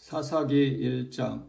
사사기 1장.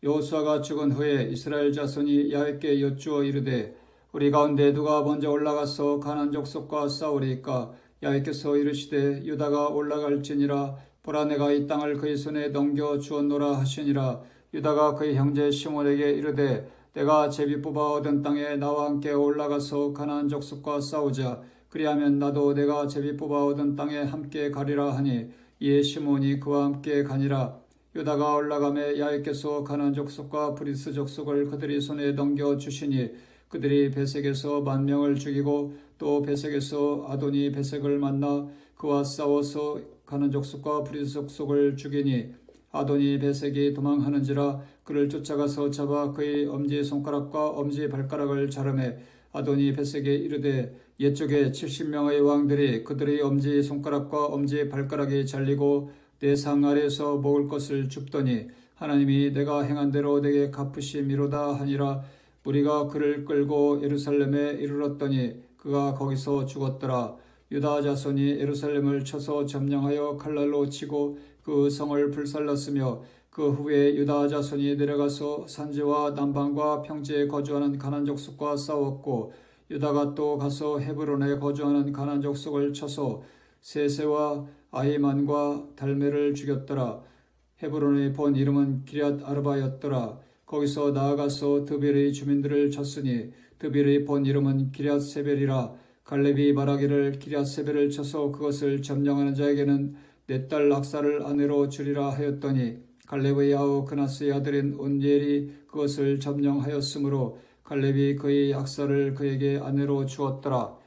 여호수아가 죽은 후에 이스라엘 자손이 야훼께 여쭈어 이르되 우리 가운데 누가 먼저 올라가서 가나안 족속과 싸우리이까. 야훼께서 이르시되 유다가 올라갈지니라. 보라, 내가 이 땅을 그의 손에 넘겨 주었노라 하시니라. 유다가 그의 형제 시몬에게 이르되 내가 제비 뽑아 얻은 땅에 나와 함께 올라가서 가나안 족속과 싸우자. 그리하면 나도 내가 제비 뽑아 얻은 땅에 함께 가리라 하니 이에 시몬이 그와 함께 가니라. 유다가 올라가매 야훼께서 가나안 족속과 브리스 족속을 그들이 손에 넘겨 주시니 그들이 베색에서 10,000명을 죽이고 또 베색에서 아도니 베색을 만나 그와 싸워서 가나안 족속과 브리스 족속을 죽이니 아도니 베색이 도망하는지라. 그를 쫓아가서 잡아 그의 엄지손가락과 엄지발가락을 자르매 아도니 베색에 이르되 옛적에 70명의 왕들이 그들의 엄지손가락과 엄지발가락이 잘리고 내 상 아래에서 먹을 것을 줍더니 하나님이 내가 행한 대로 내게 갚으심이로다 하니라. 무리가 그를 끌고 예루살렘에 이르렀더니 그가 거기서 죽었더라. 유다 자손이 예루살렘을 쳐서 점령하여 칼날로 치고 그 성을 불살랐으며 그 후에 유다 자손이 내려가서 산지와 남방과 평지에 거주하는 가나안 족속과 싸웠고 유다가 또 가서 헤브론에 거주하는 가나안 족속을 쳐서 세세와 아히만과 달메를 죽였더라. 헤브론의 본 이름은 기럇 아르바였더라. 거기서 나아가서 드빌의 주민들을 쳤으니 드빌의 본 이름은 기럇 세벨이라. 갈렙이 말하기를 기럇 세벨을 쳐서 그것을 점령하는 자에게는 내 딸 악사를 아내로 주리라 하였더니 갈렙의 아우 그나스의 아들인 온니엘이 그것을 점령하였으므로 갈렙이 그의 악사를 그에게 아내로 주었더라.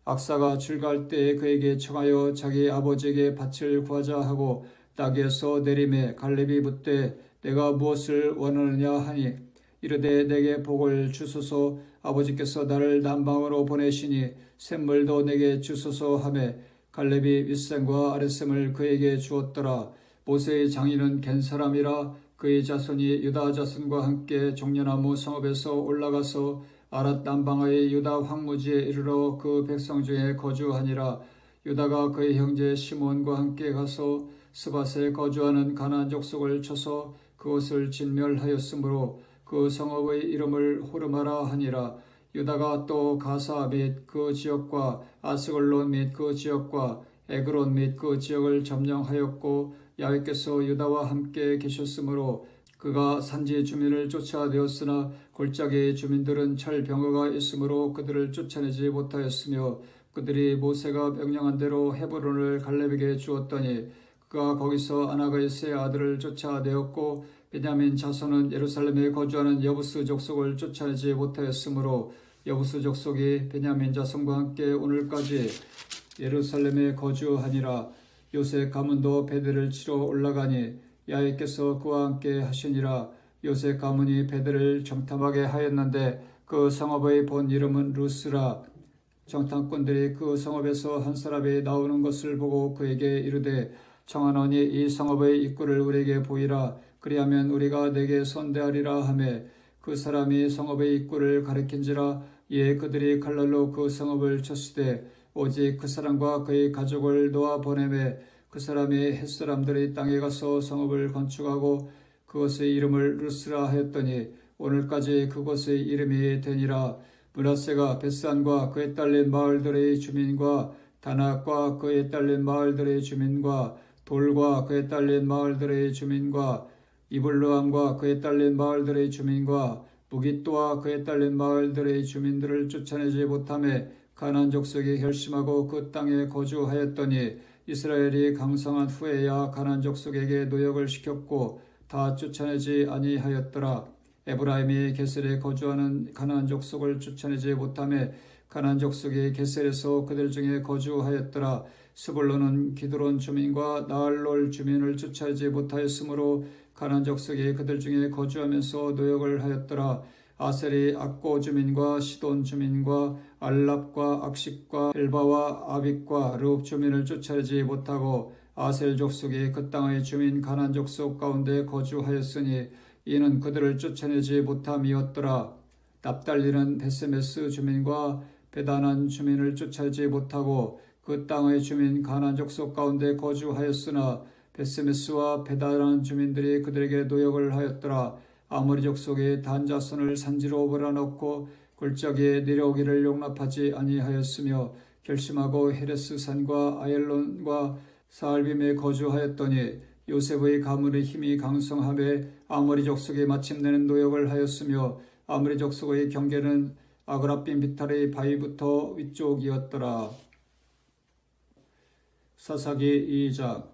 악사가 출가할 때에 그에게 청하여 자기 아버지에게 밭을 구하자 하고 땅에서 내림에 갈렙이 묻되 내가 무엇을 원하느냐 하니 이르되 내게 복을 주소서. 아버지께서 나를 남방으로 보내시니 샘물도 내게 주소서 하매 갈렙이 윗샘과 아랫샘을 그에게 주었더라. 모세의 장인은 겐 사람이라. 그의 자손이 유다 자손과 함께 종려나무 성읍에서 올라가서 아랏 남방의 유다 황무지에 이르러 그 백성 중에 거주하니라. 유다가 그의 형제 시몬과 함께 가서 스밧에 거주하는 가나안 족속을 쳐서 그것을 진멸하였으므로 그 성읍의 이름을 호르마라 하니라. 유다가 또 가사 및 그 지역과 아스글론 및 그 지역과 에그론 및 그 지역을 점령하였고 야훼께서 유다와 함께 계셨으므로 그가 산지 주민을 쫓아내었으나 골짜기의 주민들은 철병거가 있으므로 그들을 쫓아내지 못하였으며 그들이 모세가 명령한 대로 헤브론을 갈렙에게 주었더니 그가 거기서 아낙의 세 아들을 쫓아내었고 베냐민 자손은 예루살렘에 거주하는 여부스 족속을 쫓아내지 못하였으므로 여부스 족속이 베냐민 자손과 함께 오늘까지 예루살렘에 거주하니라. 요셉 가문도 베델을 치러 올라가니 야훼께서 그와 함께 하시니라. 요셉 가문이 베델을 정탐하게 하였는데 그 성읍의 본 이름은 루스라. 정탐꾼들이 그 성읍에서 한 사람이 나오는 것을 보고 그에게 이르되 청하노니 이 성읍의 입구를 우리에게 보이라. 그리하면 우리가 내게 선대하리라 하매 그 사람이 성읍의 입구를 가리킨지라. 이에 그들이 칼날로 그 성읍을 쳤으되 오직 그 사람과 그의 가족을 놓아 보내매 그 사람이 헷사람들의 땅에 가서 성읍을 건축하고 그것의 이름을 루스라 하였더니 오늘까지 그곳의 이름이 되니라. 므낫세가 벳산과 그에 딸린 마을들의 주민과 다낙과 그에 딸린 마을들의 주민과 돌과 그에 딸린 마을들의 주민과 이블루함과 그에 딸린 마을들의 주민과 무깃도와 그에 딸린 마을들의 주민들을 쫓아내지 못하매 가나안 족속이 결심하고 그 땅에 거주하였더니 이스라엘이 강성한 후에야 가나안 족속에게 노역을 시켰고 다 쫓아내지 아니하였더라. 에브라임이 게셀에 거주하는 가나안 족속을 쫓아내지 못하며 가나안 족속이 게셀에서 그들 중에 거주하였더라. 스불론은 기드론 주민과 나알롤 주민을 쫓아내지 못하였으므로 가나안 족속이 그들 중에 거주하면서 노역을 하였더라. 아셀이 악고 주민과 시돈 주민과 알랍과 악식과 엘바와 아빅과 르욱 주민을 쫓아내지 못하고 아셀 족속이 그 땅의 주민 가나안 족속 가운데 거주하였으니 이는 그들을 쫓아내지 못함이었더라. 납달리는 베세메스 주민과 베다난 주민을 쫓아내지 못하고 그 땅의 주민 가나안 족속 가운데 거주하였으나 베스메스와 베다라는 주민들이 그들에게 노역을 하였더라. 아모리 족속의 단 자손을 산지로 몰아넣고 골짜기에 내려오기를 용납하지 아니하였으며 결심하고 헤레스 산과 아엘론과 사알빔에 거주하였더니 요셉의 가문의 힘이 강성함에 아모리 족속이 마침내는 노역을 하였으며 아모리 족속의 경계는 아그라빔 비탈의 바위부터 위쪽이었더라. 사사기 2장.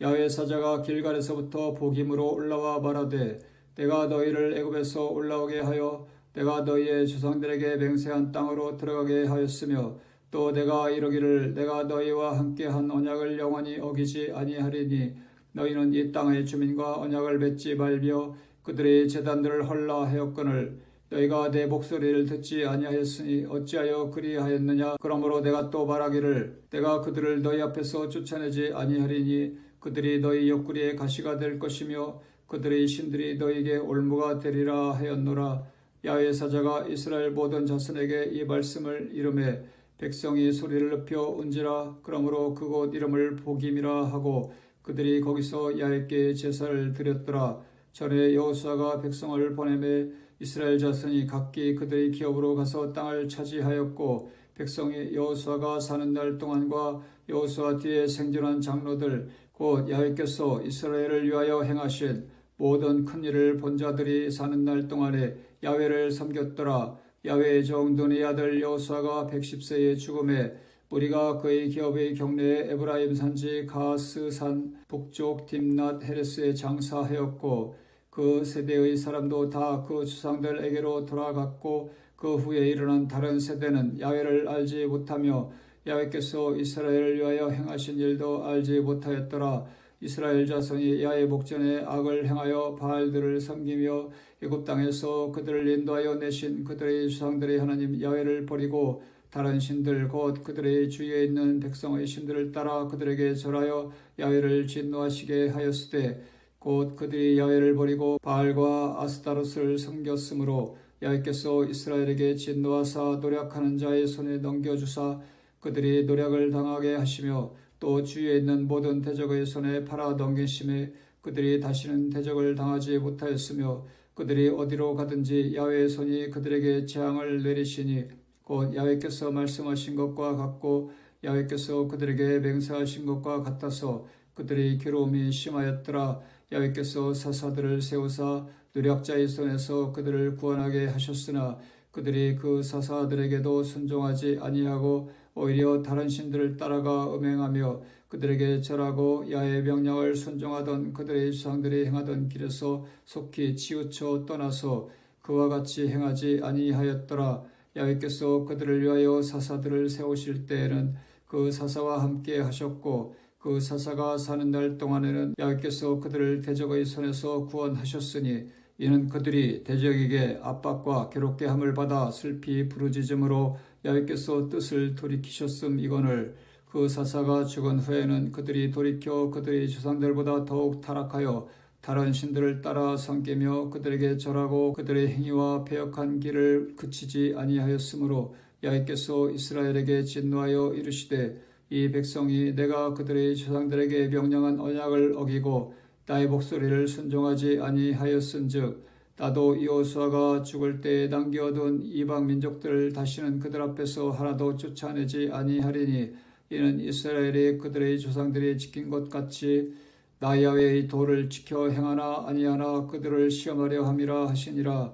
야훼 사자가 길갈에서부터 복임으로 올라와 말하되 내가 너희를 애굽에서 올라오게 하여 내가 너희의 조상들에게 맹세한 땅으로 들어가게 하였으며 또 내가 이르기를 내가 너희와 함께한 언약을 영원히 어기지 아니하리니 너희는 이 땅의 주민과 언약을 맺지 말며 그들의 제단들을 헐라 하였거늘 너희가 내 목소리를 듣지 아니하였으니 어찌하여 그리하였느냐. 그러므로 내가 또 말하기를 내가 그들을 너희 앞에서 쫓아내지 아니하리니 그들이 너희 옆구리에 가시가 될 것이며 그들의 신들이 너희에게 올무가 되리라 하였노라. 야훼 사자가 이스라엘 모든 자손에게 이 말씀을 이르매 백성이 소리를 높여 운지라. 그러므로 그곳 이름을 복임이라 하고 그들이 거기서 야훼께 제사를 드렸더라. 전에 여호수아가 백성을 보내매 이스라엘 자손이 각기 그들의 기업으로 가서 땅을 차지하였고 백성이 여호수아가 사는 날 동안과 여호수아 뒤에 생존한 장로들 곧 야훼께서 이스라엘을 위하여 행하신 모든 큰 일을 본 자들이 사는 날 동안에 야훼를 섬겼더라. 야훼의 종 눈의 아들 여호수아가 110세에 죽음에 무리가 그의 기업의 경내에 에브라임 산지 가스산 북쪽 딥낫 헤레스에 장사하였고 그 세대의 사람도 다 그 조상들에게로 돌아갔고 그 후에 일어난 다른 세대는 야훼를 알지 못하며 야훼께서 이스라엘을 위하여 행하신 일도 알지 못하였더라. 이스라엘 자손이 야훼 목전에 악을 행하여 바알들을 섬기며 애굽 땅에서 그들을 인도하여 내신 그들의 조상들의 하나님 야훼를 버리고 다른 신들 곧 그들의 주위에 있는 백성의 신들을 따라 그들에게 절하여 야훼를 진노하시게 하였으되 곧 그들이 야훼를 버리고 바알과 아스타롯을 섬겼으므로 야훼께서 이스라엘에게 진노하사 노력하는 자의 손에 넘겨주사 그들이 노력을 당하게 하시며 또 주위에 있는 모든 대적의 손에 팔아 넘기심에 그들이 다시는 대적을 당하지 못하였으며 그들이 어디로 가든지 야훼의 손이 그들에게 재앙을 내리시니 곧 야훼께서 말씀하신 것과 같고 야훼께서 그들에게 맹세하신 것과 같아서 그들의 괴로움이 심하였더라. 야훼께서 사사들을 세우사 노력자의 손에서 그들을 구원하게 하셨으나 그들이 그 사사들에게도 순종하지 아니하고 오히려 다른 신들을 따라가 음행하며 그들에게 절하고 야훼의 명령을 순종하던 그들의 조상들이 행하던 길에서 속히 치우쳐 떠나서 그와 같이 행하지 아니하였더라. 야훼께서 그들을 위하여 사사들을 세우실 때에는 그 사사와 함께 하셨고 그 사사가 사는 날 동안에는 야훼께서 그들을 대적의 손에서 구원하셨으니 이는 그들이 대적에게 압박과 괴롭게 함을 받아 슬피 부르짖음으로 야훼께서 뜻을 돌이키셨음이거늘 그 사사가 죽은 후에는 그들이 돌이켜 그들의 조상들보다 더욱 타락하여 다른 신들을 따라 섬기며 그들에게 절하고 그들의 행위와 패역한 길을 그치지 아니하였으므로 야훼께서 이스라엘에게 진노하여 이르시되 이 백성이 내가 그들의 조상들에게 명령한 언약을 어기고 나의 목소리를 순종하지 아니하였은즉 나도 여호수아가 죽을 때에 남겨둔 이방 민족들을 다시는 그들 앞에서 하나도 쫓아내지 아니하리니 이는 이스라엘이 그들의 조상들이 지킨 것 같이 나 야훼의 도를 지켜 행하나 아니하나 그들을 시험하려 함이라 하시니라.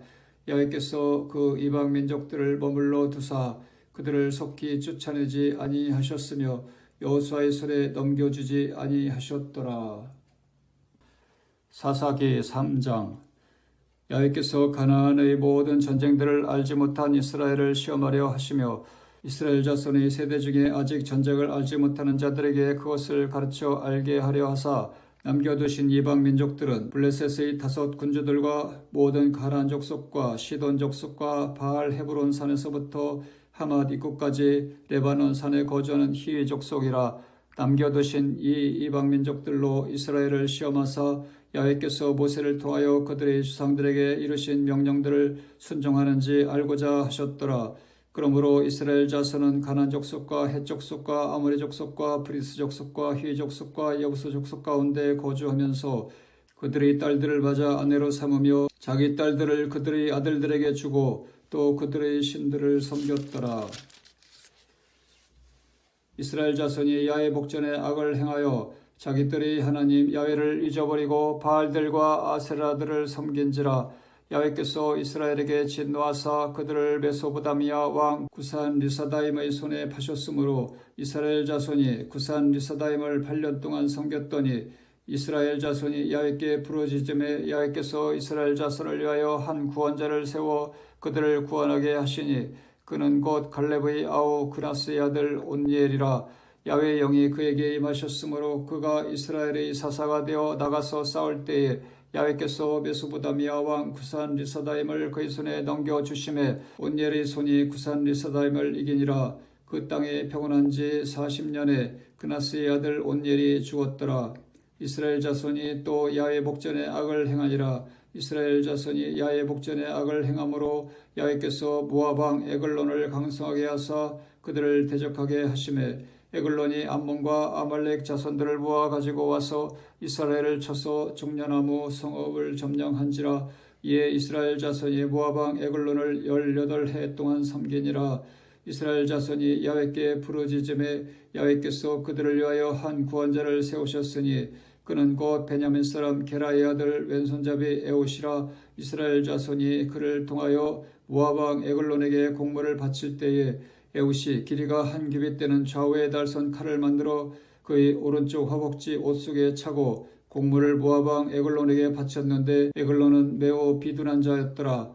야훼께서 그 이방 민족들을 머물러 두사 그들을 속히 쫓아내지 아니하셨으며 여호수아의 손에 넘겨주지 아니하셨더라. 사사기 3장. 야훼께서 가나안의 모든 전쟁들을 알지 못한 이스라엘을 시험하려 하시며 이스라엘 자손의 세대 중에 아직 전쟁을 알지 못하는 자들에게 그것을 가르쳐 알게 하려 하사 남겨두신 이방 민족들은 블레셋의 5 군주들과 모든 가나안 족속과 시돈 족속과 바알 헤브론 산에서부터 하맛 입구까지 레바논 산에 거주하는 히위 족속이라. 남겨두신 이 이방 민족들로 이스라엘을 시험하사 야훼께서 모세를 통하여 그들의 조상들에게 이르신 명령들을 순종하는지 알고자 하셨더라. 그러므로 이스라엘 자손은 가나안 족속과 헷 족속과 아모리 족속과 브리스 족속과 휘 족속과 여부스 족속 가운데 거주하면서 그들의 딸들을 맞아 아내로 삼으며 자기 딸들을 그들의 아들들에게 주고 또 그들의 신들을 섬겼더라. 이스라엘 자손이 야훼 복전에 악을 행하여 자기들의 하나님 야훼를 잊어버리고 바알들과 아세라들을 섬긴지라. 야훼께서 이스라엘에게 진노하사 그들을 메소보다미아 왕 구산 리사다임의 손에 파셨으므로 이스라엘 자손이 구산 리사다임을 8년 동안 섬겼더니 이스라엘 자손이 야훼께 부르짖음에 야훼께서 이스라엘 자손을 위하여 한 구원자를 세워 그들을 구원하게 하시니 그는 곧 갈렙의 아우 그나스의 아들 온니엘이라. 야훼의 영이 그에게 임하셨으므로 그가 이스라엘의 사사가 되어 나가서 싸울 때에 야훼께서 메소보다미아 왕 구산 리사다임을 그의 손에 넘겨주심에 온니엘의 손이 구산 리사다임을 이기니라. 그 땅에 평온한 지 40년에 그나스의 아들 온니엘이 죽었더라. 이스라엘 자손이 또 야훼 복전에 악을 행하니라. 이스라엘 자손이 야훼 복전에 악을 행함으로 야훼께서 모압 왕 에글론을 강성하게 하사 그들을 대적하게 하심에 에글론이 암몬과 아말렉 자손들을 모아 가지고 와서 이스라엘을 쳐서 종려나무 성읍을 점령한지라. 이에 이스라엘 자손이 모압 왕 에글론을 18해 동안 섬기니라. 이스라엘 자손이 야훼께 부르짖음에 야훼께서 그들을 위하여 한 구원자를 세우셨으니 그는 곧 베냐민 사람 게라의 아들 왼손잡이 에옷이라. 이스라엘 자손이 그를 통하여 모압 왕 에글론에게 공물을 바칠 때에 에옷이 길이가 한 규빗 되는 좌우에 달선 칼을 만들어 그의 오른쪽 허벅지 옷 속에 차고 공물을 모압 왕 에글론에게 바쳤는데 에글론은 매우 비둔한 자였더라.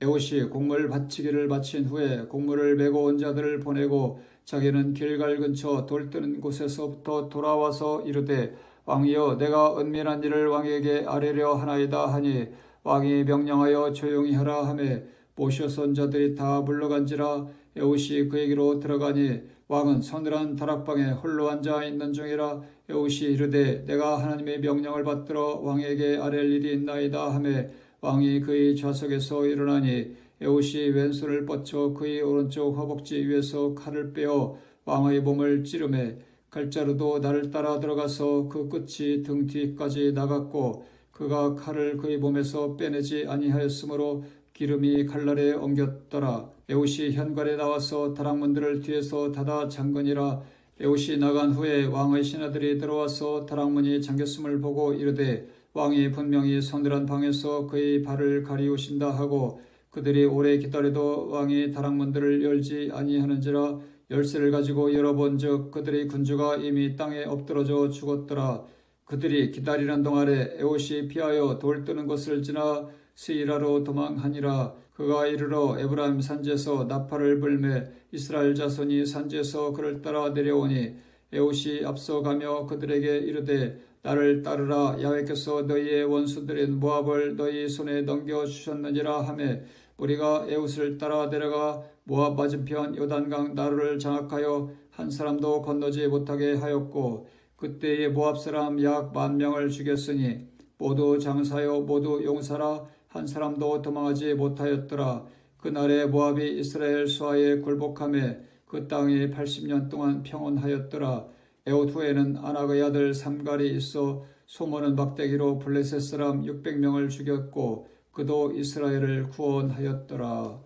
에옷이 공물 바치기를 마친 후에 공물을 메고 온 자들을 보내고 자기는 길갈 근처 돌 뜨는 곳에서부터 돌아와서 이르되 왕이여 내가 은밀한 일을 왕에게 아뢰려 하나이다 하니 왕이 명령하여 조용히 하라 하매 모셔서 온 자들이 다 물러간지라. 에옷이 그에게로 들어가니 왕은 서늘한 다락방에 홀로 앉아 있는 중이라. 에옷이 이르되 내가 하나님의 명령을 받들어 왕에게 아랠 일이 있나이다 하매 왕이 그의 좌석에서 일어나니 에옷이 왼손을 뻗쳐 그의 오른쪽 허벅지 위에서 칼을 빼어 왕의 몸을 찌르매 칼자루도 나를 따라 들어가서 그 끝이 등 뒤까지 나갔고 그가 칼을 그의 몸에서 빼내지 아니하였으므로 기름이 칼날에 엉겼더라. 에옷이 현관에 나와서 다락문들을 뒤에서 닫아 잠그니라. 에옷이 나간 후에 왕의 신하들이 들어와서 다락문이 잠겼음을 보고 이르되 왕이 분명히 서늘한 방에서 그의 발을 가리우신다 하고 그들이 오래 기다려도 왕이 다락문들을 열지 아니하는지라. 열쇠를 가지고 열어본즉 그들의 군주가 이미 땅에 엎드러져 죽었더라. 그들이 기다리는 동안에 에옷이 피하여 돌 뜨는 곳을 지나 스이라로 도망하니라. 그가 이르러 에브라임 산지에서 나팔을 불매 이스라엘 자손이 산지에서 그를 따라 내려오니 에옷이 앞서가며 그들에게 이르되 나를 따르라. 야훼께서 너희의 원수들인 모압을 너희 손에 넘겨주셨느니라 하매 우리가 에옷을 따라 내려가 모압 맞은편 요단강 나루를 장악하여 한 사람도 건너지 못하게 하였고 그때에 모압 사람 약 10,000명을 죽였으니 모두 장사요 모두 용사라. 한 사람도 도망하지 못하였더라. 그날에 모압이 이스라엘 수하에 굴복하며 그 땅이 80년 동안 평온하였더라. 에옷 후에는 아낙의 아들 삼갈이 있어 소모는 막대기로 블레셋 사람 600명을 죽였고 그도 이스라엘을 구원하였더라.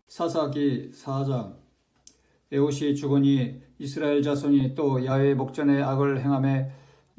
사사기 4장. 에옷이 죽으니 이스라엘 자손이 또 야훼 목전에 악을 행하매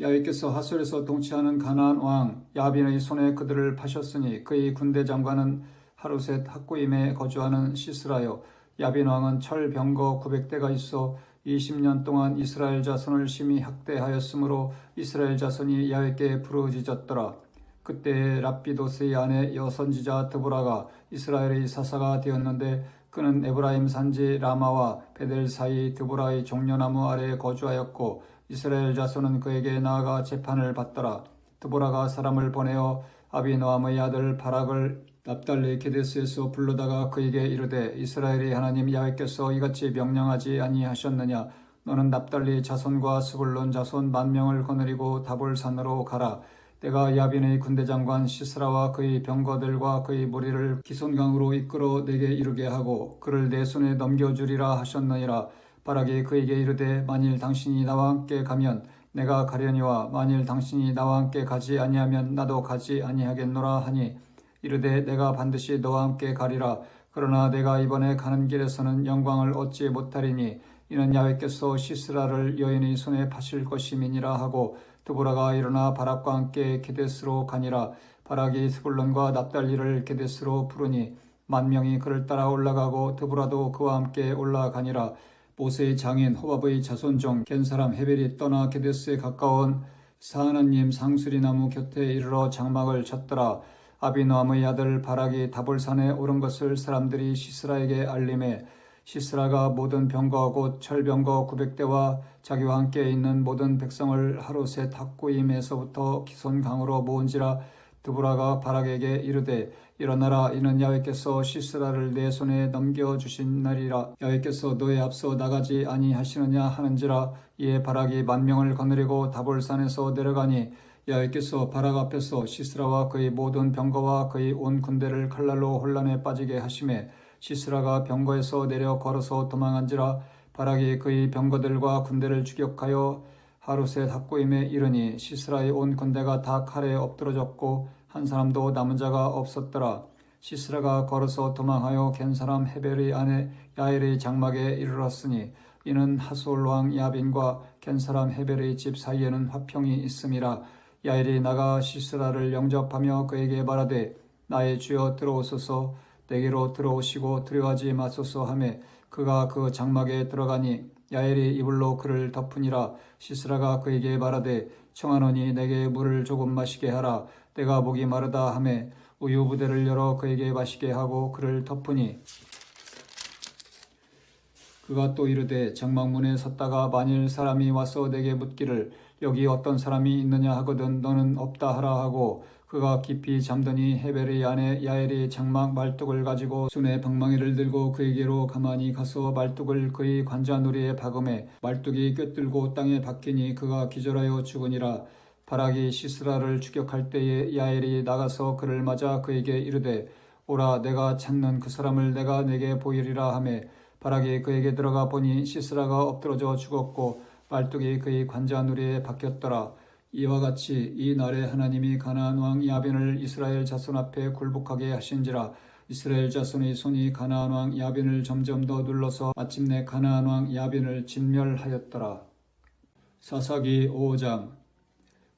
야훼께서 하솔에서 통치하는 가나안 왕 야빈의 손에 그들을 파셨으니 그의 군대 장관은 하루셋 학구임에 거주하는 시스라요. 야빈 왕은 철 병거 900대가 있어 20년 동안 이스라엘 자손을 심히 학대하였으므로 이스라엘 자손이 야훼께 부르짖었더라. 그때 랍비도스의 아내 여선지자 드보라가 이스라엘의 사사가 되었는데 그는 에브라임 산지 라마와 베델 사이 드보라의 종려나무 아래에 거주하였고 이스라엘 자손은 그에게 나아가 재판을 받더라. 드보라가 사람을 보내어 아비노함의 아들 바락을 납달리 게데스에서 불러다가 그에게 이르되 이스라엘의 하나님 야훼께서 이같이 명령하지 아니하셨느냐. 너는 납달리 자손과 스불론 자손 10,000명을 거느리고 다볼산으로 가라. 내가 야빈의 군대장관 시스라와 그의 병거들과 그의 무리를 기손강으로 이끌어 내게 이르게 하고 그를 내 손에 넘겨주리라 하셨느니라. 바락이 그에게 이르되 만일 당신이 나와 함께 가면 내가 가려니와 만일 당신이 나와 함께 가지 아니하면 나도 가지 아니하겠노라 하니 이르되 내가 반드시 너와 함께 가리라. 그러나 내가 이번에 가는 길에서는 영광을 얻지 못하리니 이는 야훼께서 시스라를 여인의 손에 파실 것임이니라 하고 드보라가 일어나 바락과 함께 게데스로 가니라. 바락이 스불론과 납달리를 게데스로 부르니 10,000명이 그를 따라 올라가고 드보라도 그와 함께 올라가니라. 모세의 장인 호밥의 자손 중 겐사람 헤벨이 떠나 게데스에 가까운 사하나님 상수리 나무 곁에 이르러 장막을 쳤더라. 아비노함의 아들 바락이 다볼산에 오른 것을 사람들이 시스라에게 알림해 시스라가 모든 병거 곧 철병거 900대와 자기와 함께 있는 모든 백성을 하루셋 학구임에서부터 기손강으로 모은지라. 드보라가 바락에게 이르되 일어나라. 이는 야훼께서 시스라를 내 손에 넘겨주신 날이라. 야훼께서 너의 앞서 나가지 아니하시느냐 하는지라. 이에 바락이 10,000명을 거느리고 다볼산에서 내려가니 야훼께서 바락 앞에서 시스라와 그의 모든 병거와 그의 온 군대를 칼날로 혼란에 빠지게 하심에 시스라가 병거에서 내려 걸어서 도망한지라. 바락이 그의 병거들과 군대를 추격하여 하루셋 학고임에 이르니 시스라의 온 군대가 다 칼에 엎드러졌고 한 사람도 남은 자가 없었더라. 시스라가 걸어서 도망하여 겐사람 헤벨의 아내 야엘의 장막에 이르렀으니 이는 하솔 왕 야빈과 겐사람 헤벨의 집 사이에는 화평이 있음이라. 야엘이 나가 시스라를 영접하며 그에게 말하되 나의 주여 들어오소서. 내게로 들어오시고 들어가지 마소서 하매 그가 그 장막에 들어가니 야엘이 이불로 그를 덮으니라. 시스라가 그에게 말하되 청하노니 내게 물을 조금 마시게 하라. 내가 목이 마르다 하매 우유 부대를 열어 그에게 마시게 하고 그를 덮으니 그가 또 이르되 장막문에 섰다가 만일 사람이 와서 내게 묻기를 여기 어떤 사람이 있느냐 하거든 너는 없다 하라 하고 그가 깊이 잠드니 헤벨의 아내 야엘이 장막 말뚝을 가지고 손에 방망이를 들고 그에게로 가만히 가서 말뚝을 그의 관자놀이에 박음해 말뚝이 꿰뚫고 땅에 박히니 그가 기절하여 죽으니라. 바락이 시스라를 추격할 때에 야엘이 나가서 그를 맞아 그에게 이르되 오라 내가 찾는 그 사람을 내가 내게 보이리라 하매 바락이 그에게 들어가 보니 시스라가 엎드러져 죽었고 말뚝이 그의 관자놀이에 박혔더라. 이와 같이 이 날에 하나님이 가나안 왕 야빈을 이스라엘 자손 앞에 굴복하게 하신지라. 이스라엘 자손의 손이 가나안 왕 야빈을 점점 더 눌러서 마침내 가나안 왕 야빈을 진멸하였더라. 사사기 5장.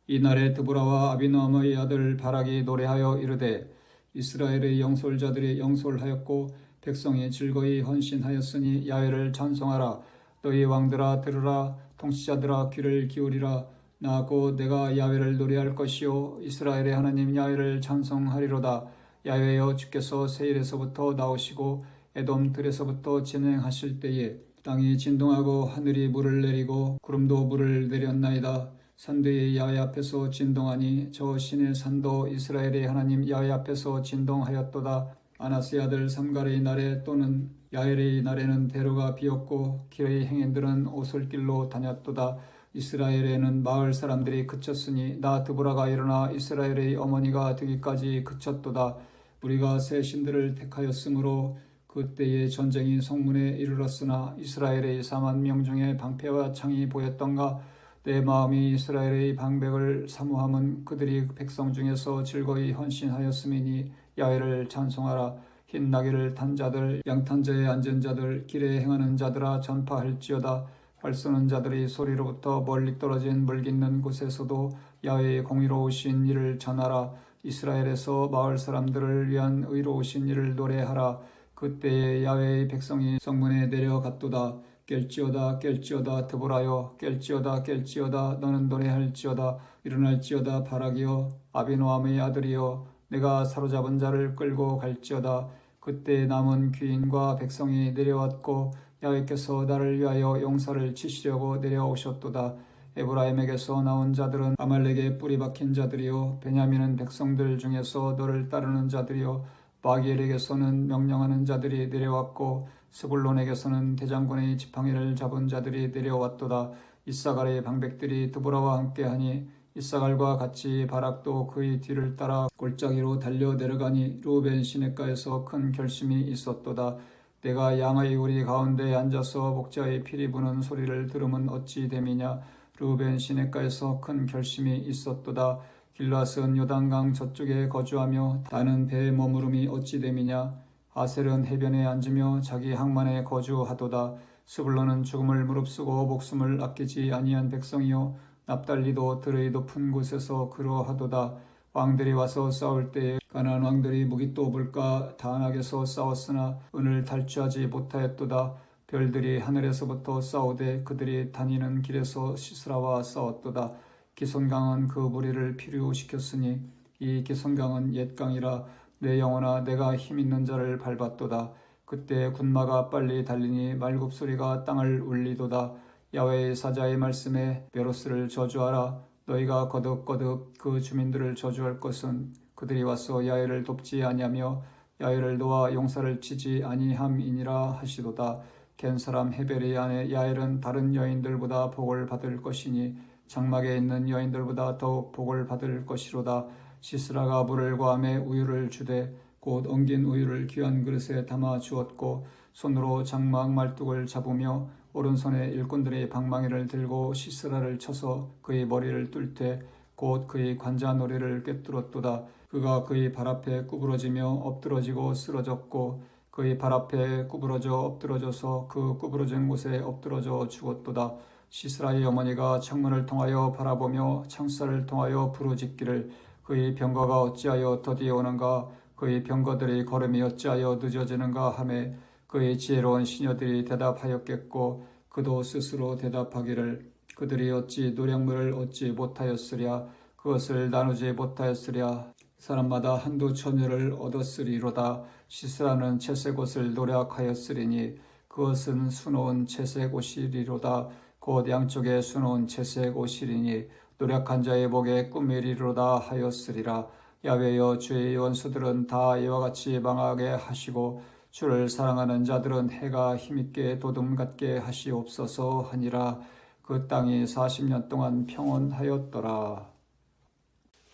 이날에 드보라와 아비노함의 아들 바락이 노래하여 이르되 이스라엘의 영솔자들이 영솔하였고 백성이 즐거이 헌신하였으니 야훼를 찬송하라. 너희 왕들아 들으라. 통치자들아 귀를 기울이라. 나 곧 내가 야훼를 노래할 것이요 이스라엘의 하나님 야훼를 찬송하리로다. 야훼여 주께서 세일에서부터 나오시고 에돔 들에서부터 진행하실 때에 땅이 진동하고 하늘이 물을 내리고 구름도 물을 내렸나이다. 산들이 야훼 앞에서 진동하니 저 신의 산도 이스라엘의 하나님 야훼 앞에서 진동하였도다. 아나스의 아들 삼갈의 날에 또는 야엘의 날에는 대로가 비었고 길의 행인들은 오솔길로 다녔도다. 이스라엘에는 마을 사람들이 그쳤으니 나 드보라가 일어나 이스라엘의 어머니가 되기까지 그쳤도다. 우리가 새 신들을 택하였으므로 그때의 전쟁이 성문에 이르렀으나 이스라엘의 40,000명 중에 방패와 창이 보였던가. 내 마음이 이스라엘의 방백을 사모함은 그들이 백성 중에서 즐거이 헌신하였음이니 야훼를 찬송하라. 흰 나귀를 탄 자들 양탄자에 앉은 자들 길에 행하는 자들아 전파할지어다. 활 쏘는 자들이 소리로부터 멀리 떨어진 물 깃는 곳에서도 야훼의 공의로우신 일을 전하라. 이스라엘에서 마을 사람들을 위한 의로우신 일을 노래하라. 그때에 야훼의 백성이 성문에 내려갔도다. 깰지어다 깰지어다 드보라여 깰지어다 깰지어다 너는 노래할지어다. 일어날지어다 바락이여 아비노함의 아들이여 내가 사로잡은 자를 끌고 갈지어다. 그때 남은 귀인과 백성이 내려왔고 야훼께서 나를 위하여 용사를 치시려고 내려오셨도다. 에브라임에게서 나온 자들은 아말렉에 뿌리 박힌 자들이요 베냐민은 백성들 중에서 너를 따르는 자들이요 마기엘에게서는 명령하는 자들이 내려왔고 스불론에게서는 대장군의 지팡이를 잡은 자들이 내려왔도다. 이사갈의 방백들이 드보라와 함께하니 이사갈과 같이 바락도 그의 뒤를 따라 골짜기로 달려 내려가니 루벤 시냇가에서 큰 결심이 있었도다. 내가 양의 우리 가운데 앉아서 목자의 피리 부는 소리를 들으면 어찌 됨이냐. 루벤 시냇가에서 큰 결심이 있었도다. 길앗은 요단강 저쪽에 거주하며 다는 배에 머무름이 어찌 됨이냐. 아셀은 해변에 앉으며 자기 항만에 거주하도다. 스불론은 죽음을 무릅쓰고 목숨을 아끼지 아니한 백성이요 납달리도 들의 높은 곳에서 그러하도다. 왕들이 와서 싸울 때에 가나안 왕들이 무기또불과 다안악에서 싸웠으나 은을 탈취하지 못하였도다. 별들이 하늘에서부터 싸우되 그들이 다니는 길에서 시스라와 싸웠도다. 기손강은 그 무리를 피류시켰으니 이 기손강은 옛 강이라. 내 영혼아 내가 힘있는 자를 밟았도다. 그때 군마가 빨리 달리니 말굽소리가 땅을 울리도다. 야훼의 사자의 말씀에 베로스를 저주하라. 너희가 거듭거듭 그 주민들을 저주할 것은 그들이 와서 야훼를 돕지 아니하며 야훼를 놓아 용사를 치지 아니함이니라 하시도다. 겐 사람 헤벨의 아내 야엘은 다른 여인들보다 복을 받을 것이니 장막에 있는 여인들보다 더욱 복을 받을 것이로다. 시스라가 물을 구함에 우유를 주되 곧 엉긴 우유를 귀한 그릇에 담아 주었고 손으로 장막 말뚝을 잡으며 오른손에 일꾼들의 방망이를 들고 시스라를 쳐서 그의 머리를 뚫되 곧 그의 관자놀이를 꿰뚫었도다. 그가 그의 발 앞에 구부러지며 엎드러지고 쓰러졌고 그의 발 앞에 구부러져 엎드러져서 그 구부러진 곳에 엎드러져 죽었도다. 시스라의 어머니가 창문을 통하여 바라보며 창살을 통하여 부르짖기를 그의 병거가 어찌하여 더디어 오는가. 그의 병거들의 걸음이 어찌하여 늦어지는가 하매 그의 지혜로운 시녀들이 대답하였겠고 그도 스스로 대답하기를 그들이 어찌 노량물을 얻지 못하였으랴. 그것을 나누지 못하였으랴. 사람마다 한두 처녀를 얻었으리로다. 시스라는 채색 옷을 노력하였으리니 그것은 수놓은 채색 옷이리로다. 곧 양쪽에 수놓은 채색 옷이리니 노력한 자의 목에 꿈이리로다 하였으리라. 야훼여 주의 원수들은 다 이와 같이 망하게 하시고 주를 사랑하는 자들은 해가 힘있게 도둠 같게 하시옵소서 하니라. 그 땅이 40년 동안 평온하였더라.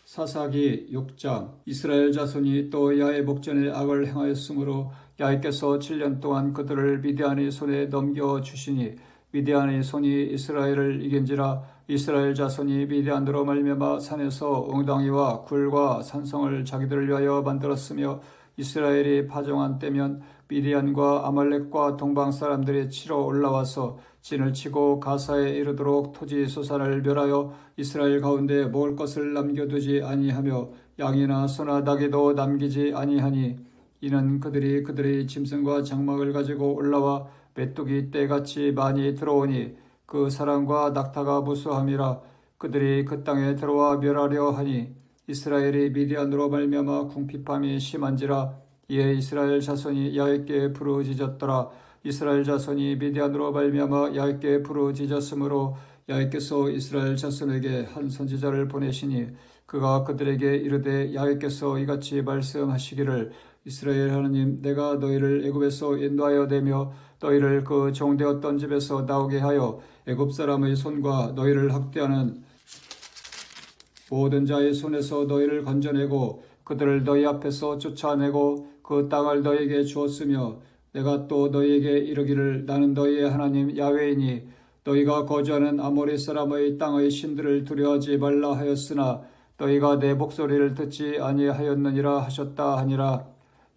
사사기 6장. 이스라엘 자손이 또 야훼 목전에 악을 행하였으므로 야훼께서 7년 동안 그들을 미디안의 손에 넘겨주시니 미디안의 손이 이스라엘을 이긴지라. 이스라엘 자손이 미디안으로 말미암아 산에서 웅덩이와 굴과 산성을 자기들을 위하여 만들었으며 이스라엘이 파종한 때면 미디안과 아말렉과 동방 사람들이 치러 올라와서 진을 치고 가사에 이르도록 토지 소산을 멸하여 이스라엘 가운데 먹을 것을 남겨두지 아니하며 양이나 소나 나귀도 남기지 아니하니 이는 그들이 그들의 짐승과 장막을 가지고 올라와 메뚜기 떼같이 많이 들어오니 그 사람과 낙타가 무수함이라. 그들이 그 땅에 들어와 멸하려 하니 이스라엘이 미디안으로 말미암아 궁핍함이 심한지라. 이에 이스라엘 자손이 야훼께 부르짖었더라. 이스라엘 자손이 미디안으로 말미암아 야훼께 부르짖었으므로 야훼께서 이스라엘 자손에게 한 선지자를 보내시니 그가 그들에게 이르되 야훼께서 이같이 말씀하시기를 이스라엘 하나님 내가 너희를 애굽에서 인도하여 내며 너희를 그 종되었던 집에서 나오게 하여 애굽 사람의 손과 너희를 학대하는 모든 자의 손에서 너희를 건져내고 그들을 너희 앞에서 쫓아내고 그 땅을 너희에게 주었으며 내가 또 너희에게 이르기를 나는 너희의 하나님 야훼이니 너희가 거주하는 아모리 사람의 땅의 신들을 두려워하지 말라 하였으나 너희가 내 목소리를 듣지 아니하였느니라 하셨다 하니라.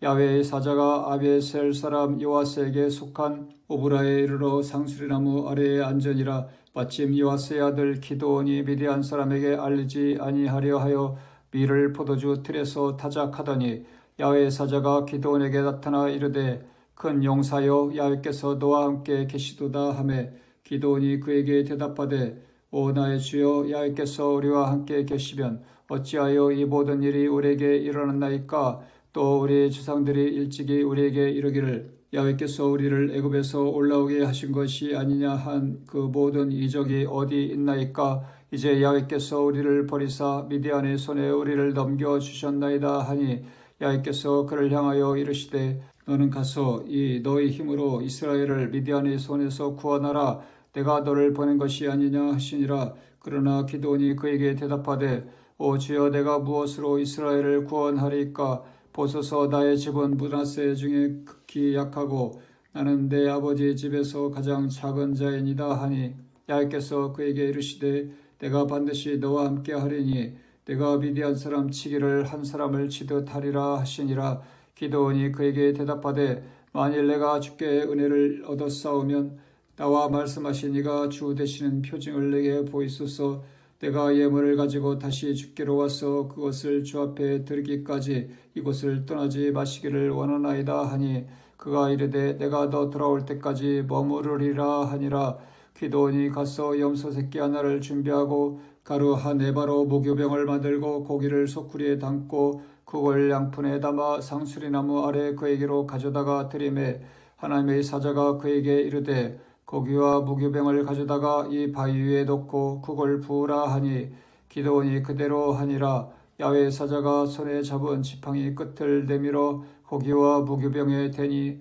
야훼의 사자가 아비에셀 사람 요아스에게 속한 오브라에 이르러 상수리나무 아래에 앉으니라. 마침 요아스의 아들 기드온이 미디안 사람에게 알리지 아니하려 하여 밀을 포도주 틀에서 타작하더니 야훼의 사자가 기드온에게 나타나 이르되 큰 용사여 야훼께서 너와 함께 계시도다 하매 기드온이 그에게 대답하되 오 나의 주여 야훼께서 우리와 함께 계시면 어찌하여 이 모든 일이 우리에게 일어났나이까. 또 우리의 조상들이 일찍이 우리에게 이르기를 야훼께서 우리를 애굽에서 올라오게 하신 것이 아니냐 한 그 모든 이적이 어디 있나이까. 이제 야훼께서 우리를 버리사 미디안의 손에 우리를 넘겨주셨나이다 하니 야훼께서 그를 향하여 이르시되 너는 가서 이 너의 힘으로 이스라엘을 미디안의 손에서 구원하라. 내가 너를 보낸 것이 아니냐 하시니라. 그러나 기드온이 그에게 대답하되 오 주여 내가 무엇으로 이스라엘을 구원하리까? 보소서 나의 집은 므낫세 중에 극히 약하고 나는 내 아버지 집에서 가장 작은 자이니이다 하니 야훼께서 그에게 이르시되 내가 반드시 너와 함께 하리니 내가 미디안 사람 치기를 한 사람을 치듯 하리라 하시니라. 기드온이 그에게 대답하되 만일 내가 주께 은혜를 얻었사오면 나와 말씀하신 이가 주 되시는 표징을 내게 보이소서. 내가 예물을 가지고 다시 주께로 와서 그것을 주 앞에 드리기까지 이곳을 떠나지 마시기를 원하나이다 하니 그가 이르되 내가 너 돌아올 때까지 머무르리라 하니라. 기드온이 가서 염소 새끼 하나를 준비하고 가루 한 에바로 무교병을 만들고 고기를 소쿠리에 담고 그걸 양푼에 담아 상수리나무 아래 그에게로 가져다가 드리매 하나님의 사자가 그에게 이르되 고기와 무교병을 가져다가 이 바위 위에 놓고 그걸 부으라 하니 기드온이 그대로 하니라. 야훼의 사자가 손에 잡은 지팡이 끝을 내밀어 고기와 무교병에 대니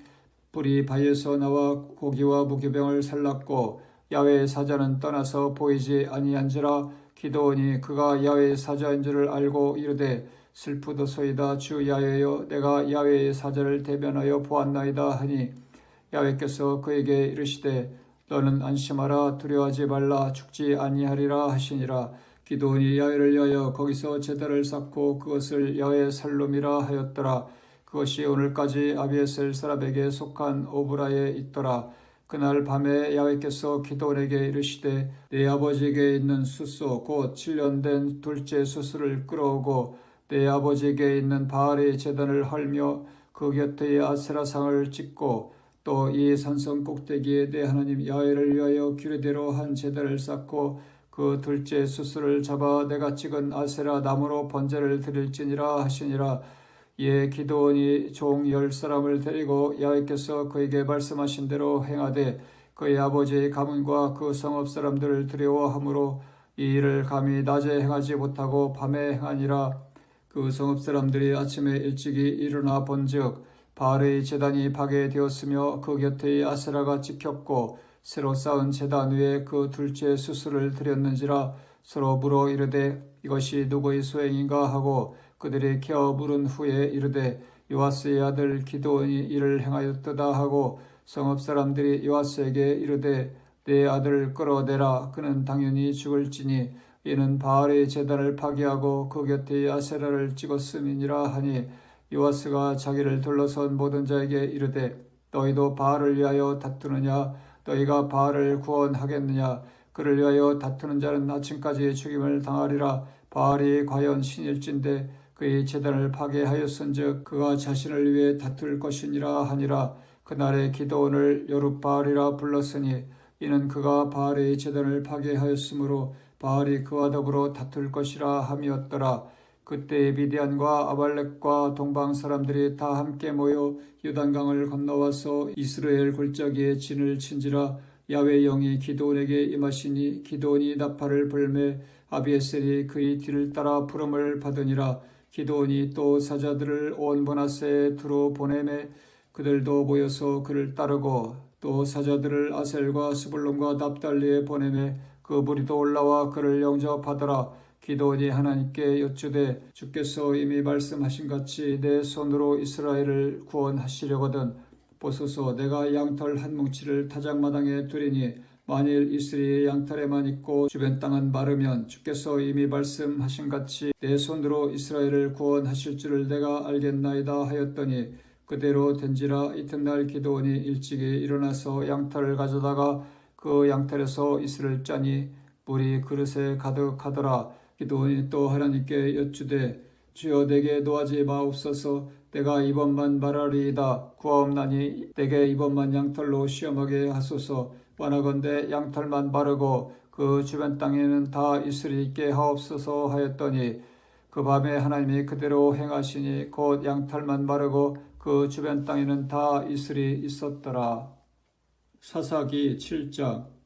뿔이 바위에서 나와 고기와 무교병을 살랐고 야훼의 사자는 떠나서 보이지 아니한지라. 기드온이 그가 야훼의 사자인 줄을 알고 이르되 슬프도소이다 주 야훼여 내가 야훼의 사자를 대변하여 보았나이다 하니 야훼께서 그에게 이르시되 너는 안심하라 두려워하지 말라 죽지 아니하리라 하시니라. 기드온이 야훼를 위하여 거기서 제단을 쌓고 그것을 야훼 살룸이라 하였더라. 그것이 오늘까지 아비에셀 사람에게 속한 오브라에 있더라. 그날 밤에 야훼께서 기드온에게 이르시되 네 아버지에게 있는 숫소 곧 7년 된 둘째 숫소를 끌어오고 내 아버지에게 있는 바알의 제단을 헐며 그 곁에 아세라상을 찍고 또 이 산성 꼭대기에 내 하나님 야훼를 위하여 규례대로 한 제단을 쌓고 그 둘째 숫소를 잡아 내가 찍은 아세라 나무로 번제를 드릴지니라 하시니라. 이에 기드온이 종 10사람을 데리고 야훼께서 그에게 말씀하신 대로 행하되 그의 아버지의 가문과 그 성읍 사람들을 두려워하므로 이 일을 감히 낮에 행하지 못하고 밤에 행하니라. 그 성읍 사람들이 아침에 일찍이 일어나 본즉 바알의 제단이 파괴되었으며 그 곁에 아세라가 찍혔고 새로 쌓은 제단 위에 그 둘째 숫소를 드렸는지라. 서로 물어 이르되 이것이 누구의 소행인가 하고 그들이 케어 물은 후에 이르되 요아스의 아들 기드온이 이를 행하였도다 하고 성읍 사람들이 요아스에게 이르되 내 아들을 끌어내라 그는 당연히 죽을지니 이는 바알의 제단을 파괴하고 그 곁에 아세라를 찍었음이니라 하니 요아스가 자기를 둘러선 모든 자에게 이르되 너희도 바알을 위하여 다투느냐? 너희가 바알을 구원하겠느냐? 그를 위하여 다투는 자는 아침까지 죽임을 당하리라. 바알이 과연 신일진데 그의 제단을 파괴하였은즉 그가 자신을 위해 다툴 것이니라 하니라. 그날에 기드온을 여룻바알이라 불렀으니 이는 그가 바알의 제단을 파괴하였으므로 바알이 그와 더불어 다툴 것이라 함이었더라. 그때 미디안과 아말렉과 동방 사람들이 다 함께 모여 요단강을 건너와서 이스라엘 골짜기에 진을 친지라. 야훼의 영이 기드온에게 임하시니 기드온이 나팔을 불매 아비에셀이 그의 뒤를 따라 부름을 받으니라. 기드온이 또 사자들을 온 므낫세에 두루 보내매 그들도 모여서 그를 따르고 또 사자들을 아셀과 스불론과 납달리에 보내매 그 무리도 올라와 그를 영접하더라. 기드온이 하나님께 여쭈되 주께서 이미 말씀하신 같이 내 손으로 이스라엘을 구원하시려거든 보소서 내가 양털 한 뭉치를 타작마당에 두리니 만일 이스라엘의 양털에만 있고 주변 땅은 마르면 주께서 이미 말씀하신 같이 내 손으로 이스라엘을 구원하실 줄을 내가 알겠나이다 하였더니 그대로 된지라. 이튿날 기드온이 일찍이 일어나서 양털을 가져다가 그 양털에서 이슬을 짜니 물이 그릇에 가득하더라. 기드온이 또 하나님께 여쭈되 주여 내게 노하지 마옵소서. 내가 이번만 말하리이다. 구하옵나니 내게 이번만 양털로 시험하게 하소서. 원하건대 양털만 바르고 그 주변 땅에는 다 이슬이 있게 하옵소서 하였더니 그 밤에 하나님이 그대로 행하시니 곧 양털만 바르고 그 주변 땅에는 다 이슬이 있었더라. 사사기 7장.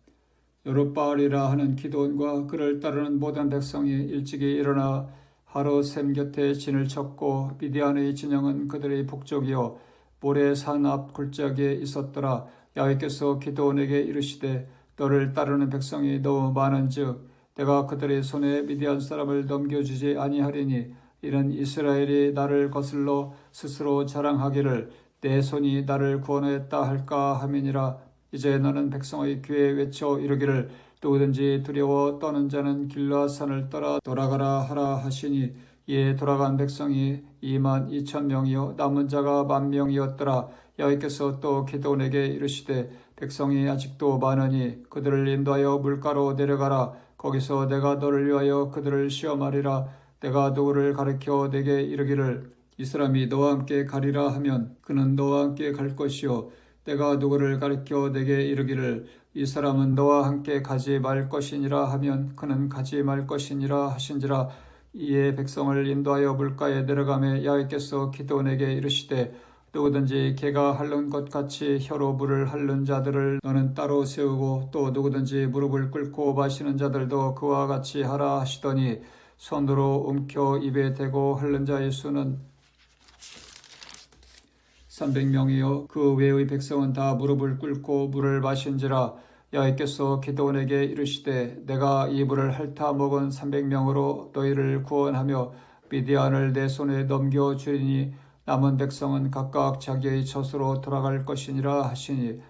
여룻바알이라 하는 기드온과 그를 따르는 모든 백성이 일찍이 일어나 하루샘 곁에 진을 쳤고 미디안의 진영은 그들의 북쪽이요 모레산 앞 골짜기에 있었더라. 야훼께서 기드온에게 이르시되 너를 따르는 백성이 너무 많은즉 내가 그들의 손에 미디안 사람을 넘겨주지 아니하리니 이는 이스라엘이 나를 거슬러 스스로 자랑하기를 내 손이 나를 구원하였다 할까 함이니라. 이제 너는 백성의 귀에 외쳐 이르기를 누구든지 두려워 떠는 자는 길르앗산을 떠나 돌아가라 하라 하시니 이에 돌아간 백성이 22,000명이요 남은 자가 10,000명이었더라. 여호와께서 또 기드온에게 이르시되 백성이 아직도 많으니 그들을 인도하여 물가로 내려가라. 거기서 내가 너를 위하여 그들을 시험하리라. 내가 누구를 가르쳐 내게 이르기를 이 사람이 너와 함께 가리라 하면 그는 너와 함께 갈 것이요 내가 누구를 가르쳐 내게 이르기를 이 사람은 너와 함께 가지 말 것이니라 하면 그는 가지 말 것이니라 하신지라. 이에 백성을 인도하여 물가에 내려가매 여호와께서 기드온에게 이르시되 누구든지 개가 핥는 것 같이 혀로 물을 핥는 자들을 너는 따로 세우고 또 누구든지 무릎을 꿇고 마시는 자들도 그와 같이 하라 하시더니 손으로 움켜 입에 대고 핥는 자의 수는 300명이요 그 외의 백성은 다 무릎을 꿇고 물을 마신지라. 여호와께서 기드온에게 이르시되 내가 이 물을 핥아 먹은 300명으로 너희를 구원하며 미디안을 내 손에 넘겨주리니 남은 백성은 각각 자기의 젖으로 돌아갈 것이니라 하시니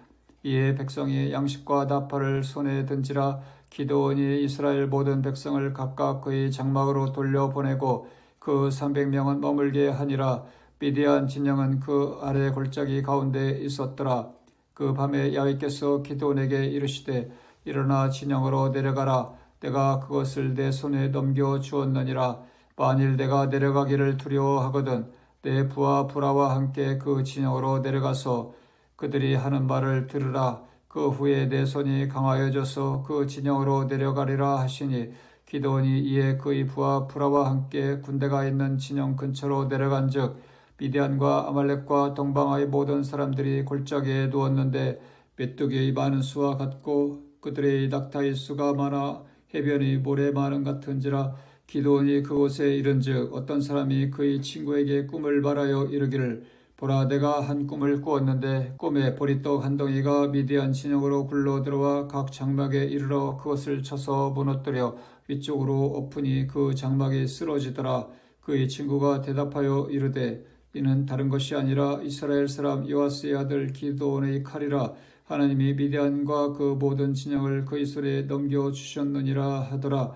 이에 백성이 양식과 나팔을 손에 든지라. 기드온이 이스라엘 모든 백성을 각각 그의 장막으로 돌려보내고 그 300명은 머물게 하니라. 미디안 진영은 그 아래 골짜기 가운데 있었더라. 그 밤에 여호와께서 기드온에게 이르시되 일어나 진영으로 내려가라. 내가 그것을 내 손에 넘겨 주었느니라. 만일 내가 내려가기를 두려워하거든 내 부하 브라와 함께 그 진영으로 내려가서 그들이 하는 말을 들으라. 그 후에 내 손이 강하여져서 그 진영으로 내려가리라 하시니 기드온이 이에 그의 부하 브라와 함께 군대가 있는 진영 근처로 내려간즉 미디안과 아말렉과 동방의 모든 사람들이 골짜기에 누웠는데 메뚜기의 많은 수와 같고 그들의 낙타의 수가 많아 해변의 모래 많음 같은지라. 기드온이 그곳에 이른즉 어떤 사람이 그의 친구에게 꿈을 말하여 이르기를 보라 내가 한 꿈을 꾸었는데 꿈에 보리떡 한 덩이가 미디안 진영으로 굴러 들어와 각 장막에 이르러 그것을 쳐서 무너뜨려 위쪽으로 엎으니 그 장막이 쓰러지더라. 그의 친구가 대답하여 이르되 이는 다른 것이 아니라 이스라엘 사람 요아스의 아들 기드온의 칼이라. 하나님이 미디안과 그 모든 진영을 그의 손에 넘겨주셨느니라 하더라.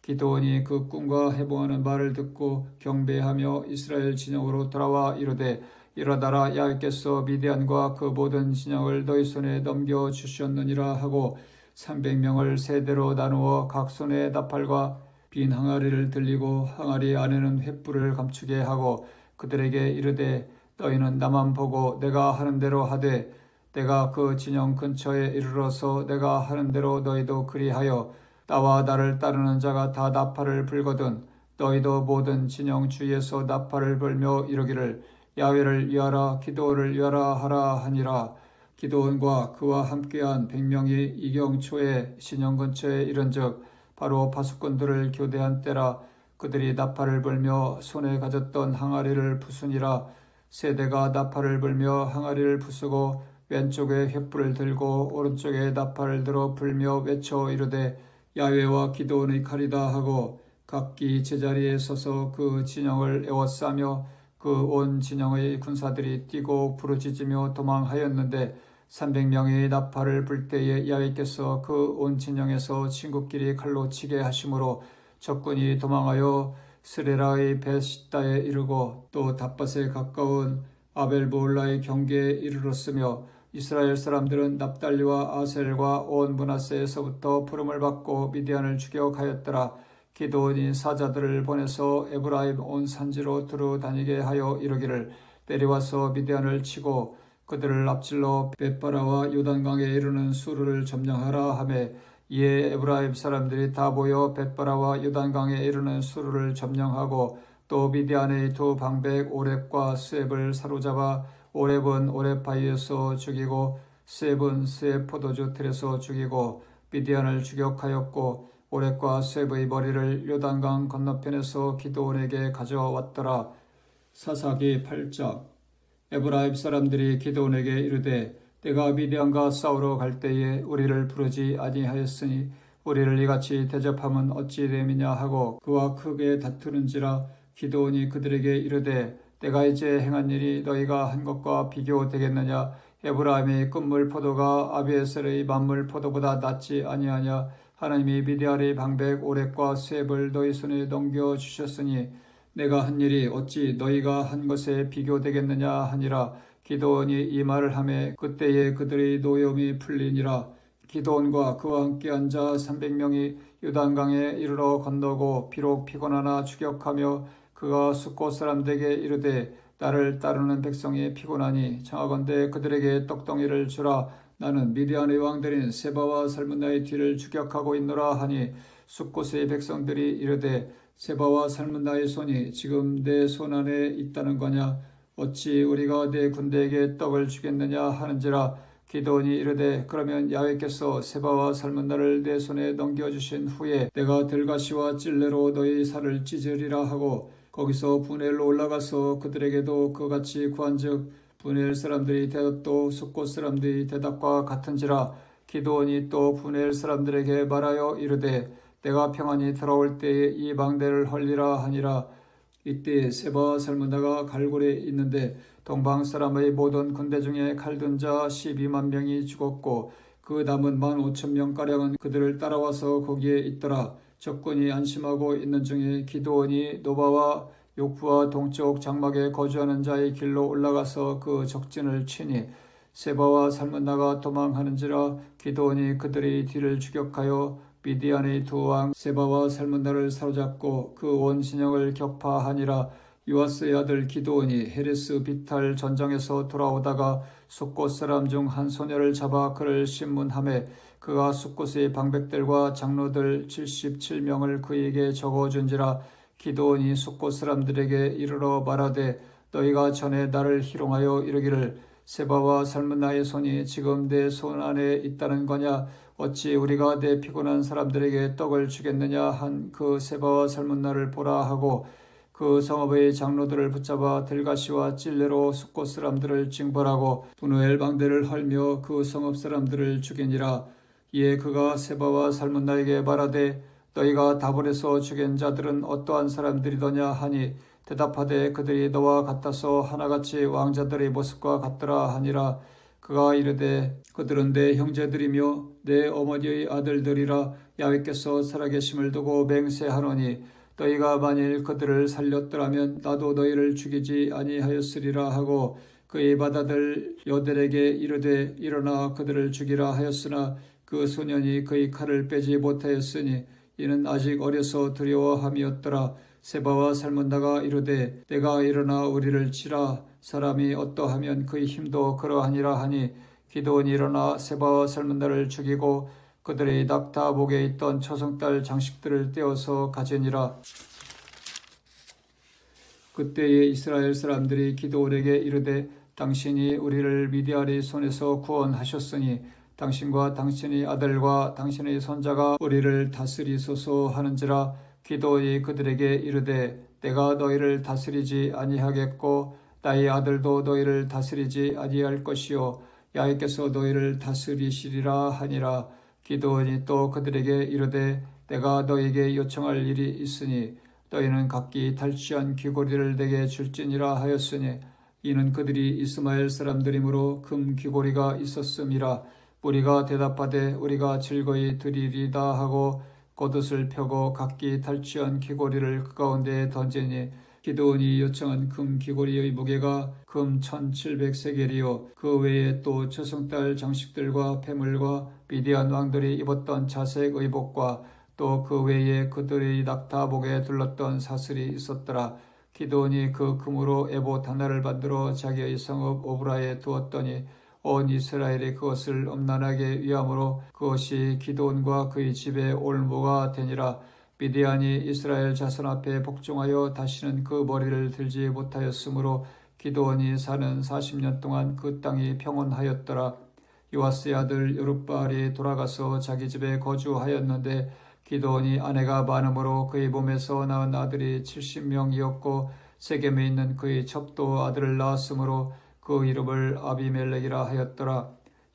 기드온이 그 꿈과 해봉하는 말을 듣고 경배하며 이스라엘 진영으로 돌아와 이르되 일어나라. 여호와께서 미디안과 그 모든 진영을 너희 손에 넘겨주셨느니라 하고 300명을 세대로 나누어 각 손에 나팔과 빈 항아리를 들리고 항아리 안에는 횃불을 감추게 하고 그들에게 이르되 너희는 나만 보고 내가 하는 대로 하되 내가 그 진영 근처에 이르러서 내가 하는 대로 너희도 그리하여 나와 나를 따르는 자가 다 나팔을 불거든 너희도 모든 진영 주위에서 나팔을 불며 이르기를 야훼를 위하라 기드온을 위하라 하라 하니라. 기드온과 그와 함께한 100명이 이경초에 진영 근처에 이른즉 바로 파수꾼들을 교대한 때라. 그들이 나팔을 불며 손에 가졌던 항아리를 부수니라. 세대가 나팔을 불며 항아리를 부수고 왼쪽에 횃불을 들고 오른쪽에 나팔을 들어 불며 외쳐 이르되 야훼와 기드온의 칼이다 하고 각기 제자리에 서서 그 진영을 에워싸며 그 온 진영의 군사들이 뛰고 부르짖으며 도망하였는데 300명이 나팔을 불 때에 야훼께서 그 온 진영에서 친구끼리 칼로 치게 하심으로 적군이 도망하여 스레라의 벳시다에 이르고 또 닷밭에 가까운 아벨보올라의 경계에 이르렀으며 이스라엘 사람들은 납달리와 아셀과 온 므낫세에서부터 부름을 받고 미디안을 추격하였더라. 기드온이 사자들을 보내서 에브라임 온 산지로 두루 다니게 하여 이르기를 내려와서 미디안을 치고 그들을 앞질러 벳바라와 요단강에 이르는 수르를 점령하라 하매 이에 에브라임 사람들이 다 모여 벳바라와 요단강에 이르는 수르를 점령하고 또 미디안의 두 방백 오렙과 스앱을 사로잡아 오렙은 오렙바위에서 죽이고 스앱은 스앱 포도주 틀에서 죽이고 미디안을 추격하였고 오렙과 스앱의 머리를 요단강 건너편에서 기드온에게 가져왔더라. 사사기 8장. 에브라임 사람들이 기드온에게 이르되 내가 미디안과 싸우러 갈 때에 우리를 부르지 아니하였으니 우리를 이같이 대접함은 어찌 됨이냐 하고 그와 크게 다투는지라. 기드온이 그들에게 이르되 내가 이제 행한 일이 너희가 한 것과 비교되겠느냐. 에브라임의 끝물 포도가 아비에셀의 만물 포도보다 낫지 아니하냐. 하나님이 미디안의 방백 오렉과 수액을 너희 손에 넘겨주셨으니 내가 한 일이 어찌 너희가 한 것에 비교되겠느냐 하니라. 기드온이 이 말을 하매 그때에 그들의 노염이 풀리니라. 기드온과 그와 함께 앉아 300명이 요단강에 이르러 건너고 비록 피곤하나 추격하며 그가 숫곳 사람들에게 이르되 나를 따르는 백성이 피곤하니 청하건대 그들에게 떡덩이를 주라. 나는 미디안의 왕들인 세바와 살문나의 뒤를 추격하고 있노라 하니 숫곳의 백성들이 이르되 세바와 살문나의 손이 지금 내 손 안에 있다는 거냐. 어찌 우리가 내 군대에게 떡을 주겠느냐 하는지라. 기드온이 이르되 그러면 야훼께서 세바와 살문나를 내 손에 넘겨주신 후에 내가 들가시와 찔레로 너희 살을 찢으리라 하고 거기서 분엘로 올라가서 그들에게도 그같이 구한즉 분엘 사람들이 대답도 숫곳 사람들이 대답과 같은지라. 기드온이 또 분엘 사람들에게 말하여 이르되 내가 평안히 돌아올 때에 이 망대를 헐리라 하니라. 이때 세바와 살문나가 갈굴에 있는데 동방 사람의 모든 군대 중에 칼든 자 12만 명이 죽었고 그 남은 15,000명가량은 그들을 따라와서 거기에 있더라. 적군이 안심하고 있는 중에 기드온이 노바와 욕부와 동쪽 장막에 거주하는 자의 길로 올라가서 그 적진을 치니 세바와 살문나가 도망하는지라. 기드온이 그들의 뒤를 추격하여 미디안의 두 왕 세바와 살문나를 사로잡고 그 온 진영을 격파하니라. 요아스의 아들 기드온이 헤레스 비탈 전장에서 돌아오다가 숫곳 사람 중 한 소녀를 잡아 그를 신문하매 그가 숫곳의 방백들과 장로들 77명을 그에게 적어준지라. 기드온이 숫곳 사람들에게 이르러 말하되 너희가 전에 나를 희롱하여 이르기를 세바와 살문나의 손이 지금 내 손 안에 있다는 거냐. 어찌 우리가 내 피곤한 사람들에게 떡을 주겠느냐 한 그 세바와 살문나를 보라 하고 그 성읍의 장로들을 붙잡아 들가시와 찔레로 숫곳 사람들을 징벌하고 분우엘 방대를 헐며 그 성읍 사람들을 죽이니라. 이에 그가 세바와 살문나에게 말하되 너희가 다볼에서 죽인 자들은 어떠한 사람들이더냐 하니 대답하되 그들이 너와 같아서 하나같이 왕자들의 모습과 같더라 하니라. 그가 이르되 그들은 내 형제들이며 내 어머니의 아들들이라. 야훼께서 살아계심을 두고 맹세하노니 너희가 만일 그들을 살렸더라면 나도 너희를 죽이지 아니하였으리라 하고 그의 맏아들 여델에게 이르되 일어나 그들을 죽이라 하였으나 그 소년이 그의 칼을 빼지 못하였으니 이는 아직 어려서 두려워함이었더라. 세바와 살문나가 이르되 내가 일어나 우리를 치라. 사람이 어떠하면 그의 힘도 그러하니라 하니 기드온이 일어나 세바와 살문나를 죽이고 그들의 낙타복에 있던 초승달 장식들을 떼어서 가지니라. 그때에 이스라엘 사람들이 기드온에게 이르되 당신이 우리를 미디안의 손에서 구원하셨으니 당신과 당신의 아들과 당신의 손자가 우리를 다스리소서 하는지라. 기드온이 그들에게 이르되 내가 너희를 다스리지 아니하겠고 나의 아들도 너희를 다스리지 아니할 것이요 야훼께서 너희를 다스리시리라 하니라. 기드온이 또 그들에게 이르되 내가 너희에게 요청할 일이 있으니 너희는 각기 탈취한 귀고리를 내게 줄지니라 하였으니 이는 그들이 이스마엘 사람들이므로 금 귀고리가 있었음이라. 무리가 대답하되 우리가 즐거이 드리리다 하고 겉옷을 펴고 각기 탈취한 귀고리를 그 가운데에 던지니 기드온이 요청한 금 귀고리의 무게가 금 1700세겔이요 그 외에 또 초승달 장식들과 폐물과 미디안 왕들이 입었던 자색 의복과 또 그 외에 그들의 낙타복에 둘렀던 사슬이 있었더라. 기드온이 그 금으로 에봇 하나를 만들어 자기의 성읍 오브라에 두었더니 온 이스라엘이 그것을 엄난하게 위함으로 그것이 기드온과 그의 집의 올무가 되니라. 미디안이 이스라엘 자손 앞에 복종하여 다시는 그 머리를 들지 못하였으므로 기드온이 사는 40년 동안 그 땅이 평온하였더라. 요아스의 아들 여룹바알이 돌아가서 자기 집에 거주하였는데 기드온이 아내가 많음으로 그의 몸에서 낳은 아들이 70명이었고 세겜에 있는 그의 첩도 아들을 낳았으므로 그 이름을 아비멜렉이라 하였더라.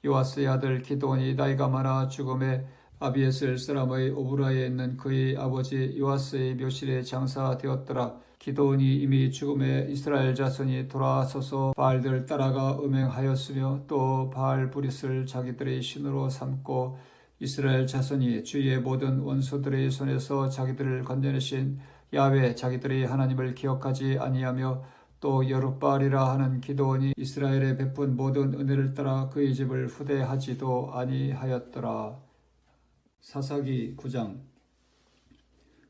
요아스의 아들 기드온이 나이가 많아 죽음에 아비에셀 사람의 오브라에 있는 그의 아버지 요아스의 묘실에 장사되었더라. 기드온이 이미 죽음에 이스라엘 자손이 돌아서서 바알들 따라가 음행하였으며 또 바알 브릿을 자기들의 신으로 삼고 이스라엘 자손이 주의 모든 원수들의 손에서 자기들을 건져내신 야훼 자기들의 하나님을 기억하지 아니하며 또 여룻바알이라 하는 기드온이 이스라엘에 베푼 모든 은혜를 따라 그의 집을 후대하지도 아니하였더라. 사사기 9장.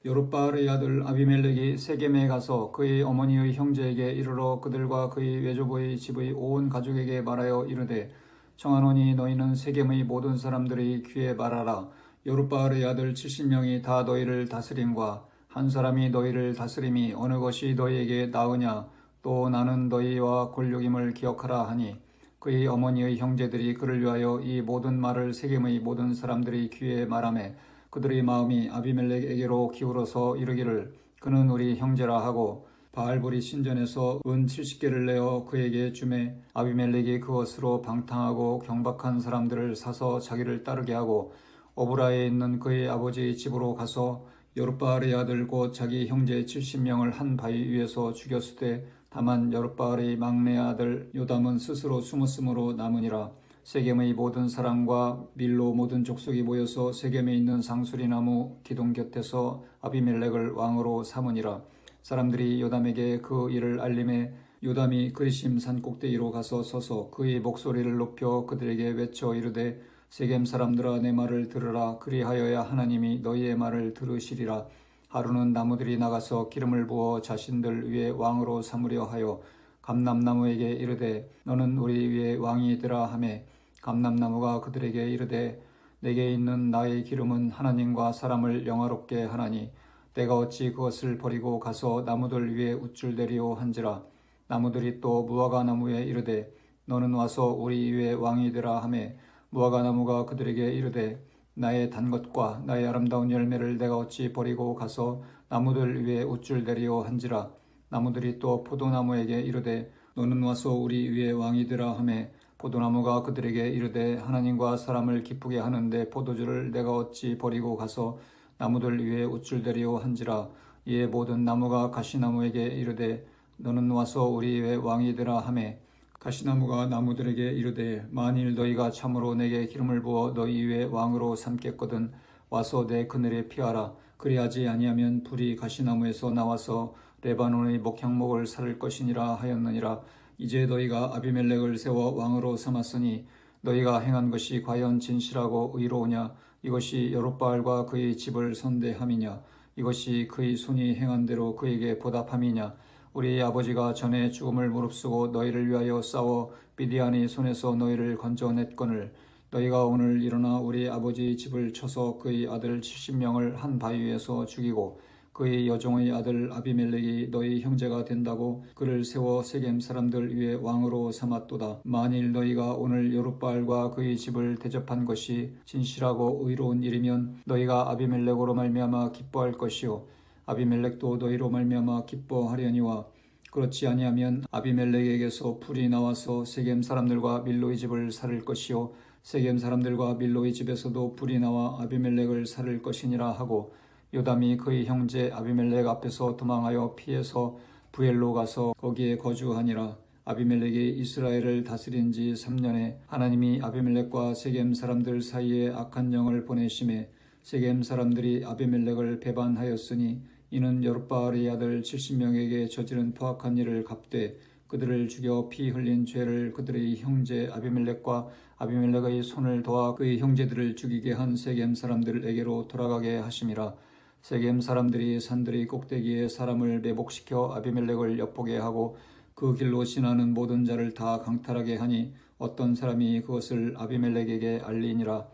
여룻바알의 아들 아비멜렉이 세겜에 가서 그의 어머니의 형제에게 이르러 그들과 그의 외조부의 집의 온 가족에게 말하여 이르되 청하노니 너희는 세겜의 모든 사람들의 귀에 말하라. 여룻바알의 아들 70명이 다 너희를 다스림과 한 사람이 너희를 다스림이 어느 것이 너희에게 나으냐. 또 나는 너희와 골육임을 기억하라 하니 그의 어머니의 형제들이 그를 위하여 이 모든 말을 세겜의 모든 사람들의 귀에 말하매 그들의 마음이 아비멜렉에게로 기울어서 이르기를 그는 우리 형제라 하고 바알불이 신전에서 은 70개를 내어 그에게 주매 아비멜렉이 그것으로 방탕하고 경박한 사람들을 사서 자기를 따르게 하고 오브라에 있는 그의 아버지의 집으로 가서 여룻바알의 아들 곧 자기 형제 70명을 한 바위 위에서 죽였으되 다만 여룻바알의 막내 아들 요담은 스스로 숨었으므로 남으니라. 세겜의 모든 사람과 밀로 모든 족속이 모여서 세겜에 있는 상수리나무 기둥 곁에서 아비멜렉을 왕으로 삼으니라. 사람들이 요담에게 그 일을 알림해 요담이 그리심 산 꼭대기로 가서 서서 그의 목소리를 높여 그들에게 외쳐 이르되 세겜 사람들아 내 말을 들으라. 그리하여야 하나님이 너희의 말을 들으시리라. 하루는 나무들이 나가서 기름을 부어 자신들 위에 왕으로 삼으려 하여 감람나무에게 이르되 너는 우리 위에 왕이 되라 하매 감람나무가 그들에게 이르되 내게 있는 나의 기름은 하나님과 사람을 영화롭게 하나니 내가 어찌 그것을 버리고 가서 나무들 위에 우쭐대리오 한지라. 나무들이 또 무화과 나무에 이르되 너는 와서 우리 위에 왕이 되라 하매 무화과 나무가 그들에게 이르되 나의 단 것과 나의 아름다운 열매를 내가 어찌 버리고 가서 나무들 위에 우쭐대리오 한지라. 나무들이 또 포도나무에게 이르되 너는 와서 우리 위에 왕이 되라 하매 포도나무가 그들에게 이르되 하나님과 사람을 기쁘게 하는데 포도주를 내가 어찌 버리고 가서 나무들 위에 우쭐대리오 한지라. 이에 모든 나무가 가시나무에게 이르되 너는 와서 우리 위에 왕이 되라 하매 가시나무가 나무들에게 이르되 만일 너희가 참으로 내게 기름을 부어 너희 위에 왕으로 삼겠거든 와서 내 그늘에 피하라. 그리하지 아니하면 불이 가시나무에서 나와서 레바논의 목향목을 살을 것이니라 하였느니라. 이제 너희가 아비멜렉을 세워 왕으로 삼았으니 너희가 행한 것이 과연 진실하고 의로우냐. 이것이 여룻바알과 그의 집을 선대함이냐. 이것이 그의 손이 행한 대로 그에게 보답함이냐. 우리 아버지가 전에 죽음을 무릅쓰고 너희를 위하여 싸워 미디안의 손에서 너희를 건져냈거늘 너희가 오늘 일어나 우리 아버지의 집을 쳐서 그의 아들 70명을 한 바위 위에서 죽이고 그의 여종의 아들 아비멜렉이 너희 형제가 된다고 그를 세워 세겜 사람들 위에 왕으로 삼았도다. 만일 너희가 오늘 여룻바알과 그의 집을 대접한 것이 진실하고 의로운 일이면 너희가 아비멜렉으로 말미암아 기뻐할 것이요 아비멜렉도 너희로 말미암아 기뻐하려니와 그렇지 아니하면 아비멜렉에게서 불이 나와서 세겜 사람들과 밀로의 집을 살을 것이요 세겜 사람들과 밀로의 집에서도 불이 나와 아비멜렉을 살을 것이니라 하고 요담이 그의 형제 아비멜렉 앞에서 도망하여 피해서 부엘로 가서 거기에 거주하니라. 아비멜렉이 이스라엘을 다스린 지 3년에 하나님이 아비멜렉과 세겜 사람들 사이에 악한 영을 보내심에 세겜 사람들이 아비멜렉을 배반하였으니 이는 여룻바알의 아들 70명에게 저지른 포악한 일을 갚되 그들을 죽여 피 흘린 죄를 그들의 형제 아비멜렉과 아비멜렉의 손을 도와 그의 형제들을 죽이게 한 세겜 사람들에게로 돌아가게 하심이라. 세겜 사람들이 산들의 꼭대기에 사람을 매복시켜 아비멜렉을 엿보게 하고 그 길로 지나는 모든 자를 다 강탈하게 하니 어떤 사람이 그것을 아비멜렉에게 알리니라.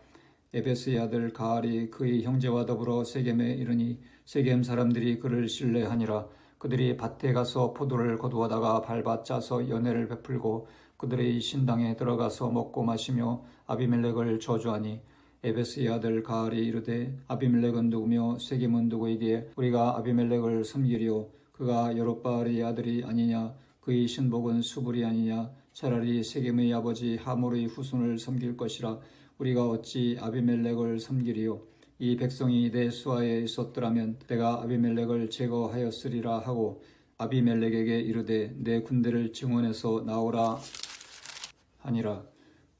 에베스의 아들 가알이 그의 형제와 더불어 세겜에 이르니 세겜 사람들이 그를 신뢰하니라. 그들이 밭에 가서 포도를 거두어다가 밟아 짜서 연회를 베풀고 그들의 신당에 들어가서 먹고 마시며 아비멜렉을 저주하니 에베스의 아들 가알이 이르되 아비멜렉은 누구며 세겜은 누구이기에 우리가 아비멜렉을 섬기리오. 그가 여룻바알의 아들이 아니냐. 그의 신복은 수불이 아니냐. 차라리 세겜의 아버지 하몰의 후손을 섬길 것이라. 우리가 어찌 아비멜렉을 섬기리요? 이 백성이 내 수하에 있었더라면 내가 아비멜렉을 제거하였으리라 하고 아비멜렉에게 이르되 내 군대를 증원해서 나오라 하니라.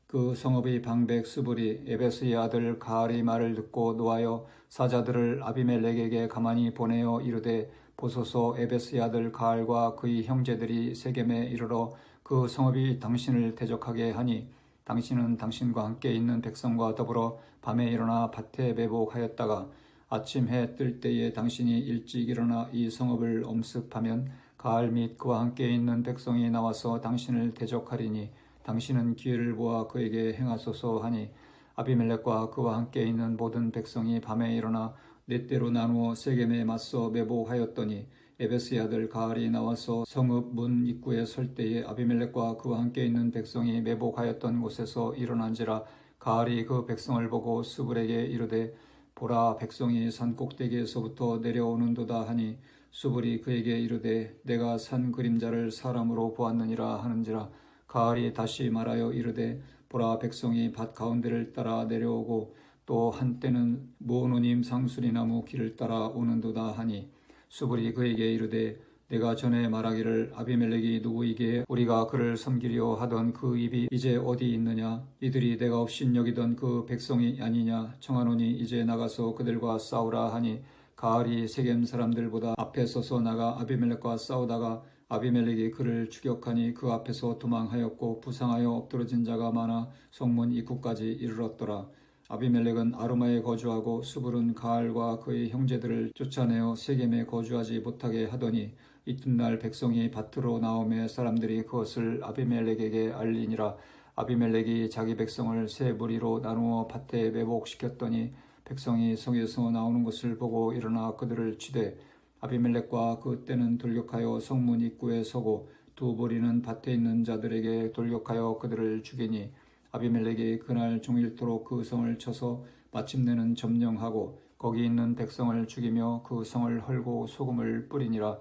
그 성읍의 방백 스불이 에베스의 아들 가알의 말을 듣고 노하여 사자들을 아비멜렉에게 가만히 보내어 이르되 보소서, 에베스의 아들 가알과 그의 형제들이 세겜에 이르러 그 성읍이 당신을 대적하게 하니 당신은 당신과 함께 있는 백성과 더불어 밤에 일어나 밭에 매복하였다가 아침 해 뜰 때에 당신이 일찍 일어나 이 성읍을 엄습하면 가알 및 그와 함께 있는 백성이 나와서 당신을 대적하리니 당신은 기회를 보아 그에게 행하소서 하니 아비멜렉과 그와 함께 있는 모든 백성이 밤에 일어나 네 때로 나누어 세겜에 맞서 매복하였더니 에베스의 아들 가알이 나와서 성읍 문 입구에 설 때에 아비멜렉과 그와 함께 있는 백성이 매복하였던 곳에서 일어난지라. 가알이 그 백성을 보고 스불에게 이르되 보라, 백성이 산 꼭대기에서부터 내려오는도다 하니 스불이 그에게 이르되 내가 산 그림자를 사람으로 보았느니라 하는지라. 가알이 다시 말하여 이르되 보라, 백성이 밭 가운데를 따라 내려오고 또 한때는 모노님 상수리나무 길을 따라 오는도다 하니 스불이 그에게 이르되 내가 전에 말하기를 아비멜렉이 누구이기에 우리가 그를 섬기려 하던 그 입이 이제 어디 있느냐? 이들이 내가 업신여기던 그 백성이 아니냐? 청하노니 이제 나가서 그들과 싸우라 하니 가알이 세겜 사람들보다 앞에 서서 나가 아비멜렉과 싸우다가 아비멜렉이 그를 추격하니 그 앞에서 도망하였고 부상하여 엎드러진 자가 많아 성문 입구까지 이르렀더라. 아비멜렉은 아르마에 거주하고 스불은 가알과 그의 형제들을 쫓아내어 세겜에 거주하지 못하게 하더니 이튿날 백성이 밭으로 나오매 사람들이 그것을 아비멜렉에게 알리니라. 아비멜렉이 자기 백성을 세 무리로 나누어 밭에 매복시켰더니 백성이 성에서 나오는 것을 보고 일어나 그들을 치되 아비멜렉과 그 때는 돌격하여 성문 입구에 서고 두 무리는 밭에 있는 자들에게 돌격하여 그들을 죽이니 아비멜렉이 그날 종일토록 그 성을 쳐서 마침내는 점령하고 거기 있는 백성을 죽이며 그 성을 헐고 소금을 뿌리니라.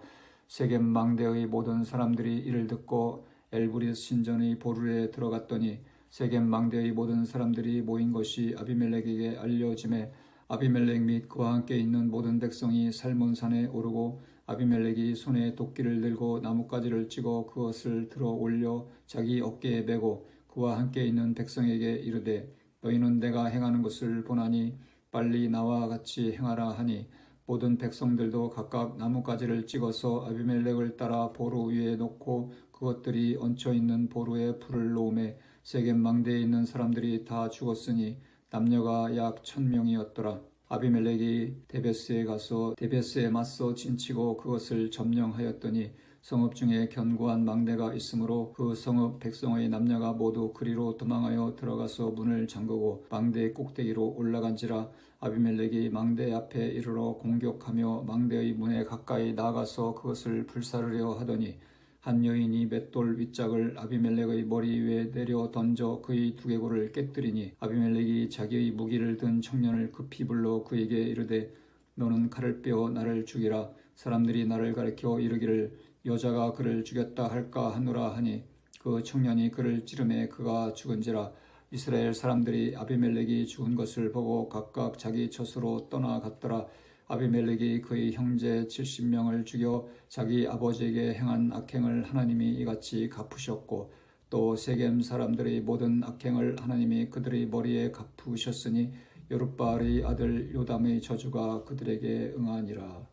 세겜 망대의 모든 사람들이 이를 듣고 엘브리스 신전의 보루에 들어갔더니 세겜 망대의 모든 사람들이 모인 것이 아비멜렉에게 알려짐에 아비멜렉 및 그와 함께 있는 모든 백성이 살몬산에 오르고 아비멜렉이 손에 도끼를 들고 나뭇가지를 찍어 그것을 들어 올려 자기 어깨에 메고 그와 함께 있는 백성에게 이르되 너희는 내가 행하는 것을 보나니 빨리 나와 같이 행하라 하니 모든 백성들도 각각 나뭇가지를 찍어서 아비멜렉을 따라 보루 위에 놓고 그것들이 얹혀있는 보루에 불을 놓음에 세겜 망대에 있는 사람들이 다 죽었으니 남녀가 약 1000명이었더라. 아비멜렉이 데베스에 가서 데베스에 맞서 진치고 그것을 점령하였더니 성읍 중에 견고한 망대가 있으므로 그 성읍 백성의 남녀가 모두 그리로 도망하여 들어가서 문을 잠그고 망대의 꼭대기로 올라간지라. 아비멜렉이 망대 앞에 이르러 공격하며 망대의 문에 가까이 나가서 그것을 불사르려 하더니 한 여인이 맷돌 윗짝을 아비멜렉의 머리 위에 내려 던져 그의 두개골을 깨뜨리니 아비멜렉이 자기의 무기를 든 청년을 급히 불러 그에게 이르되 너는 칼을 빼어 나를 죽이라. 사람들이 나를 가리켜 이르기를 여자가 그를 죽였다 할까 하노라 하니 그 청년이 그를 찌르매 그가 죽은지라. 이스라엘 사람들이 아비멜렉이 죽은 것을 보고 각각 자기 젖으로 떠나갔더라. 아비멜렉이 그의 형제 70명을 죽여 자기 아버지에게 행한 악행을 하나님이 이같이 갚으셨고 또 세겜 사람들의 모든 악행을 하나님이 그들의 머리에 갚으셨으니 여룻바알의 아들 요담의 저주가 그들에게 응하니라.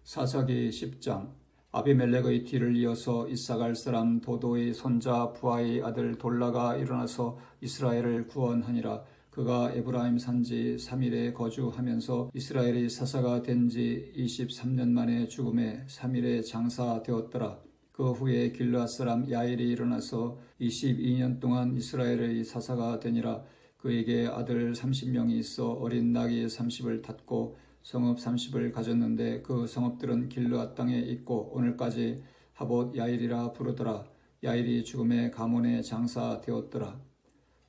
사사기 10장. 아비멜렉의 뒤를 이어서 이사갈 사람 도도의 손자 부하의 아들 돌라가 일어나서 이스라엘을 구원하니라. 그가 에브라임 산지 3일에 거주하면서 이스라엘의 사사가 된 지 23년 만에 죽음에 3일에 장사되었더라. 그 후에 길르앗 사람 야일이 일어나서 22년 동안 이스라엘의 사사가 되니라. 그에게 아들 30명이 있어 어린 낙이 30을 탔고 성읍 30을 가졌는데 그 성읍들은 길르앗 땅에 있고 오늘까지 하봇 야일이라 부르더라. 야일이 죽음에 가문에 장사되었더라.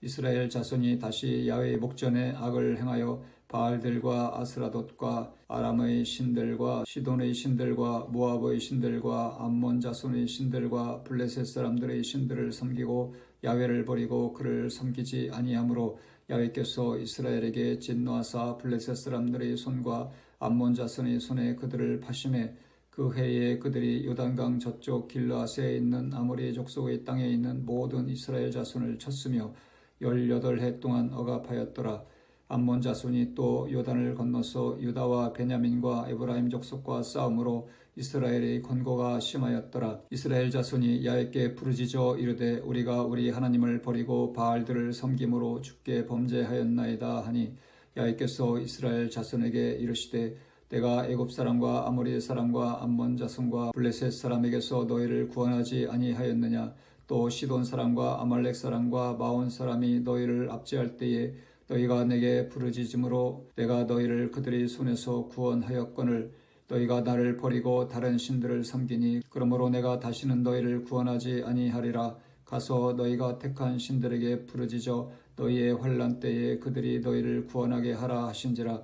이스라엘 자손이 다시 야훼의 목전에 악을 행하여 바알들과 아스라돗과 아람의 신들과 시돈의 신들과 모압의 신들과 암몬 자손의 신들과 블레셋 사람들의 신들을 섬기고 야훼를 버리고 그를 섬기지 아니하므로 야훼께서 이스라엘에게 진노하사 블레셋 사람들의 손과 암몬 자손의 손에 그들을 파심해 그 해에 그들이 요단강 저쪽 길르앗에 있는 아모리 족속의 땅에 있는 모든 이스라엘 자손을 쳤으며 18해 동안 억압하였더라. 암몬 자손이 또 요단을 건너서 유다와 베냐민과 에브라임 족속과 싸움으로 이스라엘의 권고가 심하였더라. 이스라엘 자손이 야훼께 부르짖어 이르되 우리가 우리 하나님을 버리고 바알들을 섬김으로 주께 범죄하였나이다 하니 야훼께서 이스라엘 자손에게 이르시되 내가 애굽 사람과 아모리 사람과 암몬 자손과 블레셋 사람에게서 너희를 구원하지 아니하였느냐. 또 시돈 사람과 아말렉 사람과 마온 사람이 너희를 압제할 때에 너희가 내게 부르짖음으로 내가 너희를 그들의 손에서 구원하였거늘 너희가 나를 버리고 다른 신들을 섬기니 그러므로 내가 다시는 너희를 구원하지 아니하리라. 가서 너희가 택한 신들에게 부르짖어 너희의 환난 때에 그들이 너희를 구원하게 하라 하신지라.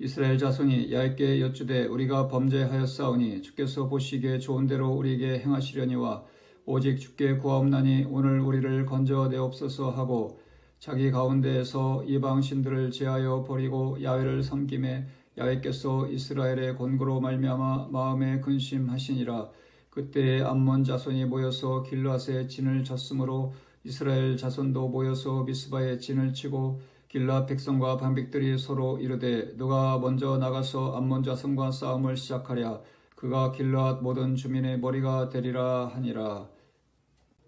이스라엘 자손이 야훼께 여쭈되 우리가 범죄하였사오니 주께서 보시기에 좋은 대로 우리에게 행하시려니와 오직 주께 구하옵나니 오늘 우리를 건져내옵소서 하고 자기 가운데에서 이방 신들을 제하여 버리고 야훼를 섬김에 야훼께서 이스라엘의 권고로 말미암아 마음에 근심하시니라. 그때에 암몬 자손이 모여서 길르앗에 진을 쳤으므로 이스라엘 자손도 모여서 미스바에 진을 치고 길르앗 백성과 방백들이 서로 이르되 누가 먼저 나가서 암몬 자손과 싸움을 시작하랴. 그가 길르앗 모든 주민의 머리가 되리라 하니라.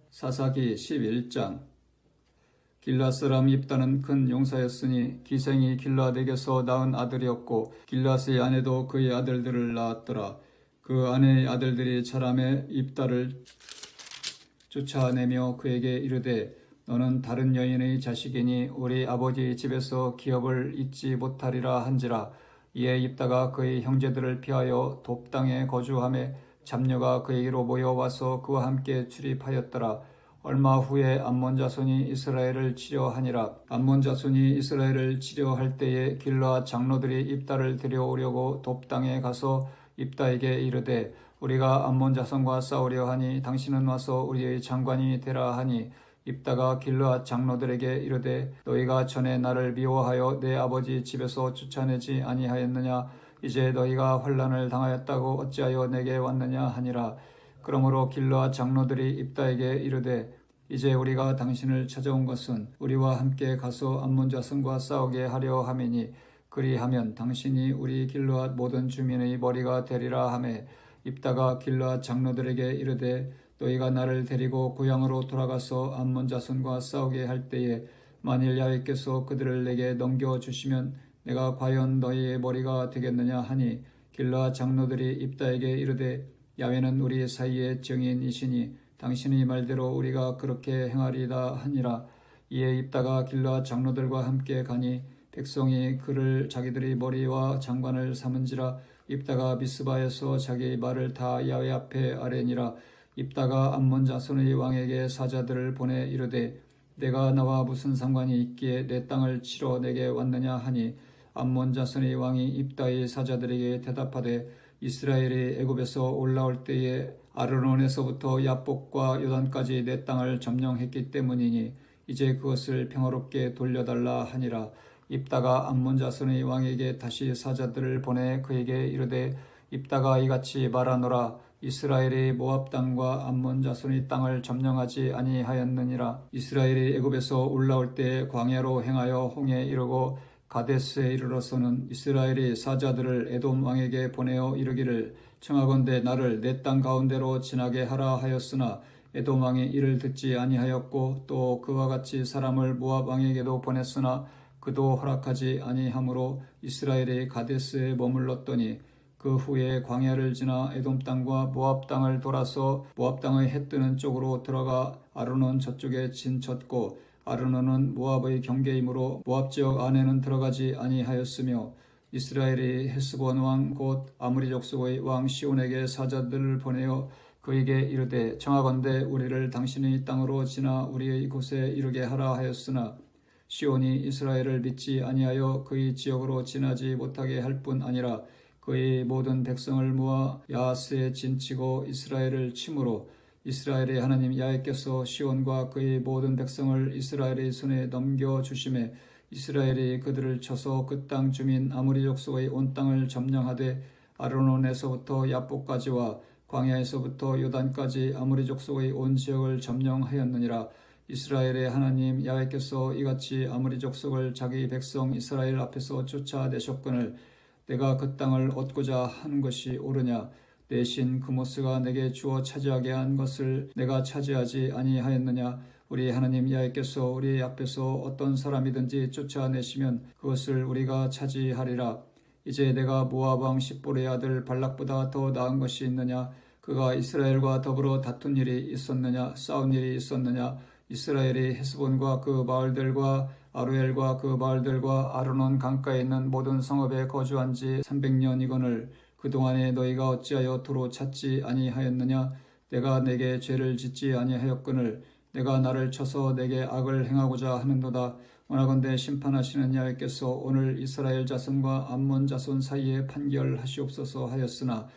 사사기 11장. 길르앗 사람 입다는 큰 용사였으니 기생이 길르앗에게서 낳은 아들이었고 길르앗의 아내도 그의 아들들을 낳았더라. 그 아내의 아들들이 자라매 입다를 쫓아내며 그에게 이르되 너는 다른 여인의 자식이니 우리 아버지 집에서 기업을 잊지 못하리라 한지라. 이에 입다가 그의 형제들을 피하여 돕 땅에 거주하며 잡녀가 그에게로 모여와서 그와 함께 출입하였더라. 얼마 후에 암몬 자손이 이스라엘을 치려하니라. 암몬 자손이 이스라엘을 치려할 때에 길르앗 장로들이 입다를 데려오려고 돕 땅에 가서 입다에게 이르되 우리가 암몬 자손과 싸우려 하니 당신은 와서 우리의 장관이 되라 하니 입다가 길르앗 장로들에게 이르되 너희가 전에 나를 미워하여 내 아버지 집에서 쫓아내지 아니하였느냐. 이제 너희가 환난을 당하였다고 어찌하여 내게 왔느냐 하니라. 그러므로 길르앗 장로들이 입다에게 이르되 이제 우리가 당신을 찾아온 것은 우리와 함께 가서 암몬 자손과 싸우게 하려 함이니 그리하면 당신이 우리 길르앗 모든 주민의 머리가 되리라 하매 입다가 길르앗 장로들에게 이르되 너희가 나를 데리고 고향으로 돌아가서 암몬 자손과 싸우게 할 때에 만일 야훼께서 그들을 내게 넘겨주시면 내가 과연 너희의 머리가 되겠느냐 하니 길르앗 장로들이 입다에게 이르되 야훼는 우리 사이의 증인이시니 당신의 말대로 우리가 그렇게 행하리이다 하니라. 이에 입다가 길르앗 장로들과 함께 가니 백성이 그를 자기들의 머리와 장관을 삼은지라. 입다가 미스바에서 자기의 말을 다 야훼 앞에 아뢰니라. 입다가 암몬 자손의 왕에게 사자들을 보내 이르되 내가 나와 무슨 상관이 있기에 내 땅을 치러 내게 왔느냐 하니 암몬 자손의 왕이 입다의 사자들에게 대답하되 이스라엘이 애굽에서 올라올 때에 아르논에서부터 야복과 요단까지 내 땅을 점령했기 때문이니 이제 그것을 평화롭게 돌려달라 하니라. 입다가 암몬 자손의 왕에게 다시 사자들을 보내 그에게 이르되 입다가 이같이 말하노라. 이스라엘이 모압 땅과 암몬 자손의 땅을 점령하지 아니하였느니라. 이스라엘이 애굽에서 올라올 때 광야로 행하여 홍해에 이르고 가데스에 이르러서는 이스라엘이 사자들을 에돔 왕에게 보내어 이르기를 청하건대 나를 내 땅 가운데로 지나게 하라 하였으나 에돔 왕이 이를 듣지 아니하였고 또 그와 같이 사람을 모압 왕에게도 보냈으나 그도 허락하지 아니하므로 이스라엘이 가데스에 머물렀더니 그 후에 광야를 지나 에돔 땅과 모압 땅을 돌아서 모압 땅의 해 뜨는 쪽으로 들어가 아르논 저쪽에 진쳤고 아르논은 모압의 경계이므로 모압 지역 안에는 들어가지 아니하였으며 이스라엘이 헤스본 왕 곧 아므리 족속의 왕 시온에게 사자들을 보내어 그에게 이르되 청하건대 우리를 당신의 땅으로 지나 우리의 곳에 이르게 하라 하였으나 시온이 이스라엘을 믿지 아니하여 그의 지역으로 지나지 못하게 할 뿐 아니라 그의 모든 백성을 모아 야하스에 진치고 이스라엘을 침으로 이스라엘의 하나님 야훼께서 시온과 그의 모든 백성을 이스라엘의 손에 넘겨주심에 이스라엘이 그들을 쳐서 그 땅 주민 아모리 족속의 온 땅을 점령하되 아르논에서부터 야복까지와 광야에서부터 요단까지 아모리 족속의 온 지역을 점령하였느니라. 이스라엘의 하나님 야훼께서 이같이 아모리 족속을 자기 백성 이스라엘 앞에서 쫓아내셨거늘 내가 그 땅을 얻고자 하는 것이 옳으냐? 내 신 그모스가 내게 주어 차지하게 한 것을 내가 차지하지 아니하였느냐? 우리 하나님 야훼께서 우리 앞에서 어떤 사람이든지 쫓아내시면 그것을 우리가 차지하리라. 이제 내가 모압 왕 십볼의 아들 발락보다 더 나은 것이 있느냐? 그가 이스라엘과 더불어 다툰 일이 있었느냐? 싸운 일이 있었느냐? 이스라엘이 헤스본과 그 마을들과 아루엘과 그 마을들과 아르논 강가에 있는 모든 성읍에 거주한 지 300년이거늘 그동안에 너희가 어찌하여 도로 찾지 아니하였느냐? 내가 내게 죄를 짓지 아니하였거늘 내가 나를 쳐서 내게 악을 행하고자 하는도다. 원하건대 심판하시는 야훼께서 오늘 이스라엘 자손과 암몬 자손 사이에 판결하시옵소서 하였으나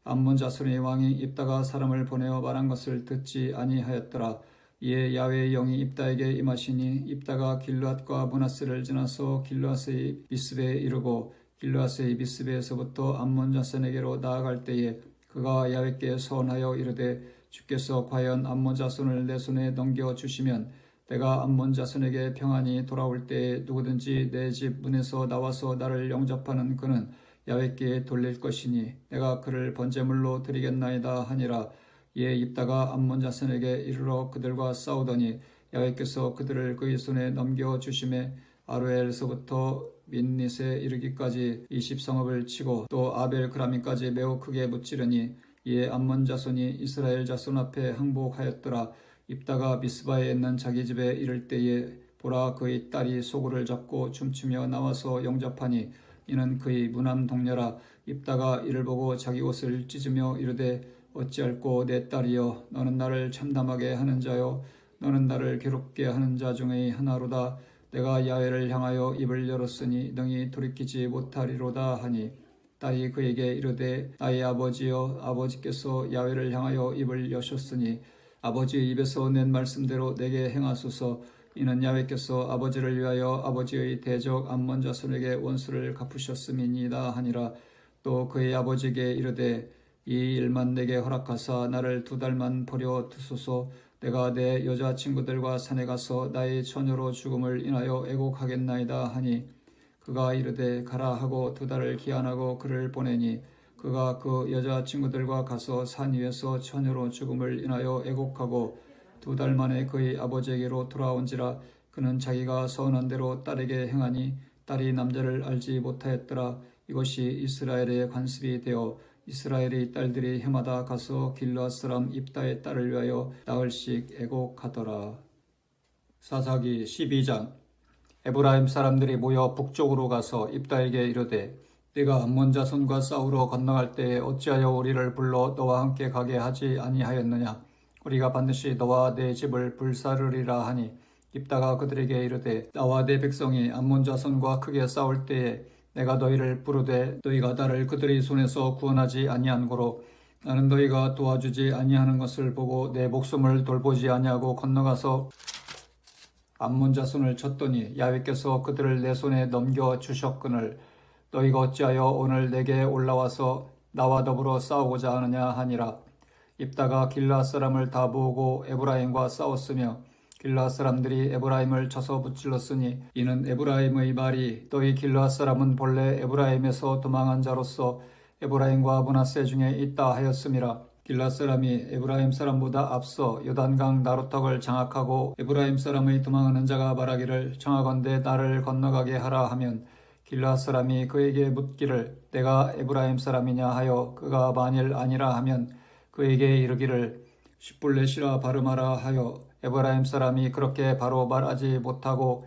암몬 자손의 왕이 입다가 사람을 보내어 말한 것을 듣지 아니하였더라. 이에 야훼의 영이 입다에게 임하시니 입다가 길르앗과 므낫세를 지나서 길르앗의 미스베에 이르고 길르앗의 미스베에서부터 암몬 자손에게로 나아갈 때에 그가 야훼께 서원하여 이르되 주께서 과연 암몬 자손을 내 손에 넘겨주시면 내가 암몬 자손에게 평안히 돌아올 때에 누구든지 내 집 문에서 나와서 나를 영접하는 그는 야훼께 돌릴 것이니 내가 그를 번제물로 드리겠나이다 하니라. 이에 입다가 암몬 자손에게 이르러 그들과 싸우더니 야훼께서 그들을 그의 손에 넘겨주심에 아루엘에서부터 민닛에 이르기까지 20성읍을 치고 또 아벨 그라민까지 매우 크게 무찌르니 이에 암몬 자손이 이스라엘 자손 앞에 항복하였더라. 입다가 미스바에 있는 자기 집에 이를 때에 보라 그의 딸이 소굴을 잡고 춤추며 나와서 영접하니 이는 그의 무남 동료라. 입다가 이를 보고 자기 옷을 찢으며 이르되 어찌할꼬 내 딸이여 너는 나를 참담하게 하는 자요 너는 나를 괴롭게 하는 자 중의 하나로다. 내가 야훼를 향하여 입을 열었으니 능히 돌이키지 못하리로다 하니 딸이 그에게 이르되 나의 아버지여 아버지께서 야훼를 향하여 입을 여셨으니 아버지의 입에서 낸 말씀대로 내게 행하소서. 이는 야훼께서 아버지를 위하여 아버지의 대적 암몬 자손에게 원수를 갚으셨음이니이다 하니라. 또 그의 아버지에게 이르되 이 일만 내게 허락하사 나를 2달만 버려 두소서. 내가 내 여자친구들과 산에 가서 나의 처녀로 죽음을 인하여 애곡하겠나이다 하니 그가 이르되 가라 하고 2달을 기한하고 그를 보내니 그가 그 여자친구들과 가서 산 위에서 처녀로 죽음을 인하여 애곡하고 2달 만에 그의 아버지에게로 돌아온지라. 그는 자기가 서운한 대로 딸에게 행하니 딸이 남자를 알지 못하였더라. 이것이 이스라엘의 관습이 되어 이스라엘의 딸들이 해마다 가서 길르앗 사람 입다의 딸을 위하여 나흘씩 애곡하더라. 사사기 12장. 에브라임 사람들이 모여 북쪽으로 가서 입다에게 이르되 네가 암몬 자손과 싸우러 건너갈 때에 어찌하여 우리를 불러 너와 함께 가게 하지 아니하였느냐? 우리가 반드시 너와 내 집을 불사르리라 하니 입다가 그들에게 이르되 나와 내 백성이 암몬 자손과 크게 싸울 때에 내가 너희를 부르되 너희가 나를 그들의 손에서 구원하지 아니한 고로 나는 너희가 도와주지 아니하는 것을 보고 내 목숨을 돌보지 아니하고 건너가서 암몬 자손을 쳤더니 야훼께서 그들을 내 손에 넘겨주셨거늘 너희가 어찌하여 오늘 내게 올라와서 나와 더불어 싸우고자 하느냐 하니라. 입다가 길르앗 사람을 다 모으고 에브라임과 싸웠으며 길르앗 사람들이 에브라임을 쳐서 무찔렀으니 이는 에브라임의 말이 너희 길르앗 사람은 본래 에브라임에서 도망한 자로서 에브라임과 므낫세 중에 있다 하였음이라. 길르앗 사람이 에브라임 사람보다 앞서 요단강 나루턱을 장악하고 에브라임 사람의 도망하는 자가 말하기를 청하건대 나를 건너가게 하라 하면 길르앗 사람이 그에게 묻기를 내가 에브라임 사람이냐 하여 그가 만일 아니라 하면 그에게 이르기를 십불렛이라 발음하라 하여 에브라임 사람이 그렇게 바로 말하지 못하고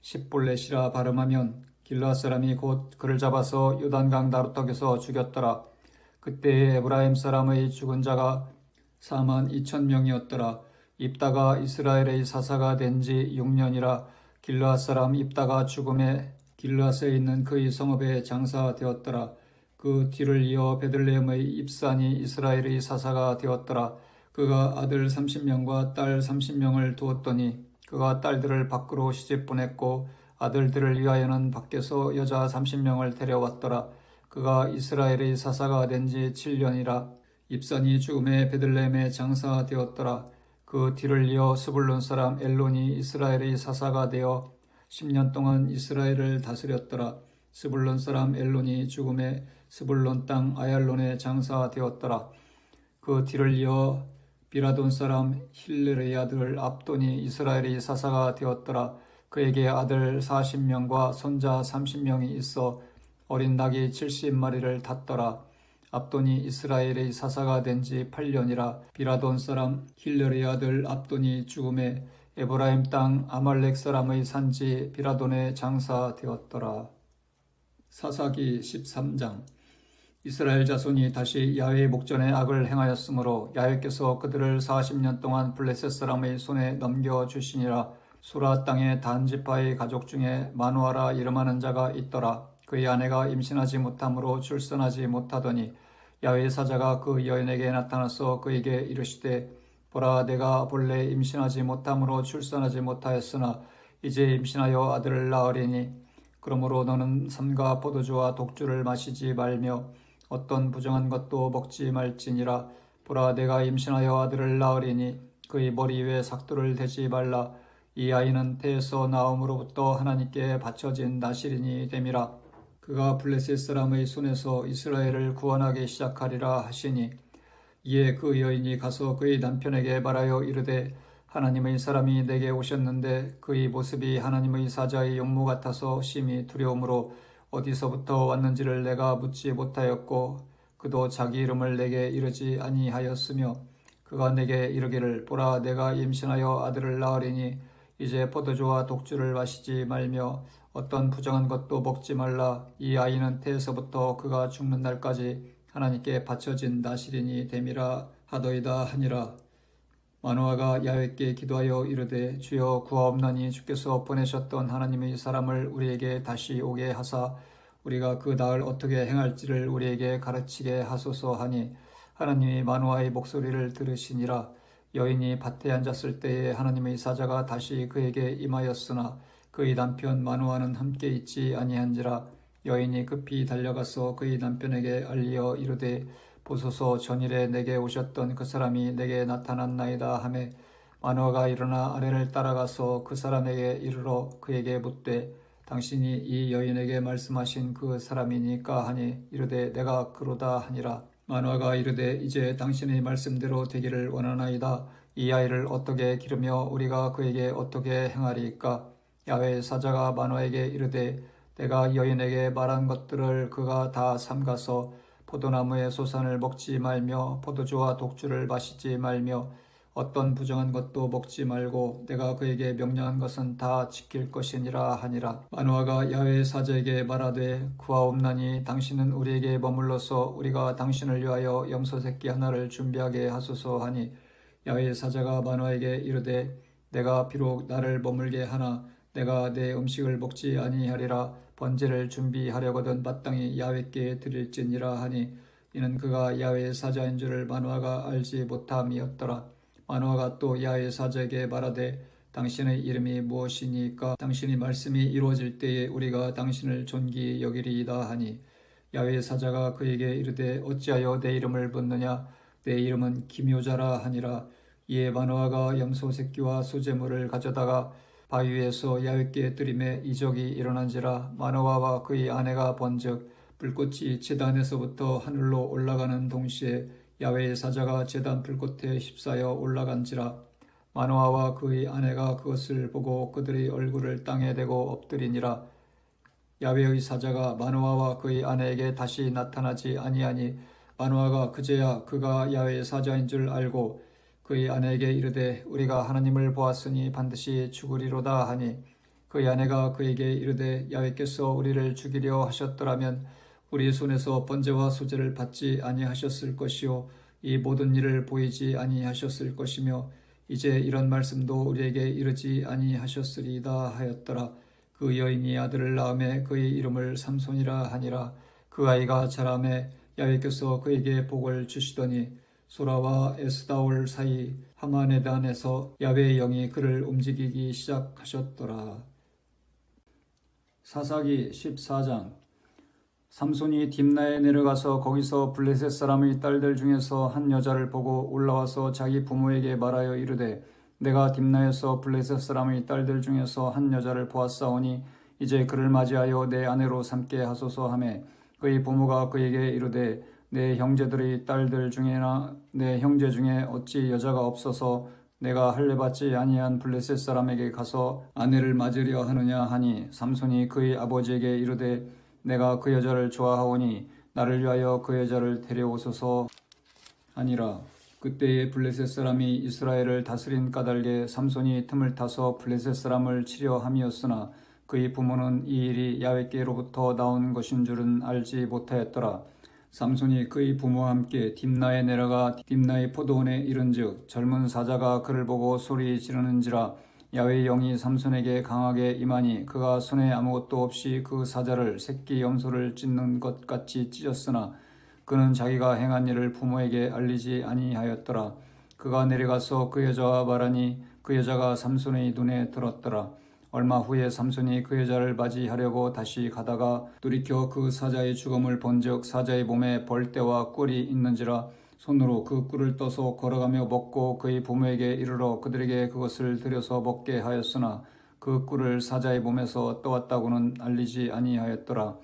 십불렛이라 발음하면 길르앗 사람이 곧 그를 잡아서 요단강 나루턱에서 죽였더라. 그때에 에브라임 사람의 죽은 자가 42,000명이었더라. 입다가 이스라엘의 사사가 된 지 6년이라. 길르앗 사람 입다가 죽음에 길르앗에 있는 그의 성읍에 장사되었더라. 그 뒤를 이어 베들레헴의 입산이 이스라엘의 사사가 되었더라. 그가 아들 30명과 딸 30명을 두었더니 그가 딸들을 밖으로 시집 보냈고 아들들을 위하여는 밖에서 여자 30명을 데려왔더라. 그가 이스라엘의 사사가 된 지 7년이라. 입산이 죽음에 베들레헴에 장사되었더라. 그 뒤를 이어 스불론 사람 엘론이 이스라엘의 사사가 되어 10년 동안 이스라엘을 다스렸더라. 스불론 사람 엘론이 죽음에 스불론 땅 아얄론에 장사되었더라. 그 뒤를 이어 비라돈 사람 힐레의 아들 압돈이 이스라엘의 사사가 되었더라. 그에게 아들 40명과 손자 30명이 있어 어린 낙이 70마리를 탔더라. 압돈이 이스라엘의 사사가 된 지 8년이라. 비라돈 사람 힐레의 아들 압돈이 죽음에 에브라임 땅 아말렉 사람의 산지 비라돈에 장사되었더라. 사사기 13장. 이스라엘 자손이 다시 야훼의 목전에 악을 행하였으므로 야훼께서 그들을 40년 동안 블레셋 사람의 손에 넘겨주시니라. 수라 땅의 단지파의 가족 중에 마누아라 이름하는 자가 있더라. 그의 아내가 임신하지 못함으로 출산하지 못하더니 야훼의 사자가 그 여인에게 나타나서 그에게 이르시되 보라, 내가 본래 임신하지 못함으로 출산하지 못하였으나 이제 임신하여 아들을 낳으리니 그러므로 너는 삼가 포도주와 독주를 마시지 말며 어떤 부정한 것도 먹지 말지니라. 보라, 내가 임신하여 아들을 낳으리니 그의 머리 위에 삭도를 대지 말라. 이 아이는 태에서 나옴으로부터 하나님께 바쳐진 나실인이 됨이라. 그가 블레셋 사람의 손에서 이스라엘을 구원하기 시작하리라 하시니 이에 그 여인이 가서 그의 남편에게 말하여 이르되 하나님의 사람이 내게 오셨는데 그의 모습이 하나님의 사자의 용모 같아서 심히 두려움으로 어디서부터 왔는지를 내가 묻지 못하였고 그도 자기 이름을 내게 이르지 아니하였으며 그가 내게 이르기를 보라, 내가 임신하여 아들을 낳으리니 이제 포도주와 독주를 마시지 말며 어떤 부정한 것도 먹지 말라. 이 아이는 태에서부터 그가 죽는 날까지 하나님께 바쳐진 나실인이 됨이라 하더이다 하니라. 마노아가 야훼께 기도하여 이르되 주여 구하옵나니 주께서 보내셨던 하나님의 사람을 우리에게 다시 오게 하사 우리가 그 나을 어떻게 행할지를 우리에게 가르치게 하소서 하니 하나님이 마노아의 목소리를 들으시니라. 여인이 밭에 앉았을 때에 하나님의 사자가 다시 그에게 임하였으나 그의 남편 마노아는 함께 있지 아니한지라. 여인이 급히 달려가서 그의 남편에게 알리어 이르되 보소서, 전일에 내게 오셨던 그 사람이 내게 나타났나이다 하매 마노아가 일어나 아내를 따라가서 그 사람에게 이르러 그에게 묻되 당신이 이 여인에게 말씀하신 그 사람이니까 하니 이르되 내가 그로다 하니라. 마노아가 이르되 이제 당신의 말씀대로 되기를 원하나이다. 이 아이를 어떻게 기르며 우리가 그에게 어떻게 행하리이까. 야훼의 사자가 마노아에게 이르되 내가 여인에게 말한 것들을 그가 다 삼가서 포도나무의 소산을 먹지 말며 포도주와 독주를 마시지 말며 어떤 부정한 것도 먹지 말고 내가 그에게 명령한 것은 다 지킬 것이니라 하니라. 마노아가 야훼의 사자에게 말하되 구하옵나니 당신은 우리에게 머물러서 우리가 당신을 위하여 염소 새끼 하나를 준비하게 하소서 하니 야훼의 사자가 마노아에게 이르되 내가 비록 나를 머물게 하나 내가 내 음식을 먹지 아니하리라. 번제를 준비하려거든 마땅히 야훼께 드릴지니라 하니 이는 그가 야훼의 사자인 줄을 마노아가 알지 못함이었더라. 마노아가 또 야훼의 사자에게 말하되 당신의 이름이 무엇이니까 당신이 말씀이 이루어질 때에 우리가 당신을 존귀히 여기리이다 하니 야훼의 사자가 그에게 이르되 어찌하여 내 이름을 묻느냐. 내 이름은 기묘자라 하니라. 이에 마노아가 염소 새끼와 수제물을 가져다가 바위 위에서 야훼께 드림에 이적이 일어난지라. 마노아와 그의 아내가 본즉 불꽃이 제단에서부터 하늘로 올라가는 동시에 야훼의 사자가 제단 불꽃에 휩싸여 올라간지라. 마노아와 그의 아내가 그것을 보고 그들의 얼굴을 땅에 대고 엎드리니라. 야훼의 사자가 마노아와 그의 아내에게 다시 나타나지 아니하니 마노아가 그제야 그가 야훼의 사자인 줄 알고 그의 아내에게 이르되 우리가 하나님을 보았으니 반드시 죽으리로다 하니 그의 아내가 그에게 이르되 야훼께서 우리를 죽이려 하셨더라면 우리 손에서 번제와 소제를 받지 아니하셨을 것이요 이 모든 일을 보이지 아니하셨을 것이며 이제 이런 말씀도 우리에게 이르지 아니하셨으리이다 하였더라. 그 여인이 아들을 낳음에 그의 이름을 삼손이라 하니라. 그 아이가 자라매 야훼께서 그에게 복을 주시더니 소라와 에스다올 사이 하마네단에서 야훼의 영이 그를 움직이기 시작하셨더라. 사사기 14장. 삼손이 딥나에 내려가서 거기서 블레셋 사람의 딸들 중에서 한 여자를 보고 올라와서 자기 부모에게 말하여 이르되 내가 딥나에서 블레셋 사람의 딸들 중에서 한 여자를 보았사오니 이제 그를 맞이하여 내 아내로 삼게 하소서 하매 그의 부모가 그에게 이르되 내 형제들의 딸들 중에나 내 형제 중에 어찌 여자가 없어서 내가 할례받지 아니한 블레셋 사람에게 가서 아내를 맞으려 하느냐 하니 삼손이 그의 아버지에게 이르되 내가 그 여자를 좋아하오니 나를 위하여 그 여자를 데려오소서 하니라. 그때에 블레셋 사람이 이스라엘을 다스린 까닭에 삼손이 틈을 타서 블레셋 사람을 치려 함이었으나 그의 부모는 이 일이 야훼께로부터 나온 것인 줄은 알지 못하였더라. 삼손이 그의 부모와 함께 딥나에 내려가 딥나의 포도원에 이른즉 젊은 사자가 그를 보고 소리 지르는지라. 야훼의 영이 삼손에게 강하게 임하니 그가 손에 아무것도 없이 그 사자를 새끼 염소를 찢는 것 같이 찢었으나 그는 자기가 행한 일을 부모에게 알리지 아니하였더라. 그가 내려가서 그 여자와 말하니 그 여자가 삼손의 눈에 들었더라. 얼마 후에 삼손이 그 여자를 맞이하려고 다시 가다가 돌이켜 그 사자의 죽음을 본즉 사자의 몸에 벌떼와 꿀이 있는지라. 손으로 그 꿀을 떠서 걸어가며 먹고 그의 부모에게 이르러 그들에게 그것을 들여서 먹게 하였으나 그 꿀을 사자의 몸에서 떠왔다고는 알리지 아니하였더라.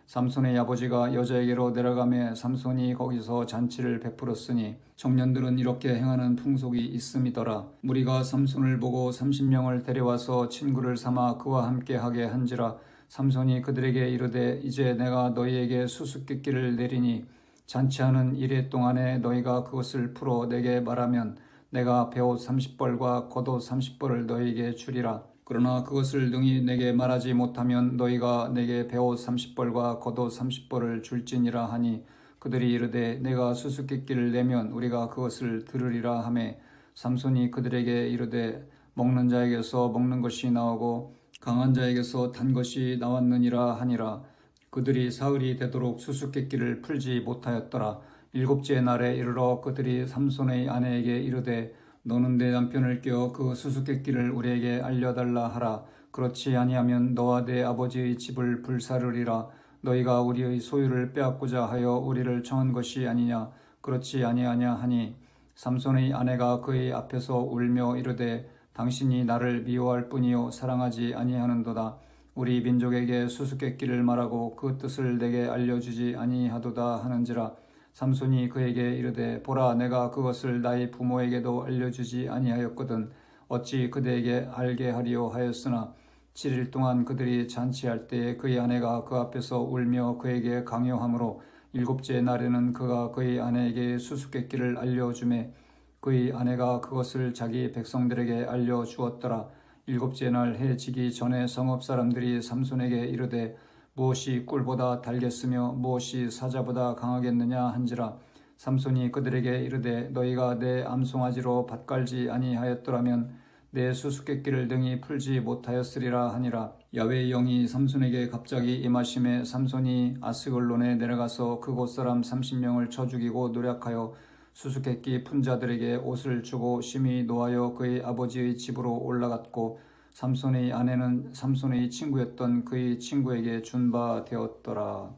삼손의 아버지가 여자에게로 내려가매 삼손이 거기서 잔치를 베풀었으니 청년들은 이렇게 행하는 풍속이 있음이더라. 무리가 삼손을 보고 30명을 데려와서 친구를 삼아 그와 함께 하게 한지라. 삼손이 그들에게 이르되 이제 내가 너희에게 수수께끼를 내리니 잔치하는 이래 동안에 너희가 그것을 풀어 내게 말하면 내가 베옷 30벌과 겉옷 30벌을 너희에게 주리라. 그러나 그것을 능히 내게 말하지 못하면 너희가 내게 베옷 30벌과 겉옷 30벌을 줄지니라 하니 그들이 이르되 내가 수수께끼를 내면 우리가 그것을 들으리라 하매 삼손이 그들에게 이르되 먹는 자에게서 먹는 것이 나오고 강한 자에게서 단 것이 나왔느니라 하니라. 그들이 사흘이 되도록 수수께끼를 풀지 못하였더라. 일곱째 날에 이르러 그들이 삼손의 아내에게 이르되 너는 내 남편을 껴 그 수수께끼를 우리에게 알려달라 하라. 그렇지 아니하면 너와 내 아버지의 집을 불사르리라. 너희가 우리의 소유를 빼앗고자 하여 우리를 청한 것이 아니냐. 그렇지 아니하냐 하니 삼손의 아내가 그의 앞에서 울며 이르되 당신이 나를 미워할 뿐이요 사랑하지 아니하는도다. 우리 민족에게 수수께끼를 말하고 그 뜻을 내게 알려주지 아니하도다 하는지라. 삼손이 그에게 이르되 보라 내가 그것을 나의 부모에게도 알려주지 아니하였거든 어찌 그대에게 알게 하리요 하였으나 7일 동안 그들이 잔치할 때에 그의 아내가 그 앞에서 울며 그에게 강요하므로 일곱째 날에는 그가 그의 아내에게 수수께끼를 알려주매 그의 아내가 그것을 자기 백성들에게 알려주었더라. 일곱째 날 해 지기 전에 성읍 사람들이 삼손에게 이르되 무엇이 꿀보다 달겠으며 무엇이 사자보다 강하겠느냐 한지라. 삼손이 그들에게 이르되 너희가 내 암송아지로 밭갈지 아니하였더라면 내 수수께끼를 능히 풀지 못하였으리라 하니라. 야훼의 영이 삼손에게 갑자기 임하심에 삼손이 아스글론에 내려가서 그곳 사람 30명을 쳐 죽이고 노략하여 수수께끼 푼 자들에게 옷을 주고 심히 노하여 그의 아버지의 집으로 올라갔고 삼손의 아내는 삼손의 친구였던 그의 친구에게 준 바 되었더라.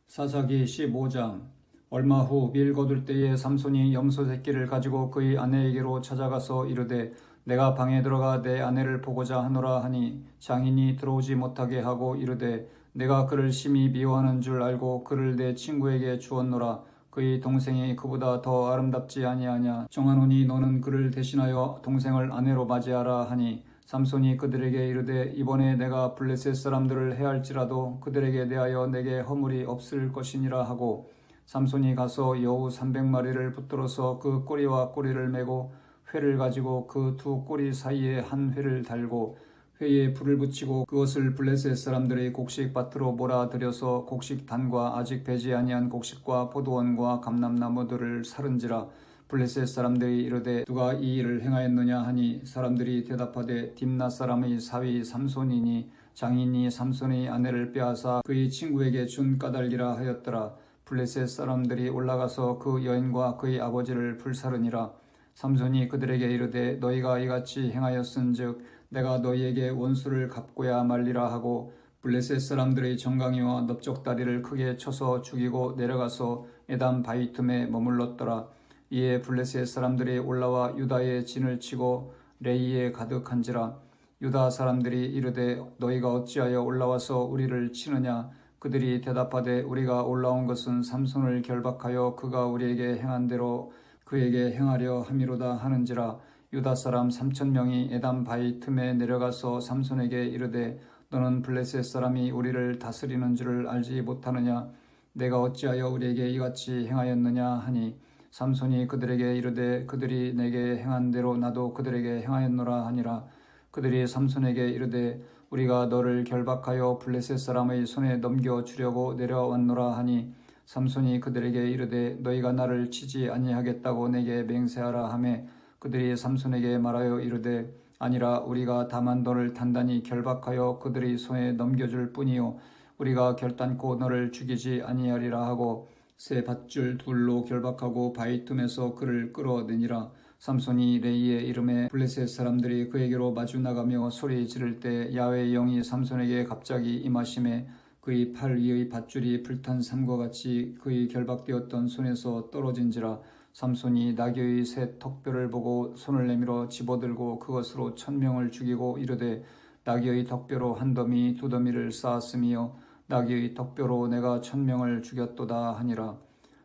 사사기 15장. 얼마 후 밀 거둘 때에 삼손이 염소 새끼를 가지고 그의 아내에게로 찾아가서 이르되 내가 방에 들어가 내 아내를 보고자 하노라 하니 장인이 들어오지 못하게 하고 이르되 내가 그를 심히 미워하는 줄 알고 그를 내 친구에게 주었노라. 그의 동생이 그보다 더 아름답지 아니하냐. 정하노니 너는 그를 대신하여 동생을 아내로 맞이하라 하니 삼손이 그들에게 이르되 이번에 내가 블레셋 사람들을 해할지라도 그들에게 대하여 내게 허물이 없을 것이니라 하고 삼손이 가서 여우 300마리를 붙들어서 그 꼬리와 꼬리를 메고 회를 가지고 그 두 꼬리 사이에 한 회를 달고 회에 불을 붙이고 그것을 블레셋 사람들의 곡식밭으로 몰아들여서 곡식단과 아직 배지 아니한 곡식과 포도원과 감람나무들을 사른지라. 블레셋 사람들이 이르되 누가 이 일을 행하였느냐 하니 사람들이 대답하되 딥낫 사람의 사위 삼손이니 장인이 삼손의 아내를 빼앗아 그의 친구에게 준 까닭이라 하였더라. 블레셋 사람들이 올라가서 그 여인과 그의 아버지를 불사르니라. 삼손이 그들에게 이르되 너희가 이같이 행하였은즉 내가 너희에게 원수를 갚고야 말리라 하고 블레셋 사람들의 정강이와 넓적다리를 크게 쳐서 죽이고 내려가서 에담 바위 틈에 머물렀더라. 이에 블레셋 사람들이 올라와 유다의 진을 치고 레이에 가득한지라. 유다 사람들이 이르되 너희가 어찌하여 올라와서 우리를 치느냐. 그들이 대답하되 우리가 올라온 것은 삼손을 결박하여 그가 우리에게 행한 대로 그에게 행하려 함이로다 하는지라. 유다 사람 3,000명이 에담 바위 틈에 내려가서 삼손에게 이르되 너는 블레셋 사람이 우리를 다스리는 줄을 알지 못하느냐. 내가 어찌하여 우리에게 이같이 행하였느냐 하니 삼손이 그들에게 이르되 그들이 내게 행한 대로 나도 그들에게 행하였노라 하니라. 그들이 삼손에게 이르되 우리가 너를 결박하여 블레셋 사람의 손에 넘겨주려고 내려왔노라 하니 삼손이 그들에게 이르되 너희가 나를 치지 아니하겠다고 내게 맹세하라 하매 그들이 삼손에게 말하여 이르되 아니라 우리가 다만 너를 단단히 결박하여 그들의 손에 넘겨줄 뿐이요 우리가 결단코 너를 죽이지 아니하리라 하고 새 밧줄 둘로 결박하고 바위 틈에서 그를 끌어내니라. 삼손이 레이의 이름에 블레셋 사람들이 그에게로 마주 나가며 소리 지를 때 야훼의 영이 삼손에게 갑자기 임하심에 그의 팔 위의 밧줄이 불탄 삼과 같이 그의 결박되었던 손에서 떨어진지라. 삼손이 나귀의 새 턱뼈를 보고 손을 내밀어 집어들고 그것으로 1,000명을 죽이고 이르되 나귀의 턱뼈로 한 더미 두 더미를 쌓았으며 나귀의 턱뼈로 내가 1,000명을 죽였도다 하니라.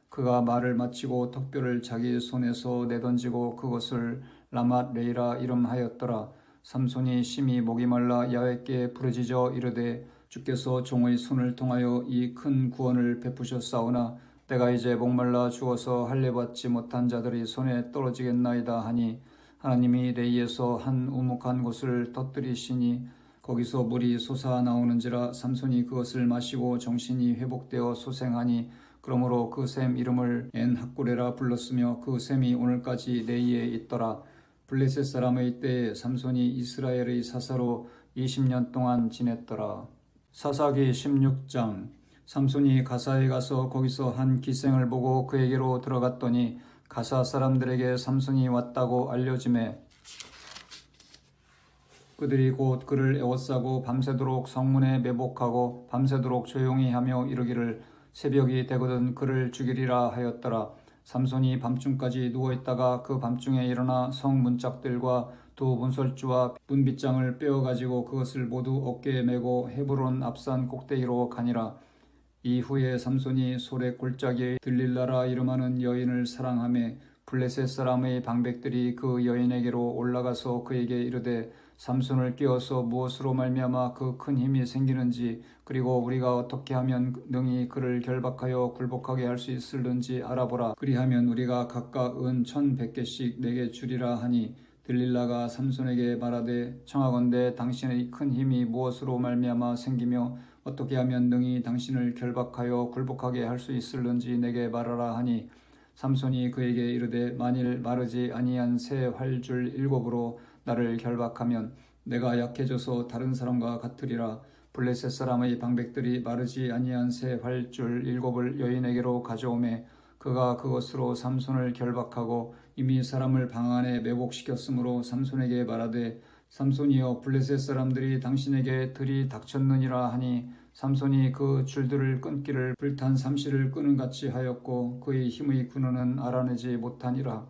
그가 말을 마치고 턱뼈를 자기 손에서 내던지고 그것을 라맛 레이라 이름하였더라. 삼손이 심히 목이 말라 야훼께 부르짖어 이르되 주께서 종의 손을 통하여 이 큰 구원을 베푸셨사오나 내가 이제 목말라 죽어서 할례받지 못한 자들의 손에 떨어지겠나이다 하니 하나님이 레이에서 한 우묵한 곳을 터뜨리시니 거기서 물이 솟아나오는지라. 삼손이 그것을 마시고 정신이 회복되어 소생하니 그러므로 그 샘 이름을 엔학고레라 불렀으며 그 샘이 오늘까지 레이에 있더라. 블레셋 사람의 때에 삼손이 이스라엘의 사사로 20년 동안 지냈더라. 사사기 16장. 삼손이 가사에 가서 거기서 한 기생을 보고 그에게로 들어갔더니 가사 사람들에게 삼손이 왔다고 알려지매 그들이 곧 그를 에워싸고 밤새도록 성문에 매복하고 밤새도록 조용히 하며 이르기를 새벽이 되거든 그를 죽이리라 하였더라. 삼손이 밤중까지 누워있다가 그 밤중에 일어나 성 문짝들과 두 문설주와 문빗장을 빼어가지고 그것을 모두 어깨에 메고 헤브론 앞산 꼭대기로 가니라. 이후에 삼손이 소래 골짜기에 들릴라라 이름하는 여인을 사랑하며 블레셋 사람의 방백들이 그 여인에게로 올라가서 그에게 이르되 삼손을 끼워서 무엇으로 말미암아 그 큰 힘이 생기는지 그리고 우리가 어떻게 하면 능히 그를 결박하여 굴복하게 할 수 있을는지 알아보라. 그리하면 우리가 각각 은 1,100개씩 내게 주리라 하니 들릴라가 삼손에게 말하되 청하건대 당신의 큰 힘이 무엇으로 말미암아 생기며 어떻게 하면 능히 당신을 결박하여 굴복하게 할 수 있을는지 내게 말하라 하니 삼손이 그에게 이르되 만일 마르지 아니한 새 활줄 7으로 나를 결박하면 내가 약해져서 다른 사람과 같으리라. 블레셋 사람의 방백들이 마르지 아니한 새 활줄 7을 여인에게로 가져오매 그가 그것으로 삼손을 결박하고 이미 사람을 방 안에 매복시켰으므로 삼손에게 말하되 삼손이여 블레셋 사람들이 당신에게 들이닥쳤느니라 하니 삼손이 그 줄들을 끊기를 불탄 삼시를 끄는 같이 하였고 그의 힘의 근원은 알아내지 못하니라.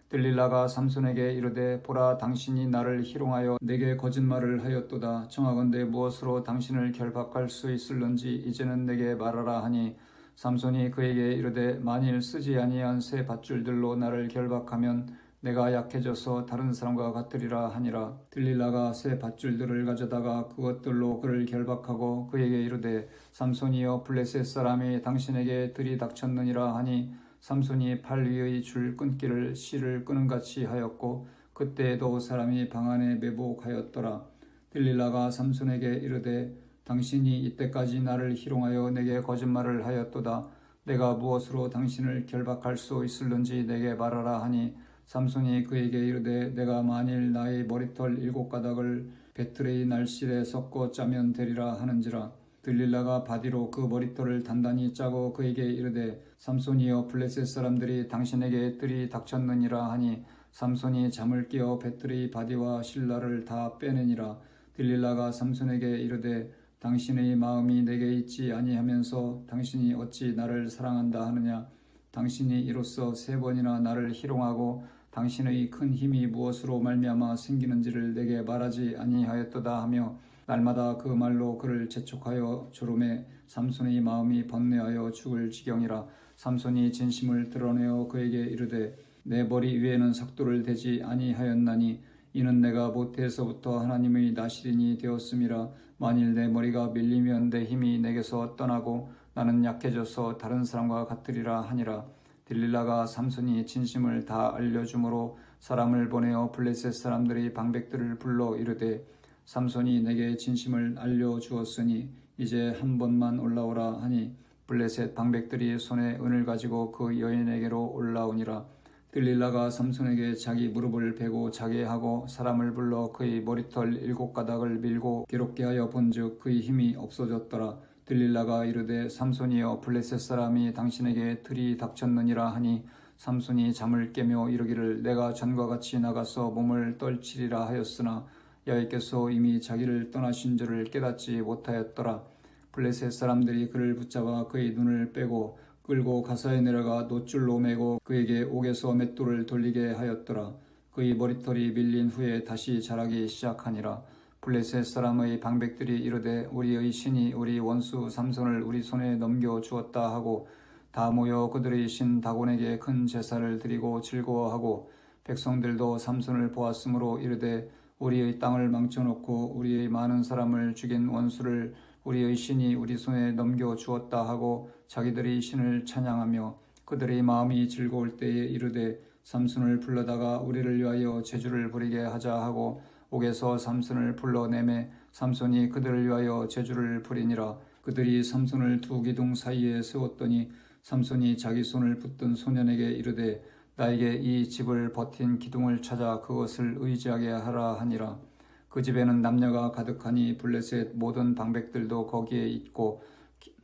들릴라가 삼손에게 이르되 보라 당신이 나를 희롱하여 내게 거짓말을 하였도다. 청하건대 무엇으로 당신을 결박할 수 있을는지 이제는 내게 말하라 하니 삼손이 그에게 이르되 만일 쓰지 아니한 새 밧줄들로 나를 결박하면 내가 약해져서 다른 사람과 같으리라 하니라. 들릴라가 새 밧줄들을 가져다가 그것들로 그를 결박하고 그에게 이르되 삼손이여 블레셋 사람이 당신에게 들이닥쳤느니라 하니 삼손이 팔 위의 줄 끊기를 실을 끄는 같이 하였고 그때에도 사람이 방 안에 매복하였더라. 들릴라가 삼손에게 이르되 당신이 이때까지 나를 희롱하여 내게 거짓말을 하였도다. 내가 무엇으로 당신을 결박할 수 있을는지 내게 말하라 하니 삼손이 그에게 이르되 내가 만일 나의 머리털 7가닥을 배틀의 날실에 섞어 짜면 되리라 하는지라. 들릴라가 바디로 그 머리털을 단단히 짜고 그에게 이르되 삼손이여 블레셋 사람들이 당신에게 들이 닥쳤느니라 하니 삼손이 잠을 깨어 배틀의 바디와 실라를 다 빼내니라. 들릴라가 삼손에게 이르되 당신의 마음이 내게 있지 아니하면서 당신이 어찌 나를 사랑한다 하느냐. 당신이 이로써 3번이나 나를 희롱하고 당신의 큰 힘이 무엇으로 말미암아 생기는지를 내게 말하지 아니하였도다 하며 날마다 그 말로 그를 재촉하여 조름에 삼손의 마음이 번뇌하여 죽을 지경이라. 삼손이 진심을 드러내어 그에게 이르되 내 머리 위에는 삭도를 대지 아니하였나니 이는 내가 모태에서부터 하나님의 나시린이 되었음이라. 만일 내 머리가 밀리면 내 힘이 내게서 떠나고 나는 약해져서 다른 사람과 같으리라 하니라. 들릴라가 삼손이 진심을 다 알려주므로 사람을 보내어 블레셋 사람들의 방백들을 불러 이르되 삼손이 내게 진심을 알려주었으니 이제 한 번만 올라오라 하니 블레셋 방백들이 손에 은을 가지고 그 여인에게로 올라오니라. 들릴라가 삼손에게 자기 무릎을 베고 자게 하고 사람을 불러 그의 머리털 7가닥을 밀고 괴롭게 하여 본즉 그의 힘이 없어졌더라. 들릴라가 이르되 삼손이여 블레셋 사람이 당신에게 들이 닥쳤느니라 하니 삼손이 잠을 깨며 이르기를 내가 전과 같이 나가서 몸을 떨치리라 하였으나 여호와께서 이미 자기를 떠나신 줄을 깨닫지 못하였더라. 블레셋 사람들이 그를 붙잡아 그의 눈을 빼고 끌고 가사에 내려가 놋줄로 매고 그에게 옥에서 맷돌을 돌리게 하였더라. 그의 머리털이 밀린 후에 다시 자라기 시작하니라. 블레셋 사람의 방백들이 이르되 우리의 신이 우리 원수 삼손을 우리 손에 넘겨 주었다 하고 다 모여 그들의 신 다곤에게 큰 제사를 드리고 즐거워하고 백성들도 삼손을 보았으므로 이르되 우리의 땅을 망쳐놓고 우리의 많은 사람을 죽인 원수를 우리의 신이 우리 손에 넘겨 주었다 하고 자기들의 신을 찬양하며 그들의 마음이 즐거울 때에 이르되 삼손을 불러다가 우리를 위하여 제주를 부리게 하자 하고 옥에서 삼손을 불러내매 삼손이 그들을 위하여 제주를 부리니라. 그들이 삼손을 두 기둥 사이에 세웠더니 삼손이 자기 손을 붙든 소년에게 이르되 나에게 이 집을 버틴 기둥을 찾아 그것을 의지하게 하라 하니라. 그 집에는 남녀가 가득하니 블레셋 모든 방백들도 거기에 있고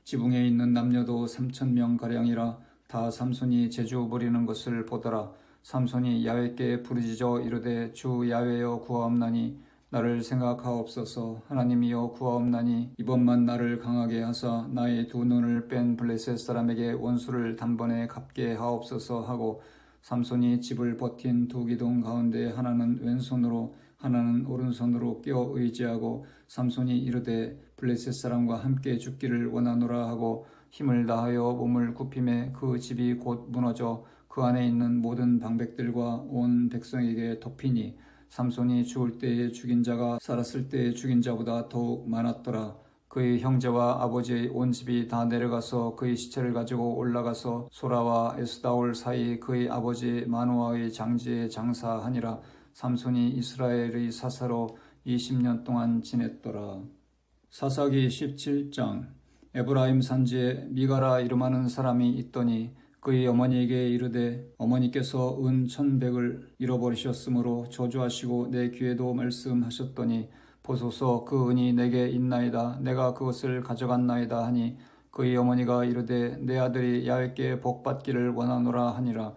지붕에 있는 남녀도 3,000명가량이라. 다 삼손이 제주 부리는 것을 보더라. 삼손이 야훼께 부르짖어 이르되 주 야훼여 구하옵나니 나를 생각하옵소서. 하나님이여 구하옵나니 이번만 나를 강하게 하사 나의 두 눈을 뺀 블레셋 사람에게 원수를 단번에 갚게 하옵소서 하고 삼손이 집을 버틴 두 기둥 가운데 하나는 왼손으로 하나는 오른손으로 껴 의지하고 삼손이 이르되 블레셋 사람과 함께 죽기를 원하노라 하고 힘을 다하여 몸을 굽히매 그 집이 곧 무너져 그 안에 있는 모든 방백들과 온 백성에게 덮이니 삼손이 죽을 때에 죽인 자가 살았을 때에 죽인 자보다 더욱 많았더라. 그의 형제와 아버지의 온 집이 다 내려가서 그의 시체를 가지고 올라가서 소라와 에스다올 사이 그의 아버지 마노아의 장지에 장사하니라. 삼손이 이스라엘의 사사로 20년 동안 지냈더라. 사사기 17장. 에브라임 산지에 미가라 이름하는 사람이 있더니 그의 어머니에게 이르되 어머니께서 은 1,100을 잃어버리셨으므로 저주하시고 내 귀에도 말씀하셨더니 보소서 그 은이 내게 있나이다. 내가 그것을 가져갔나이다 하니 그의 어머니가 이르되 내 아들이 야훼께 복받기를 원하노라 하니라.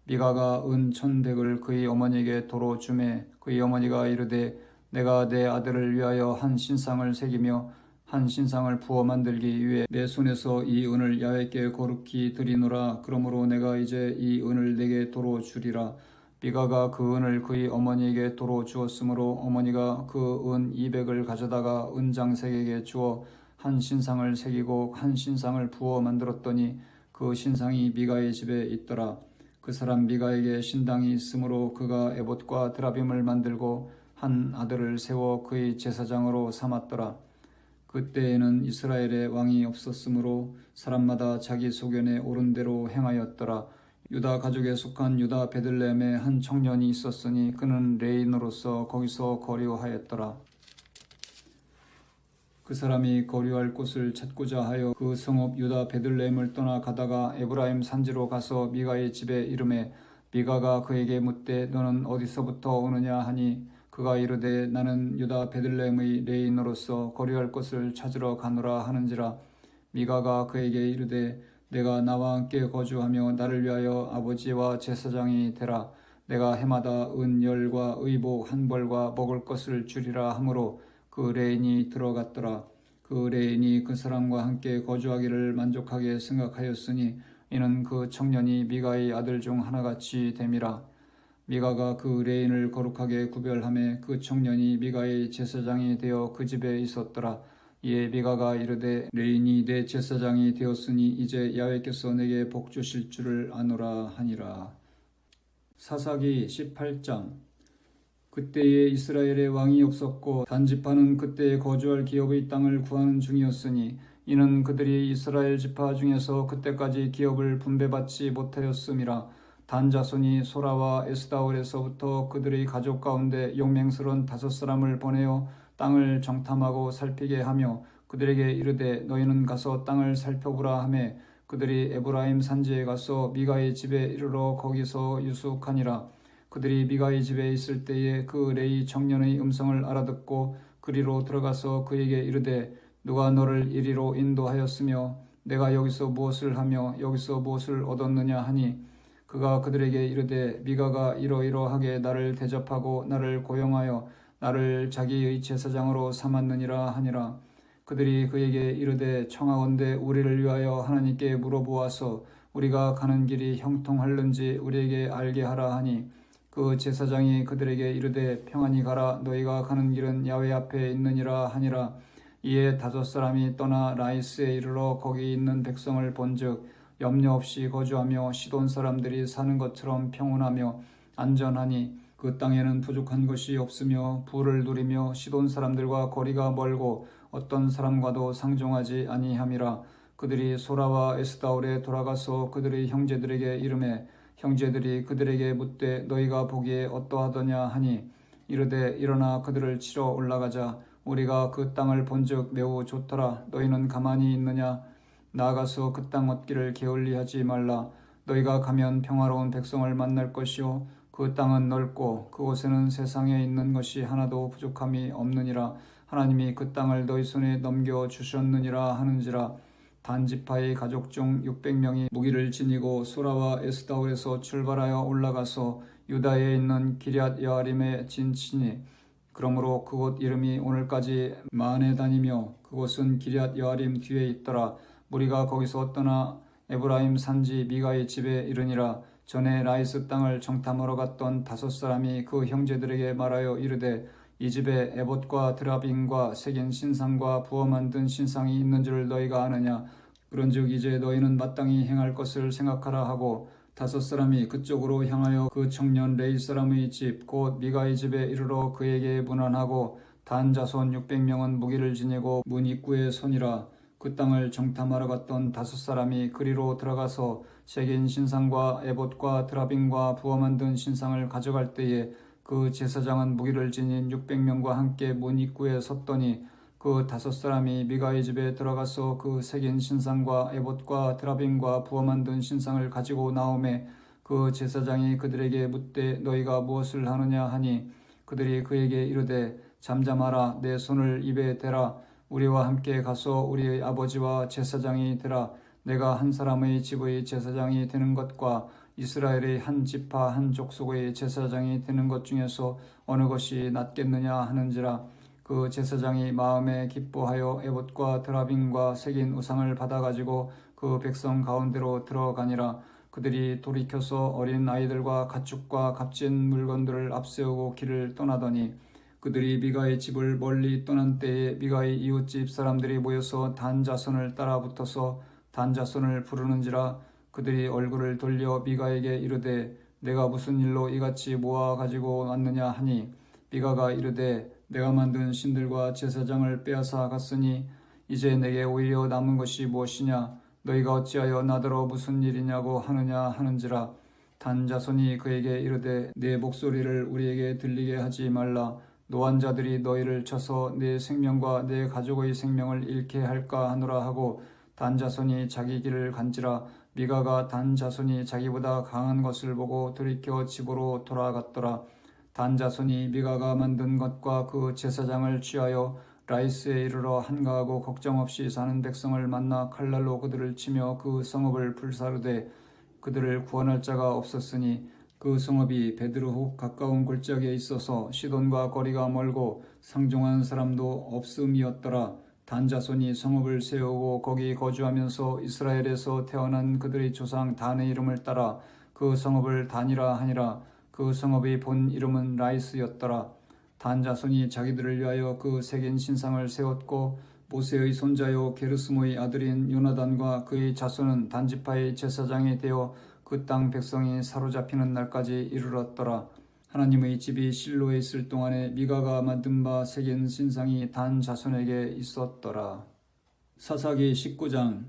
미가가 은 1,100을 그의 어머니에게 도로 주매 그의 어머니가 이르되 내가 내 아들을 위하여 한 신상을 새기며 한 신상을 부어 만들기 위해 내 손에서 이 은을 야훼께 거룩히 드리노라. 그러므로 내가 이제 이 은을 내게 도로 주리라. 미가가 그 은을 그의 어머니에게 도로 주었으므로 어머니가 그 은 200을 가져다가 은장색에게 주어 한 신상을 새기고 한 신상을 부어 만들었더니 그 신상이 미가의 집에 있더라. 그 사람 미가에게 신당이 있으므로 그가 에봇과 드라빔을 만들고 한 아들을 세워 그의 제사장으로 삼았더라. 그때에는 이스라엘에 왕이 없었으므로 사람마다 자기 소견에 옳은 대로 행하였더라. 유다 가족에 속한 유다 베들레헴에 한 청년이 있었으니 그는 레인으로서 거기서 거류하였더라. 그 사람이 거류할 곳을 찾고자 하여 그 성읍 유다 베들레헴을 떠나 가다가 에브라임 산지로 가서 미가의 집에 이르매 미가가 그에게 묻되 너는 어디서부터 오느냐 하니 그가 이르되 나는 유다 베들레헴의 레인으로서 거류할 곳을 찾으러 가노라 하는지라. 미가가 그에게 이르되 내가 나와 함께 거주하며 나를 위하여 아버지와 제사장이 되라. 내가 해마다 은 열과 의복 한 벌과 먹을 것을 주리라 하므로 그 레인이 들어갔더라. 그 레인이 그 사람과 함께 거주하기를 만족하게 생각하였으니 이는 그 청년이 미가의 아들 중 하나같이 됨이라. 미가가 그 레인을 거룩하게 구별하매 그 청년이 미가의 제사장이 되어 그 집에 있었더라. 이에 미가가 이르되 레인이 내 제사장이 되었으니 이제 야훼께서 내게 복 주실 줄을 아노라 하니라. 사사기 18장. 그때에 이스라엘에 왕이 없었고 단지파는 그때에 거주할 기업의 땅을 구하는 중이었으니 이는 그들이 이스라엘 지파 중에서 그때까지 기업을 분배받지 못하였음이라. 단 자손이 소라와 에스다올에서부터 그들의 가족 가운데 용맹스러운 5사람을 보내어 땅을 정탐하고 살피게 하며 그들에게 이르되 너희는 가서 땅을 살펴보라 하매 그들이 에브라임 산지에 가서 미가의 집에 이르러 거기서 유숙하니라. 그들이 미가의 집에 있을 때에 그 레이 청년의 음성을 알아듣고 그리로 들어가서 그에게 이르되 누가 너를 이리로 인도하였으며 내가 여기서 무엇을 하며 여기서 무엇을 얻었느냐 하니 그가 그들에게 이르되 미가가 이러이러하게 나를 대접하고 나를 고용하여 나를 자기의 제사장으로 삼았느니라 하니라. 그들이 그에게 이르되 청하건대 우리를 위하여 하나님께 물어보아서 우리가 가는 길이 형통할는지 우리에게 알게 하라 하니 그 제사장이 그들에게 이르되 평안히 가라. 너희가 가는 길은 야훼 앞에 있느니라 하니라. 이에 5사람이 떠나 라이스에 이르러 거기 있는 백성을 본즉 염려 없이 거주하며 시돈 사람들이 사는 것처럼 평온하며 안전하니 그 땅에는 부족한 것이 없으며 부를 누리며 시돈 사람들과 거리가 멀고 어떤 사람과도 상종하지 아니함이라. 그들이 소라와 에스다올에 돌아가서 그들의 형제들에게 이르매 형제들이 그들에게 묻되 너희가 보기에 어떠하더냐 하니 이르되 일어나 그들을 치러 올라가자. 우리가 그 땅을 본즉 매우 좋더라. 너희는 가만히 있느냐? 나아가서 그 땅 얻기를 게을리하지 말라. 너희가 가면 평화로운 백성을 만날 것이요 그 땅은 넓고 그곳에는 세상에 있는 것이 하나도 부족함이 없느니라. 하나님이 그 땅을 너희 손에 넘겨주셨느니라 하는지라. 단지파의 가족 중 600명이 무기를 지니고 소라와 에스다올에서 출발하여 올라가서 유다에 있는 기럇 여아림에 진치니 그러므로 그곳 이름이 오늘까지 마하네단이며 그곳은 기럇 여아림 뒤에 있더라. 무리가 거기서 떠나 에브라임 산지 미가의 집에 이르니라. 전에 라이스 땅을 정탐하러 갔던 5사람이 그 형제들에게 말하여 이르되 이 집에 에봇과 드라빔과 새긴 신상과 부어 만든 신상이 있는 줄 너희가 아느냐? 그런즉 이제 너희는 마땅히 행할 것을 생각하라 하고 5사람이 그쪽으로 향하여 그 청년 레이 사람의 집 곧 미가의 집에 이르러 그에게 문안하고 단 자손 600명은 무기를 지니고 문 입구에 서니라. 그 땅을 정탐하러 갔던 5사람이 그리로 들어가서 새긴 신상과 에봇과 드라빔과 부어 만든 신상을 가져갈 때에 그 제사장은 무기를 지닌 600명과 함께 문 입구에 섰더니 그 5사람이 미가의 집에 들어가서 그 새긴 신상과 에봇과 드라빔과 부어 만든 신상을 가지고 나오매 그 제사장이 그들에게 묻되 너희가 무엇을 하느냐 하니 그들이 그에게 이르되 잠잠하라. 내 손을 입에 대라. 우리와 함께 가서 우리의 아버지와 제사장이 되라. 내가 한 사람의 집의 제사장이 되는 것과 이스라엘의 한 지파 한 족속의 제사장이 되는 것 중에서 어느 것이 낫겠느냐 하는지라. 그 제사장이 마음에 기뻐하여 에봇과 드라빔과 새긴 우상을 받아가지고 그 백성 가운데로 들어가니라. 그들이 돌이켜서 어린 아이들과 가축과 값진 물건들을 앞세우고 길을 떠나더니 그들이 미가의 집을 멀리 떠난 때에 미가의 이웃집 사람들이 모여서 단 자손을 따라 붙어서 단 자손을 부르는지라. 그들이 얼굴을 돌려 미가에게 이르되 내가 무슨 일로 이같이 모아 가지고 왔느냐 하니 미가가 이르되 내가 만든 신들과 제사장을 빼앗아 갔으니 이제 내게 오히려 남은 것이 무엇이냐? 너희가 어찌하여 나더러 무슨 일이냐고 하느냐 하는지라. 단 자손이 그에게 이르되 내 목소리를 우리에게 들리게 하지 말라. 노한 자들이 너희를 쳐서 내 생명과 내 가족의 생명을 잃게 할까 하노라 하고 단 자손이 자기 길을 간지라. 미가가 단 자손이 자기보다 강한 것을 보고 돌이켜 집으로 돌아갔더라. 단 자손이 미가가 만든 것과 그 제사장을 취하여 라이스에 이르러 한가하고 걱정 없이 사는 백성을 만나 칼날로 그들을 치며 그 성읍을 불사르되 그들을 구원할 자가 없었으니 그 성읍이 베드르홉 가까운 골짜기에 있어서 시돈과 거리가 멀고 상종한 사람도 없음이었더라. 단 자손이 성읍을 세우고 거기 거주하면서 이스라엘에서 태어난 그들의 조상 단의 이름을 따라 그 성읍을 단이라 하니라. 그 성읍의 본 이름은 라이스였더라. 단 자손이 자기들을 위하여 그 새긴 신상을 세웠고 모세의 손자요 게르스모의 아들인 요나단과 그의 자손은 단지파의 제사장이 되어 그 땅 백성이 사로잡히는 날까지 이르렀더라. 하나님의 집이 실로에 있을 동안에 미가가 만든 바 새긴 신상이 단 자손에게 있었더라. 사사기 19장.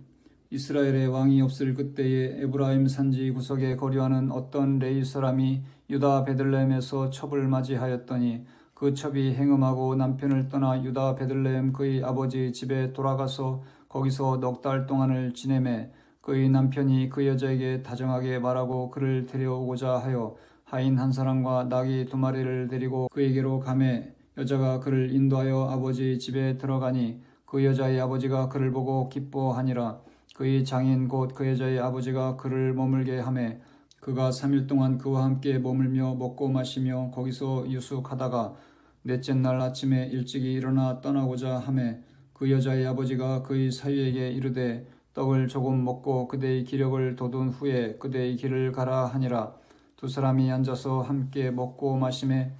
이스라엘의 왕이 없을 그때에 에브라임 산지 구석에 거류하는 어떤 레위 사람이 유다 베들레헴에서 첩을 맞이하였더니 그 첩이 행음하고 남편을 떠나 유다 베들레헴 그의 아버지 집에 돌아가서 거기서 넉 달 동안을 지내매 그의 남편이 그 여자에게 다정하게 말하고 그를 데려오고자 하여 하인 한 사람과 나귀 2마리를 데리고 그에게로 가매 여자가 그를 인도하여 아버지 집에 들어가니 그 여자의 아버지가 그를 보고 기뻐하니라. 그의 장인 곧 그 여자의 아버지가 그를 머물게 하매 그가 3일 동안 그와 함께 머물며 먹고 마시며 거기서 유숙하다가 넷째 날 아침에 일찍이 일어나 떠나고자 하매 그 여자의 아버지가 그의 사위에게 이르되 떡을 조금 먹고 그대의 기력을 돋운 후에 그대의 길을 가라 하니라. 두 사람이 앉아서 함께 먹고 마시매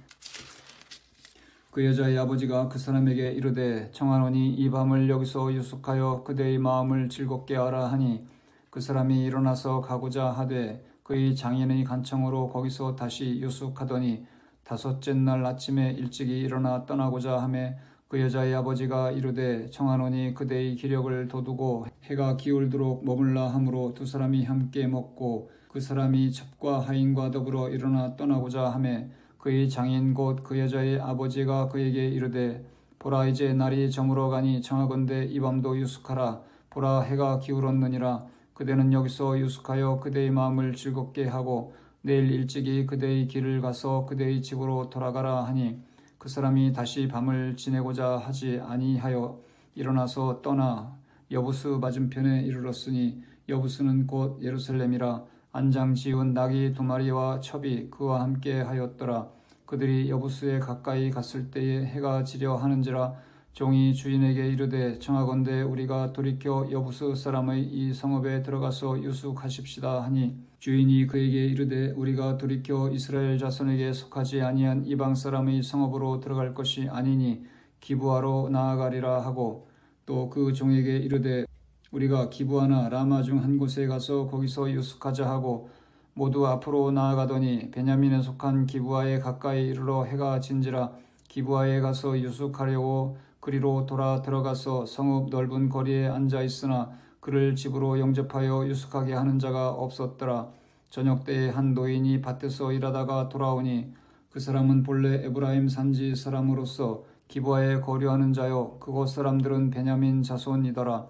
그 여자의 아버지가 그 사람에게 이르되 청하노니 이 밤을 여기서 유숙하여 그대의 마음을 즐겁게 하라 하니 그 사람이 일어나서 가고자 하되 그의 장인의 간청으로 거기서 다시 유숙하더니 5째 날 아침에 일찍이 일어나 떠나고자 하매 그 여자의 아버지가 이르되 청하노니 그대의 기력을 돋우고 해가 기울도록 머물라 하므로 두 사람이 함께 먹고 그 사람이 첩과 하인과 더불어 일어나 떠나고자 하매 그의 장인 곧 그 여자의 아버지가 그에게 이르되 보라 이제 날이 저물어 가니 청하건대 이 밤도 유숙하라. 보라 해가 기울었느니라. 그대는 여기서 유숙하여 그대의 마음을 즐겁게 하고 내일 일찍이 그대의 길을 가서 그대의 집으로 돌아가라 하니 그 사람이 다시 밤을 지내고자 하지 아니하여 일어나서 떠나 여부스 맞은편에 이르렀으니 여부스는 곧 예루살렘이라. 안장 지은 나귀 2마리와 첩이 그와 함께 하였더라. 그들이 여부스에 가까이 갔을 때에 해가 지려 하는지라. 종이 주인에게 이르되 청하건대 우리가 돌이켜 여부스 사람의 이 성읍에 들어가서 유숙하십시다 하니 주인이 그에게 이르되 우리가 돌이켜 이스라엘 자손에게 속하지 아니한 이방 사람의 성읍으로 들어갈 것이 아니니 기브아로 나아가리라 하고 또 그 종에게 이르되 우리가 기브아나 라마 중 한 곳에 가서 거기서 유숙하자 하고 모두 앞으로 나아가더니 베냐민에 속한 기브아에 가까이 이르러 해가 진지라. 기브아에 가서 유숙하려고 그리로 돌아 들어가서 성읍 넓은 거리에 앉아 있으나 그를 집으로 영접하여 유숙하게 하는 자가 없었더라. 저녁 때에 한 노인이 밭에서 일하다가 돌아오니 그 사람은 본래 에브라임 산지 사람으로서 기브아에 거류하는 자요 그곳 사람들은 베냐민 자손이더라.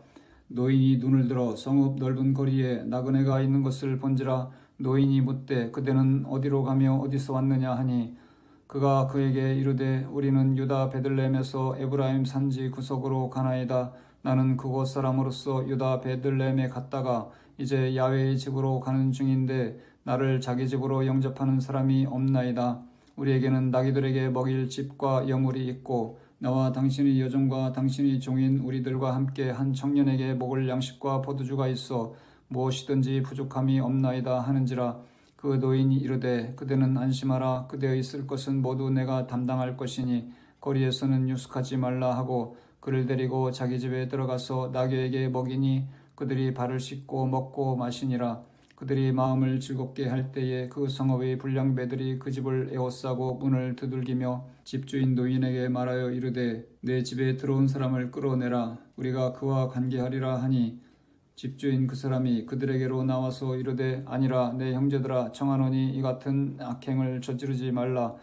노인이 눈을 들어 성읍 넓은 거리에 나그네가 있는 것을 본지라. 노인이 묻되 그대는 어디로 가며 어디서 왔느냐 하니 그가 그에게 이르되 우리는 유다 베들레헴에서 에브라임 산지 구석으로 가나이다. 나는 그곳 사람으로서 유다 베들레헴에 갔다가 이제 야훼의 집으로 가는 중인데 나를 자기 집으로 영접하는 사람이 없나이다. 우리에게는 나귀들에게 먹일 집과 여물이 있고 나와 당신의 여종과 당신의 종인 우리들과 함께 한 청년에게 먹을 양식과 포도주가 있어 무엇이든지 부족함이 없나이다 하는지라. 그 노인이 이르되 그대는 안심하라. 그대의 쓸 것은 모두 내가 담당할 것이니 거리에서는 유숙하지 말라 하고 그를 데리고 자기 집에 들어가서 나귀에게 먹이니 그들이 발을 씻고 먹고 마시니라. 그들이 마음을 즐겁게 할 때에 그 성읍의 불량배들이 그 집을 에워싸고 문을 두들기며 집주인 노인에게 말하여 이르되 내 집에 들어온 사람을 끌어내라. 우리가 그와 관계하리라 하니 집주인 그 사람이 그들에게로 나와서 이르되 아니라 내 형제들아 청하노니 이 같은 악행을 저지르지 말라.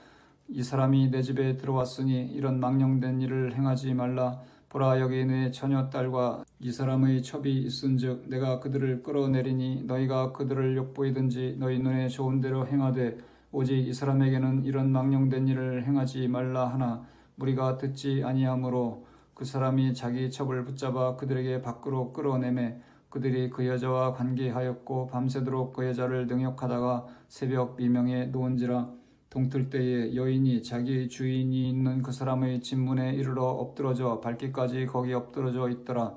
이 사람이 내 집에 들어왔으니 이런 망령된 일을 행하지 말라. 보라, 여기 내 처녀 딸과 이 사람의 첩이 있은즉 내가 그들을 끌어내리니 너희가 그들을 욕보이든지 너희 눈에 좋은 대로 행하되 오직 이 사람에게는 이런 망령된 일을 행하지 말라 하나 무리가 듣지 아니하므로 그 사람이 자기 첩을 붙잡아 그들에게 밖으로 끌어내매 그들이 그 여자와 관계하였고 밤새도록 그 여자를 능욕하다가 새벽 미명에 놓은지라. 동틀 때에 여인이 자기 주인이 있는 그 사람의 집문에 이르러 엎드러져 발길까지 거기 엎드러져 있더라.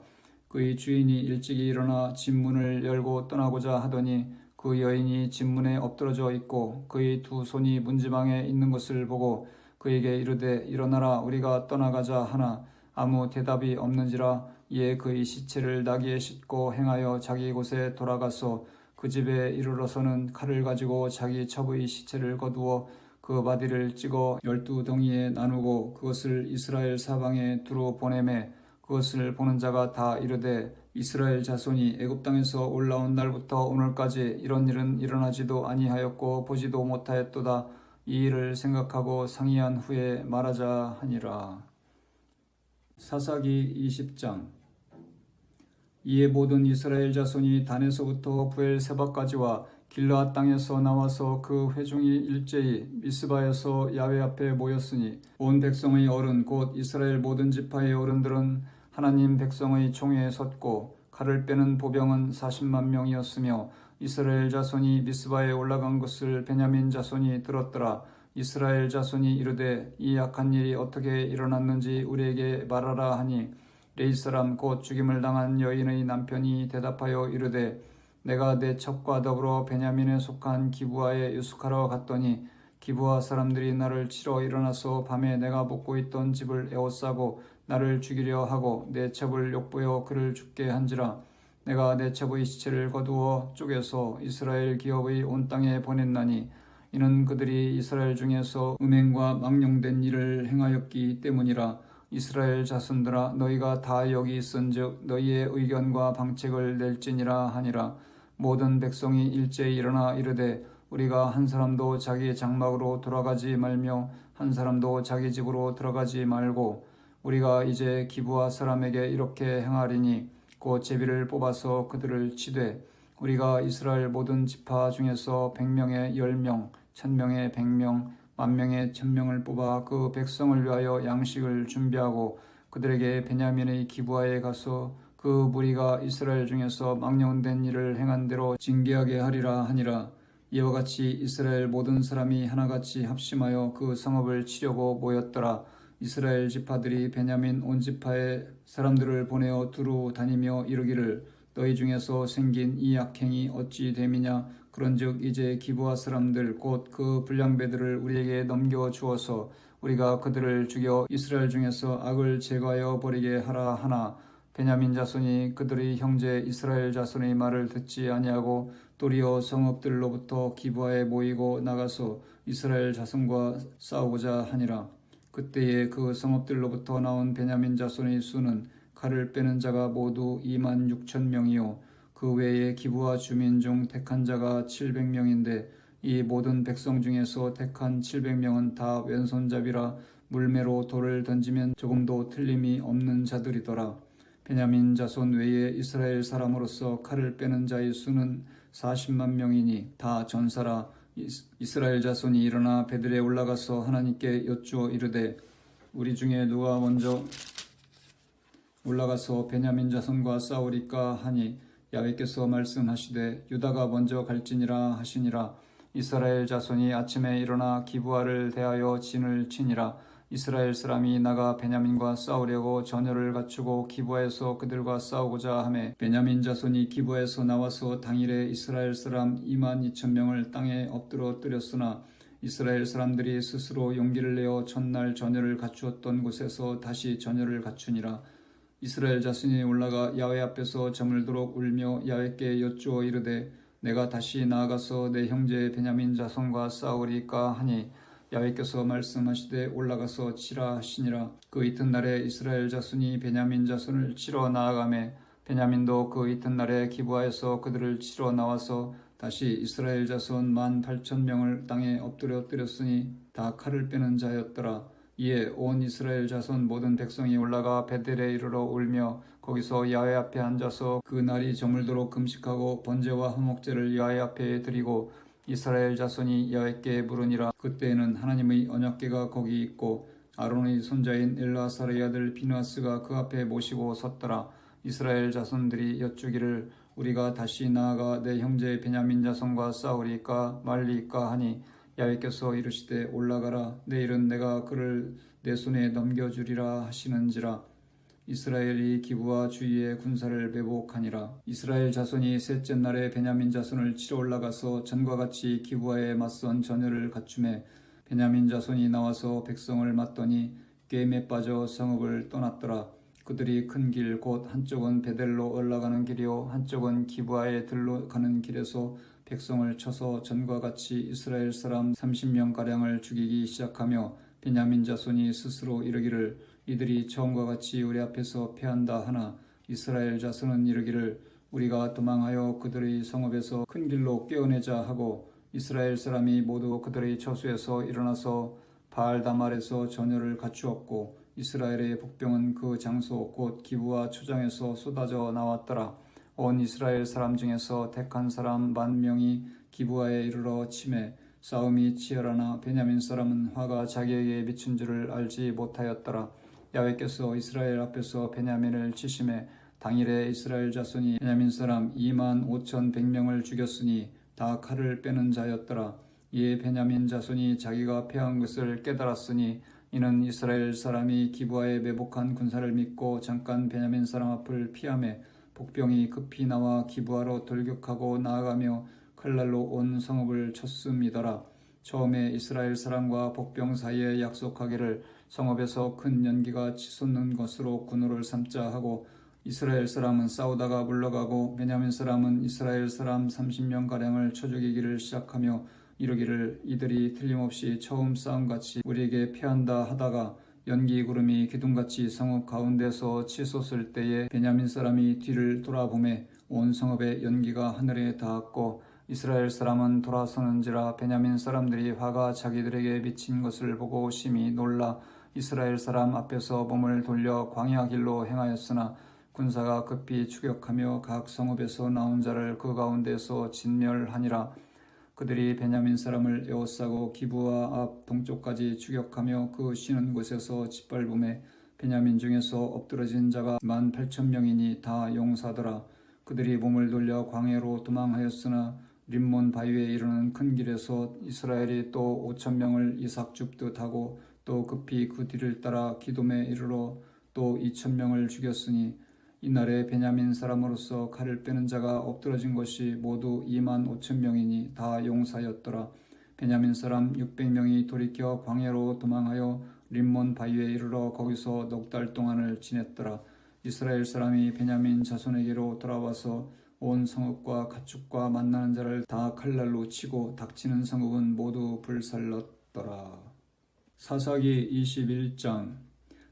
그의 주인이 일찍이 일어나 집문을 열고 떠나고자 하더니 그 여인이 집문에 엎드러져 있고 그의 두 손이 문지방에 있는 것을 보고 그에게 이르되 일어나라 우리가 떠나가자 하나 아무 대답이 없는지라. 이에 그의 시체를 나귀에 싣고 행하여 자기 곳에 돌아가서 그 집에 이르러서는 칼을 가지고 자기 첩의 시체를 거두어 그 바디를 찍어 12덩이에 나누고 그것을 이스라엘 사방에 두루 보내매 그것을 보는 자가 다 이르되 이스라엘 자손이 애굽 땅에서 올라온 날부터 오늘까지 이런 일은 일어나지도 아니하였고 보지도 못하였도다. 이 일을 생각하고 상의한 후에 말하자 하니라. 사사기 20장. 이에 모든 이스라엘 자손이 단에서부터 부엘세바까지와 길르앗 땅에서 나와서 그 회중이 일제히 미스바에서 야훼 앞에 모였으니 온 백성의 어른 곧 이스라엘 모든 지파의 어른들은 하나님 백성의 총회에 섰고 칼을 빼는 보병은 40만 명이었으며 이스라엘 자손이 미스바에 올라간 것을 베냐민 자손이 들었더라. 이스라엘 자손이 이르되 이 악한 일이 어떻게 일어났는지 우리에게 말하라 하니 레이 사람 곧 죽임을 당한 여인의 남편이 대답하여 이르되 내가 내 첩과 더불어 베냐민에 속한 기브아에 유숙하러 갔더니 기브아 사람들이 나를 치러 일어나서 밤에 내가 묵고 있던 집을 에워싸고 나를 죽이려 하고 내 첩을 욕보여 그를 죽게 한지라. 내가 내 첩의 시체를 거두어 쪼개서 이스라엘 기업의 온 땅에 보냈나니 이는 그들이 이스라엘 중에서 음행과 망령된 일을 행하였기 때문이라. 이스라엘 자손들아 너희가 다 여기 있은즉 너희의 의견과 방책을 낼지니라 하니라. 모든 백성이 일제히 일어나 이르되 우리가 한 사람도 자기 장막으로 돌아가지 말며 한 사람도 자기 집으로 들어가지 말고 우리가 이제 기브아 사람에게 이렇게 행하리니 곧 제비를 뽑아서 그들을 치되 우리가 이스라엘 모든 지파 중에서 100명에 10명, 1000명에 100명, 10,000명에 1000명을 뽑아 그 백성을 위하여 양식을 준비하고 그들에게 베냐민의 기브아에 가서 그 무리가 이스라엘 중에서 망령된 일을 행한 대로 징계하게 하리라 하니라. 이와 같이 이스라엘 모든 사람이 하나같이 합심하여 그 성읍을 치려고 모였더라. 이스라엘 지파들이 베냐민 온 지파의 사람들을 보내어 두루 다니며 이르기를 너희 중에서 생긴 이 악행이 어찌 됨이냐. 그런즉 이제 기브아 사람들 곧 그 불량배들을 우리에게 넘겨 주어서 우리가 그들을 죽여 이스라엘 중에서 악을 제거하여 버리게 하라 하나 베냐민 자손이 그들의 형제 이스라엘 자손의 말을 듣지 아니하고 도리어 성읍들로부터 기브아에 모이고 나가서 이스라엘 자손과 싸우고자 하니라. 그때에 그 성읍들로부터 나온 베냐민 자손의 수는 칼을 빼는 자가 모두 26,000명이요 그 외에 기브아 주민 중 택한 자가 700명인데 이 모든 백성 중에서 택한 700명은 다 왼손잡이라 물매로 돌을 던지면 조금도 틀림이 없는 자들이더라. 베냐민 자손 외에 이스라엘 사람으로서 칼을 빼는 자의 수는 40만 명이니 다 전사라. 이스라엘 자손이 일어나 베들에 올라가서 하나님께 여쭈어 이르되 우리 중에 누가 먼저 올라가서 베냐민 자손과 싸우리까 하니 야훼께서 말씀하시되 유다가 먼저 갈지니라 하시니라. 이스라엘 자손이 아침에 일어나 기브아를 대하여 진을 치니라. 이스라엘 사람이 나가 베냐민과 싸우려고 전열을 갖추고 기브아에서 그들과 싸우고자 하매 베냐민 자손이 기브아에서 나와서 당일에 이스라엘 사람 22,000명을 땅에 엎드러뜨렸으나 이스라엘 사람들이 스스로 용기를 내어 전날 전열을 갖추었던 곳에서 다시 전열을 갖추니라. 이스라엘 자손이 올라가 야훼 앞에서 저물도록 울며 야훼께 여쭈어 이르되 내가 다시 나아가서 내 형제 베냐민 자손과 싸우리까 하니 야훼께서 말씀하시되 올라가서 치라 하시니라. 그 이튿날에 이스라엘 자손이 베냐민 자손을 치러 나아가매 베냐민도 그 이튿날에 기브아에서 그들을 치러 나와서 다시 이스라엘 자손 18,000명을 땅에 엎드렸으니 다 칼을 빼는 자였더라. 이에 온 이스라엘 자손 모든 백성이 올라가 베델에 이르러 울며 거기서 야훼 앞에 앉아서 그 날이 저물도록 금식하고 번제와 화목제를 야훼 앞에 드리고 이스라엘 자손이 야훼께 물으니라. 그때에는 하나님의 언약궤가 거기 있고 아론의 손자인 엘라사르의 아들 비느하스가 그 앞에 모시고 섰더라. 이스라엘 자손들이 여쭈기를 우리가 다시 나아가 내 형제 베냐민 자손과 싸우리까 말리까 하니 야훼께서 이르시되 올라가라. 내일은 내가 그를 내 손에 넘겨주리라 하시는지라. 이스라엘이 기브와 주위의 군사를 매복하니라. 이스라엘 자손이 셋째 날에 베냐민 자손을 치러 올라가서 전과 같이 기브와에 맞선 전열을 갖춤에 베냐민 자손이 나와서 백성을 맞더니 게임에 빠져 성읍을 떠났더라. 그들이 큰 길 곧 한쪽은 베델로 올라가는 길이요 한쪽은 기브아에 들러 가는 길에서 백성을 쳐서 전과 같이 이스라엘 사람 30명가량을 죽이기 시작하며 베냐민 자손이 스스로 이르기를 이들이 처음과 같이 우리 앞에서 패한다 하나 이스라엘 자손은 이르기를 우리가 도망하여 그들의 성읍에서 큰 길로 꿰어내자 하고 이스라엘 사람이 모두 그들의 처소에서 일어나서 바알다말에서 전열을 갖추었고 이스라엘의 복병은 그 장소 곧 기브와 초장에서 쏟아져 나왔더라. 온 이스라엘 사람 중에서 택한 사람 10,000명이 기브아에 이르러 치매 싸움이 치열하나 베냐민 사람은 화가 자기에게 미친 줄을 알지 못하였더라. 야훼께서 이스라엘 앞에서 베냐민을 치심에 당일에 이스라엘 자손이 베냐민 사람 25,100명을 죽였으니 다 칼을 빼는 자였더라. 이에 베냐민 자손이 자기가 패한 것을 깨달았으니 이는 이스라엘 사람이 기브아에 매복한 군사를 믿고 잠깐 베냐민 사람 앞을 피하매 복병이 급히 나와 기브아로 돌격하고 나아가며 칼날로 온 성읍을 쳤음이더라. 처음에 이스라엘 사람과 복병 사이에 약속하기를 성읍에서 큰 연기가 치솟는 것으로 군호를 삼자 하고 이스라엘 사람은 싸우다가 물러가고 베냐민 사람은 이스라엘 사람 30명가량을 쳐 죽이기를 시작하며 이르기를 이들이 틀림없이 처음 싸움같이 우리에게 패한다 하다가 연기 구름이 기둥같이 성읍 가운데서 치솟을 때에 베냐민 사람이 뒤를 돌아보매 온 성읍의 연기가 하늘에 닿았고 이스라엘 사람은 돌아서는지라. 베냐민 사람들이 화가 자기들에게 미친 것을 보고 심히 놀라 이스라엘 사람 앞에서 몸을 돌려 광야 길로 행하였으나 군사가 급히 추격하며 각 성읍에서 나온 자를 그 가운데서 진멸하니라. 그들이 베냐민 사람을 에워싸고 기브아 앞 동쪽까지 추격하며 그 쉬는 곳에서 짓밟음에 베냐민 중에서 엎드러진 자가 18,000명이니 다 용사더라. 그들이 몸을 돌려 광야로 도망하였으나 림몬 바위에 이르는 큰 길에서 이스라엘이 또 5,000명을 이삭 줍듯 하고 또 급히 그 뒤를 따라 기돔에 이르러 또 2,000명을 죽였으니 이날에 베냐민 사람으로서 칼을 빼는 자가 엎드러진 것이 모두 25,000명이니 다 용사였더라. 베냐민 사람 600명이 돌이켜 광야로 도망하여 림몬 바위에 이르러 거기서 넉 달 동안을 지냈더라. 이스라엘 사람이 베냐민 자손에게로 돌아와서 온 성읍과 가축과 만나는 자를 다 칼날로 치고 닥치는 성읍은 모두 불살랐더라. 사사기 21장.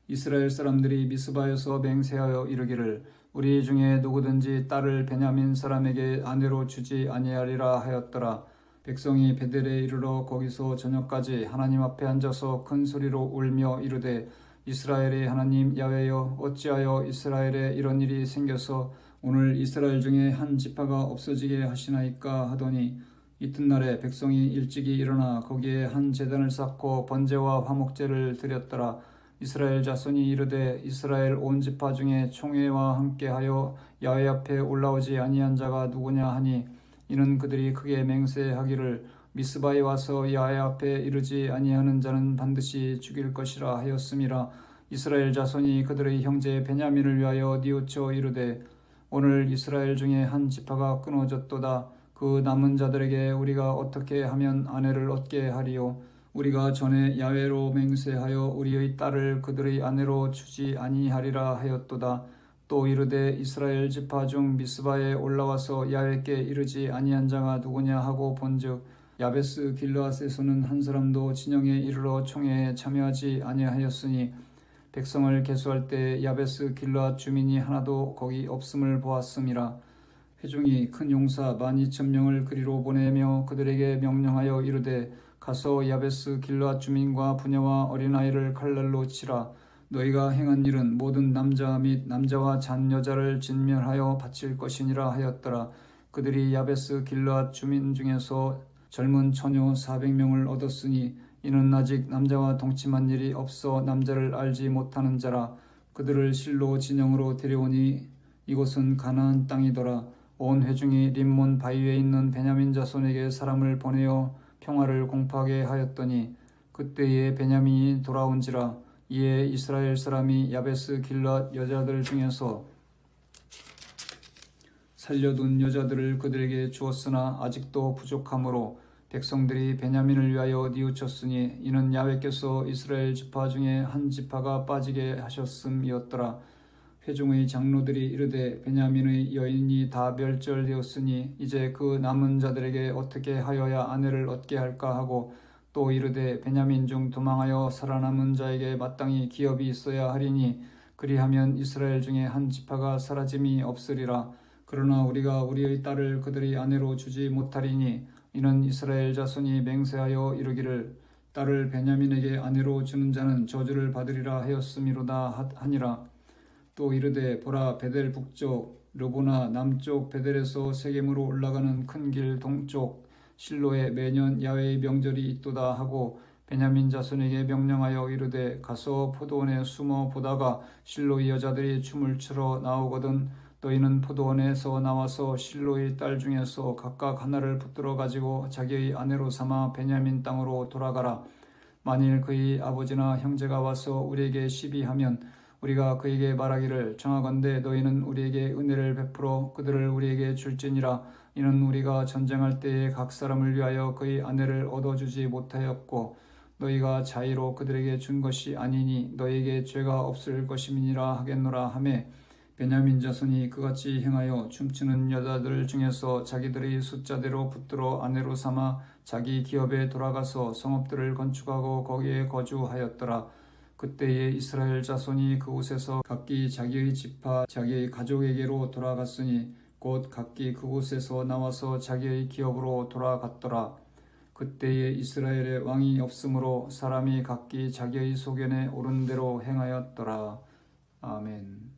이스라엘 사람들이 미스바에서 맹세하여 이르기를 우리 중에 누구든지 딸을 베냐민 사람에게 아내로 주지 아니하리라 하였더라. 백성이 베델에 이르러 거기서 저녁까지 하나님 앞에 앉아서 큰 소리로 울며 이르되 이스라엘의 하나님 야훼여 어찌하여 이스라엘에 이런 일이 생겨서 오늘 이스라엘 중에 한 지파가 없어지게 하시나이까 하더니 이튿날에 백성이 일찍이 일어나 거기에 한 제단을 쌓고 번제와 화목제를 드렸더라. 이스라엘 자손이 이르되 이스라엘 온 지파 중에 총회와 함께하여 야훼 앞에 올라오지 아니한 자가 누구냐 하니 이는 그들이 크게 맹세하기를 미스바에 와서 야훼 앞에 이르지 아니하는 자는 반드시 죽일 것이라 하였음이라. 이스라엘 자손이 그들의 형제 베냐민을 위하여 뉘우쳐 이르되 오늘 이스라엘 중에 한 지파가 끊어졌도다. 그 남은 자들에게 우리가 어떻게 하면 아내를 얻게 하리요. 우리가 전에 야훼로 맹세하여 우리의 딸을 그들의 아내로 주지 아니하리라 하였도다. 또 이르되 이스라엘 지파 중 미스바에 올라와서 야훼께 이르지 아니한 자가 누구냐 하고 본즉 야베스 길르앗에서는 한 사람도 진영에 이르러 총회에 참여하지 아니하였으니 백성을 계수할 때 야베스 길르앗 주민이 하나도 거기 없음을 보았음이라. 회중이 큰 용사 12,000명을 그리로 보내며 그들에게 명령하여 이르되 가서 야베스 길르앗 주민과 부녀와 어린아이를 칼날로 치라. 너희가 행한 일은 모든 남자 및 남자와 잔 여자를 진멸하여 바칠 것이니라 하였더라. 그들이 야베스 길르앗 주민 중에서 젊은 처녀 400명을 얻었으니 이는 아직 남자와 동침한 일이 없어 남자를 알지 못하는 자라. 그들을 실로 진영으로 데려오니 이곳은 가나안 땅이더라. 온 회중이 림몬 바위에 있는 베냐민 자손에게 사람을 보내어 평화를 공포하게 하였더니 그때에 베냐민이 돌아온지라. 이에 이스라엘 사람이 야베스 길르앗 여자들 중에서 살려둔 여자들을 그들에게 주었으나 아직도 부족하므로 백성들이 베냐민을 위하여 뉘우쳤으니 이는 야훼께서 이스라엘 지파 중에 한 지파가 빠지게 하셨음이었더라. 회중의 장로들이 이르되 베냐민의 여인이 다 멸절되었으니 이제 그 남은 자들에게 어떻게 하여야 아내를 얻게 할까 하고 또 이르되 베냐민 중 도망하여 살아남은 자에게 마땅히 기업이 있어야 하리니 그리하면 이스라엘 중에 한 지파가 사라짐이 없으리라. 그러나 우리가 우리의 딸을 그들의 아내로 주지 못하리니 이는 이스라엘 자손이 맹세하여 이르기를 딸을 베냐민에게 아내로 주는 자는 저주를 받으리라 하였음이로다 하니라. 또 이르되 보라 베델 북쪽 르보나 남쪽 베델에서 세겜으로 올라가는 큰 길 동쪽 실로에 매년 야훼의 명절이 있도다 하고 베냐민 자손에게 명령하여 이르되 가서 포도원에 숨어 보다가 실로의 여자들이 춤을 추러 나오거든 너희는 포도원에서 나와서 실로의 딸 중에서 각각 하나를 붙들어 가지고 자기의 아내로 삼아 베냐민 땅으로 돌아가라. 만일 그의 아버지나 형제가 와서 우리에게 시비하면 우리가 그에게 말하기를 정하건대 너희는 우리에게 은혜를 베풀어 그들을 우리에게 줄지니라. 이는 우리가 전쟁할 때에 각 사람을 위하여 그의 아내를 얻어주지 못하였고 너희가 자의로 그들에게 준 것이 아니니 너희에게 죄가 없을 것임이니라 하겠노라 하매 베냐민 자손이 그같이 행하여 춤추는 여자들 중에서 자기들의 숫자대로 붙들어 아내로 삼아 자기 기업에 돌아가서 성읍들을 건축하고 거기에 거주하였더라. 그때에 이스라엘 자손이 그곳에서 각기 자기의 지파 자기의 가족에게로 돌아갔으니 곧 각기 그곳에서 나와서 자기의 기업으로 돌아갔더라. 그때에 이스라엘에 왕이 없으므로 사람이 각기 자기의 소견에 옳은 대로 행하였더라. 아멘.